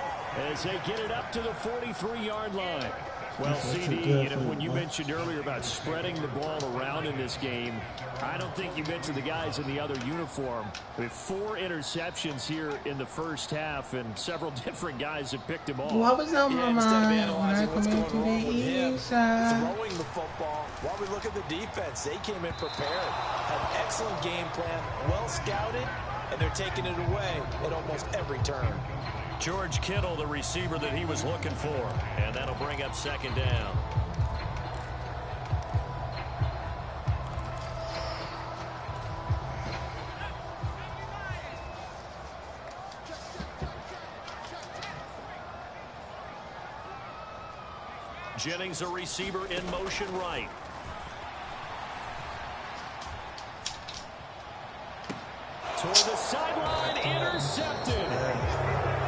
as they get it up to the 43-yard line. Well, CD, when you mentioned earlier about spreading the ball around in this game, I don't think you mentioned the guys in the other uniform. With 4 interceptions here in the first half, and several different guys have picked them off. What was on my mind when I what's come going into on the with him inside? throwing the football, while we look at the defense, they came in prepared, had an excellent game plan, well scouted, and they're taking it away at almost every turn. George Kittle, the receiver that he was looking for. And that'll bring up 2nd down. Jennings, a receiver in motion right. Toward the sideline, intercepted.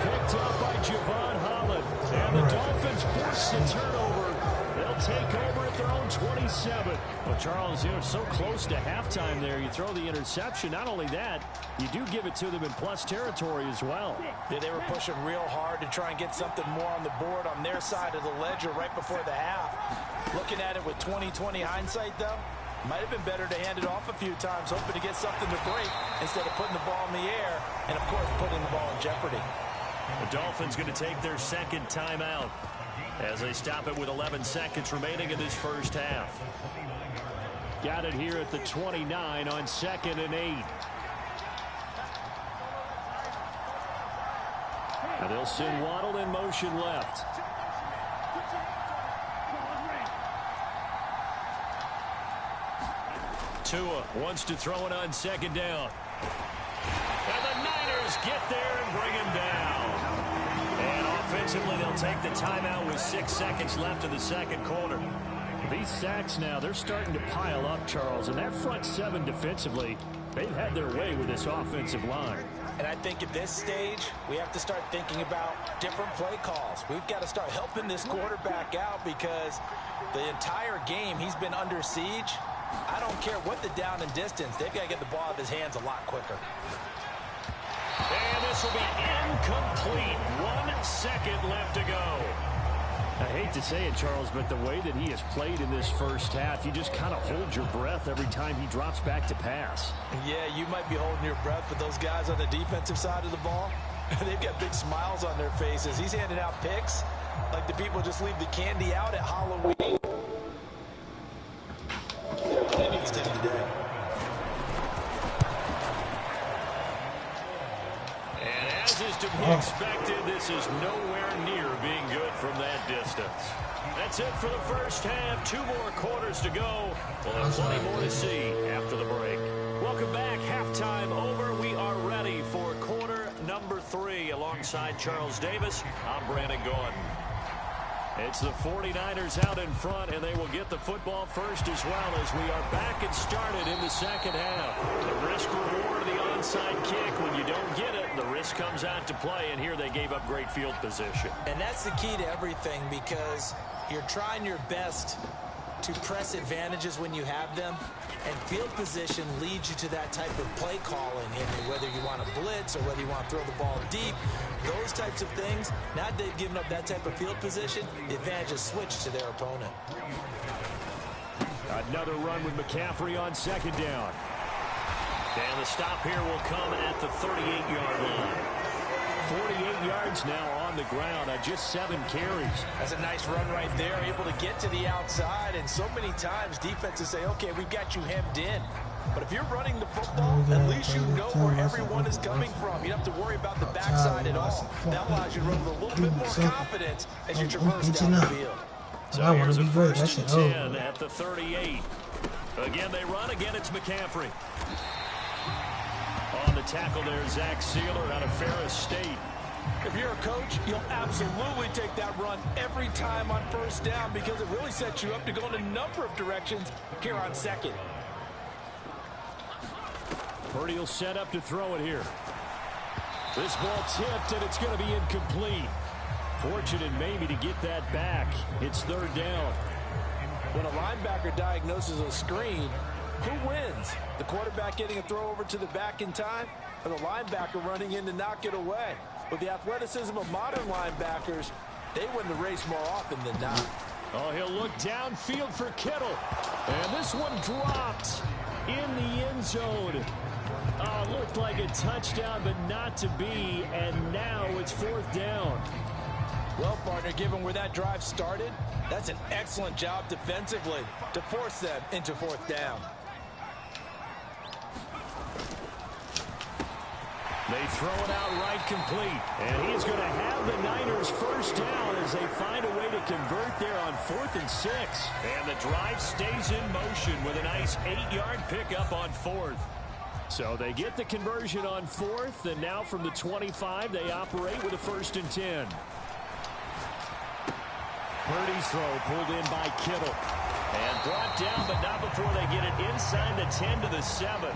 Picked up by Javon Holland. And the Dolphins force the turnover. They'll take over at their own 27. Well, Charles, so close to halftime there. You throw the interception. Not only that, you do give it to them in plus territory as well. Yeah, they were pushing real hard to try and get something more on the board on their side of the ledger right before the half. Looking at it with 20/20 hindsight, though, might have been better to hand it off a few times, hoping to get something to break instead of putting the ball in the air and, of course, putting the ball in jeopardy. The Dolphins going to take their 2nd timeout as they stop it with 11 seconds remaining in this first half. Got it here at the 29 on 2nd and 8. And they'll send Waddle in motion left. Tua wants to throw it on 2nd down. And the Niners get there and bring him down. And offensively, they'll take the timeout with 6 seconds left in the 2nd quarter. These sacks now, they're starting to pile up, Charles. And that front 7 defensively, they've had their way with this offensive line. And I think at this stage, we have to start thinking about different play calls. We've got to start helping this quarterback out because the entire game he's been under siege. I don't care what the down and distance. They've got to get the ball out of his hands a lot quicker. And this will be incomplete. 1 second left to go. I hate to say it, Charles, but the way that he has played in this first half, you just kind of hold your breath every time he drops back to pass. Yeah, you might be holding your breath, but those guys on the defensive side of the ball, they've got big smiles on their faces. He's handing out picks like the people just leave the candy out at Halloween. Today. And as is to be expected, this is nowhere near being good from that distance. That's it for the first half. 2 more quarters to go. We'll have plenty more to see after the break. Welcome back. Halftime over. We are ready for quarter number 3. Alongside Charles Davis, I'm Brandon Gordon. It's the 49ers out in front, and they will get the football first as well as we are back and started in the second half. The risk-reward of the onside kick. When you don't get it, the risk comes out to play, and here they gave up great field position. And that's the key to everything, because you're trying your best to press advantages when you have them, and field position leads you to that type of play calling. And whether you want to blitz or whether you want to throw the ball deep, those types of things, now that they've given up that type of field position, the advantage is switched to their opponent. Another run with McCaffrey on second down. And the stop here will come at the 38-yard line. 48 yards now on the ground on just 7 carries. That's a nice run right there, able to get to the outside. And so many times defenses say, okay, we've got you hemmed in. But if you're running the football, at least you know where everyone is coming from. You don't have to worry about the backside at all. That allows you to run with a little bit more confidence as you traverse down the field. So here's a first and 10 at the 38. Again, they run. Again, it's McCaffrey. On the tackle there, Zach Sealer out of Ferris State. If you're a coach, you'll absolutely take that run every time on first down, because it really sets you up to go in a number of directions here on second. Purdy will set up to throw it here. This ball tipped, and it's going to be incomplete. Fortunate maybe to get that back. It's third down. When a linebacker diagnoses a screen, who wins? The quarterback getting a throw over to the back in time, or the linebacker running in to knock it away? With the athleticism of modern linebackers, they win the race more often than not. Oh, he'll look downfield for Kittle. And this one dropped in the end zone. Oh, looked like a touchdown, but not to be. And now it's fourth down. Well, partner, given where that drive started, that's an excellent job defensively to force them into fourth down. They throw it out right complete. And he's going to have the Niners first down as they find a way to convert there on 4th and 6. And the drive stays in motion with a nice 8-yard pickup on 4th. So they get the conversion on 4th, and now from the 25, they operate with a 1st and 10. Purdy's throw pulled in by Kittle. And brought down, but not before they get it inside the 10 to the 7.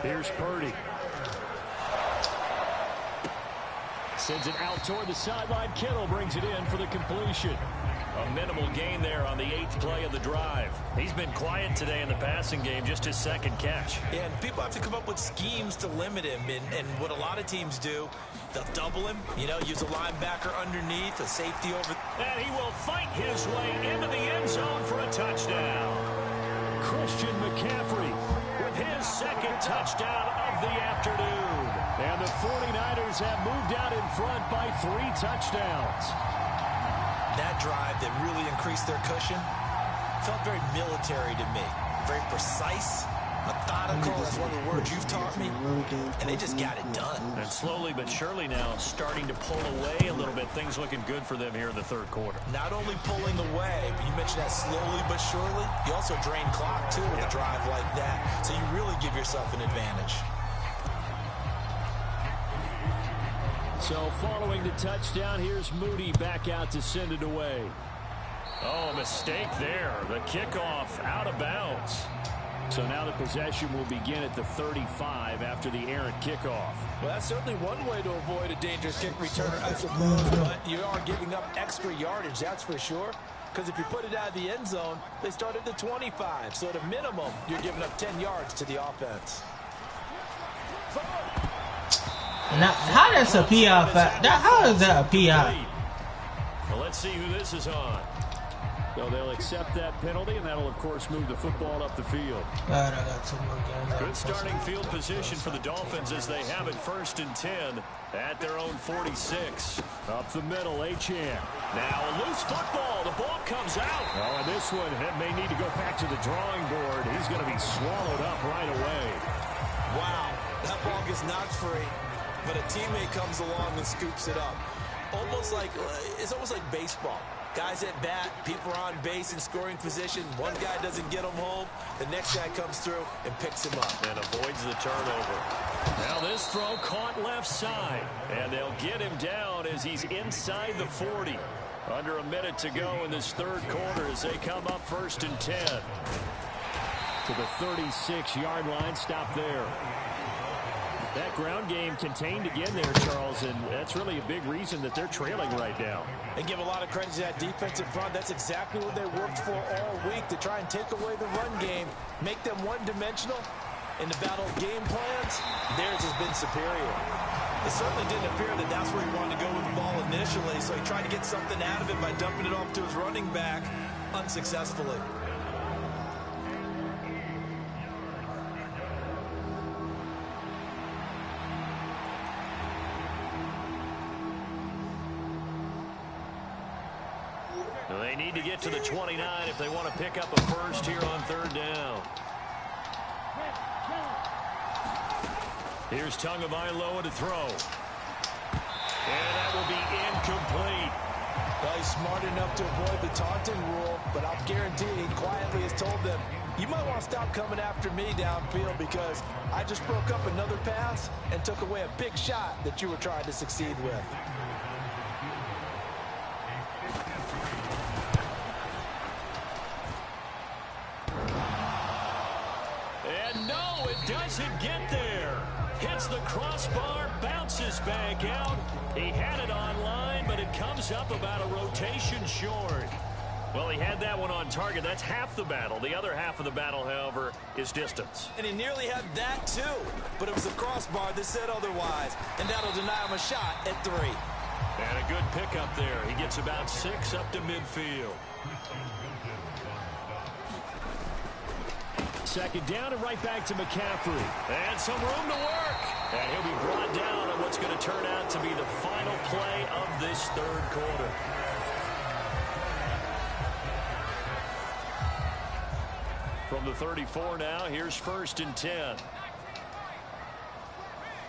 Here's Purdy. Sends it out toward the sideline. Kittle brings it in for the completion. A minimal gain there on the 8th play of the drive. He's been quiet today in the passing game, just his 2nd catch. Yeah, and people have to come up with schemes to limit him. And what a lot of teams do, they'll double him, use a linebacker underneath, a safety over. And he will fight his way into the end zone for a touchdown. Christian McCaffrey with his 2nd touchdown of the afternoon. And the 49ers have moved out in front by 3 touchdowns. That drive that really increased their cushion felt very military to me. Very precise, methodical. That's one of the words you've taught me. And they just got it done. And slowly but surely now starting to pull away a little bit. Things looking good for them here in the 3rd quarter. Not only pulling away, but you mentioned that slowly but surely. You also drain clock, too, with a drive like that. So you really give yourself an advantage. So following the touchdown, here's Moody back out to send it away. Oh, mistake there. The kickoff out of bounds. So now the possession will begin at the 35 after the errant kickoff. Well, that's certainly one way to avoid a dangerous kick returner, I suppose. But you are giving up extra yardage, that's for sure. Because if you put it out of the end zone, they start at the 25. So at a minimum, you're giving up 10 yards to the offense. Now, how that's a PI? How is that a PI? Well, let's see who this is on. So they'll accept that penalty, and that'll, of course, move the football up the field. Good starting field position for the Dolphins as they have it 1st and 10 at their own 46. Up the middle, Achane. Now a loose football. The ball comes out. Oh, and this one may need to go back to the drawing board. He's going to be swallowed up right away. Wow, that ball gets knocked free. but a teammate comes along and scoops it up. It's almost like baseball. Guys at bat, people are on base in scoring position. One guy doesn't get him home. The next guy comes through and picks him up. And avoids the turnover. Now this throw caught left side. And they'll get him down as he's inside the 40. Under a minute to go in this third quarter as they come up 1st and 10. To the 36-yard line, stop there. That ground game contained again there, Charles, and that's really a big reason that they're trailing right now. And give a lot of credit to that defensive front. That's exactly what they worked for all week, to try and take away the run game, make them one-dimensional. In the battle of game plans, theirs has been superior. It certainly didn't appear that that's where he wanted to go with the ball initially, so he tried to get something out of it by dumping it off to his running back unsuccessfully. They need to get to the 29 if they want to pick up a first here on 3rd down. Here's Tagovailoa to throw. And that will be incomplete. Well, he's smart enough to avoid the taunting rule, but I'll guarantee he quietly has told them, you might want to stop coming after me downfield because I just broke up another pass and took away a big shot that you were trying to succeed with. And no, it doesn't get there. Hits the crossbar, bounces back out. He had it online, but it comes up about a rotation short. Well, he had that one on target. That's half the battle. The other half of the battle, however, is distance. And he nearly had that, too. But it was a crossbar that said otherwise. And that'll deny him a shot at 3. And a good pickup there. He gets about 6 up to midfield. 2nd down and right back to McCaffrey. And some room to work. And he'll be brought down on what's going to turn out to be the final play of this 3rd quarter. From the 34 now, here's 1st and 10.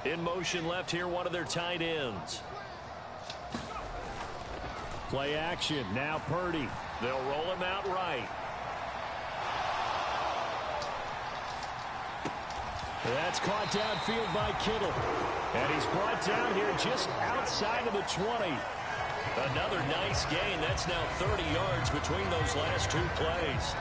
In motion left here, one of their tight ends. Play action, now Purdy. They'll roll him out right. That's caught downfield by Kittle. And he's brought down here just outside of the 20. Another nice gain. That's now 30 yards between those last 2 plays.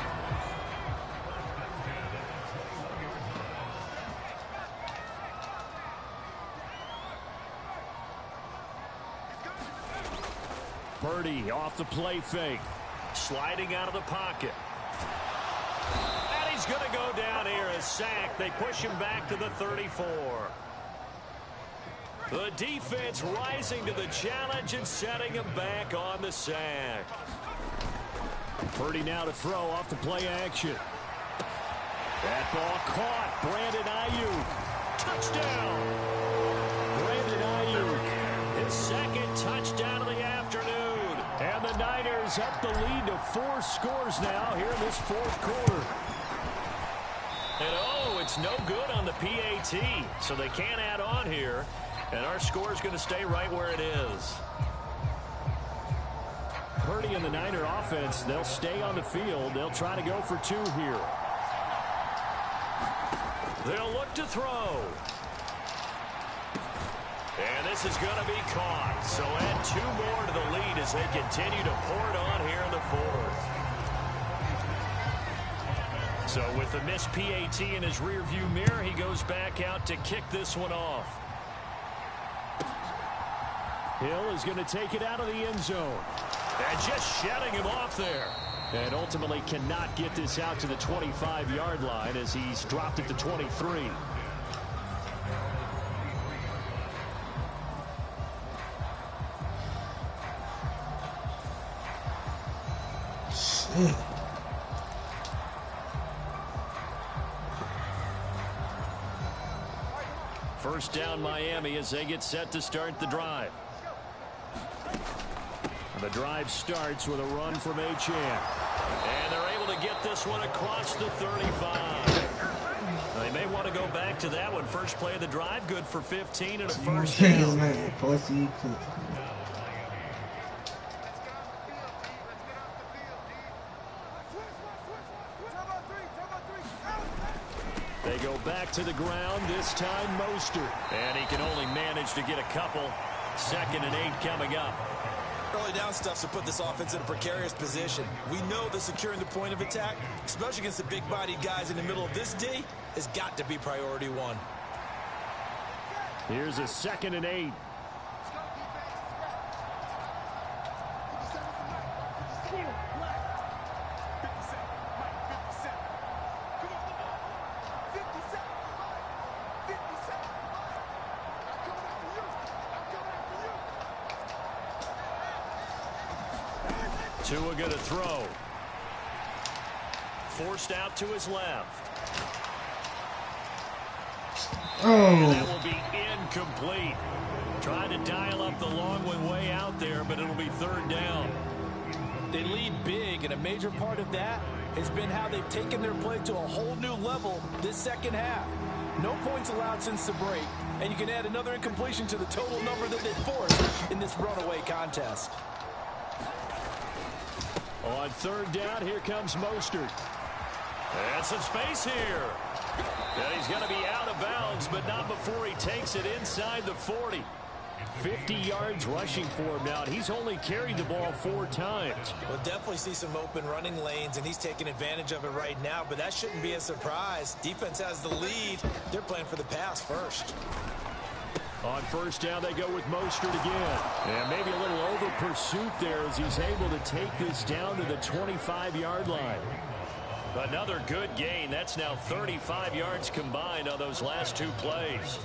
Purdy off the play fake. Sliding out of the pocket. And he's going to go down here, a sack. They push him back to the 34. The defense rising to the challenge and setting him back on the sack. Purdy now to throw off the play action. That ball caught. Brandon Ayuk. Touchdown. Brandon Ayuk. His 2nd touchdown of the afternoon. And the Niners up the lead to 4 scores now here in this 4th quarter. And oh, it's no good on the PAT. So they can't add on here. And our score is going to stay right where it is. Purdy and the Niner offense, they'll stay on the field. They'll try to go for 2 here. They'll look to throw. And this is going to be caught. So add 2 more to the lead as they continue to pour it on here in the 4th. So with the missed PAT in his rearview mirror, he goes back out to kick this one off. Hill is going to take it out of the end zone. And just shutting him off there. And ultimately cannot get this out to the 25-yard line as he's dropped it to 23. Shit. First down Miami as they get set to start the drive. The drive starts with a run from Achane. And they're able to get this one across the 35. They may want to go back to that one. First play of the drive, good for 15 and a first down. They go back to the ground, this time Mostert. And he can only manage to get a couple. 2nd and 8 coming up. Early down stuff to put this offense in a precarious position. We know that securing the point of attack, especially against the big-bodied guys in the middle of this D, has got to be priority one. Here's a 2nd and 8. Tua going to throw. Forced out to his left. And that will be incomplete. Trying to dial up the long one way out there, but it'll be 3rd down. They lead big, and a major part of that has been how they've taken their play to a whole new level this second half. No points allowed since the break, and you can add another incompletion to the total number that they forced in this runaway contest. On 3rd down, here comes Mostert. And some space here. And he's going to be out of bounds, but not before he takes it inside the 40. 50 yards rushing for him now. He's only carried the ball 4 times. We'll definitely see some open running lanes, and he's taking advantage of it right now, but that shouldn't be a surprise. Defense has the lead. They're playing for the pass first. On 1st down, they go with Mostert again. And maybe a little over pursuit there as he's able to take this down to the 25-yard line. Another good gain. That's now 35 yards combined on those last 2 plays.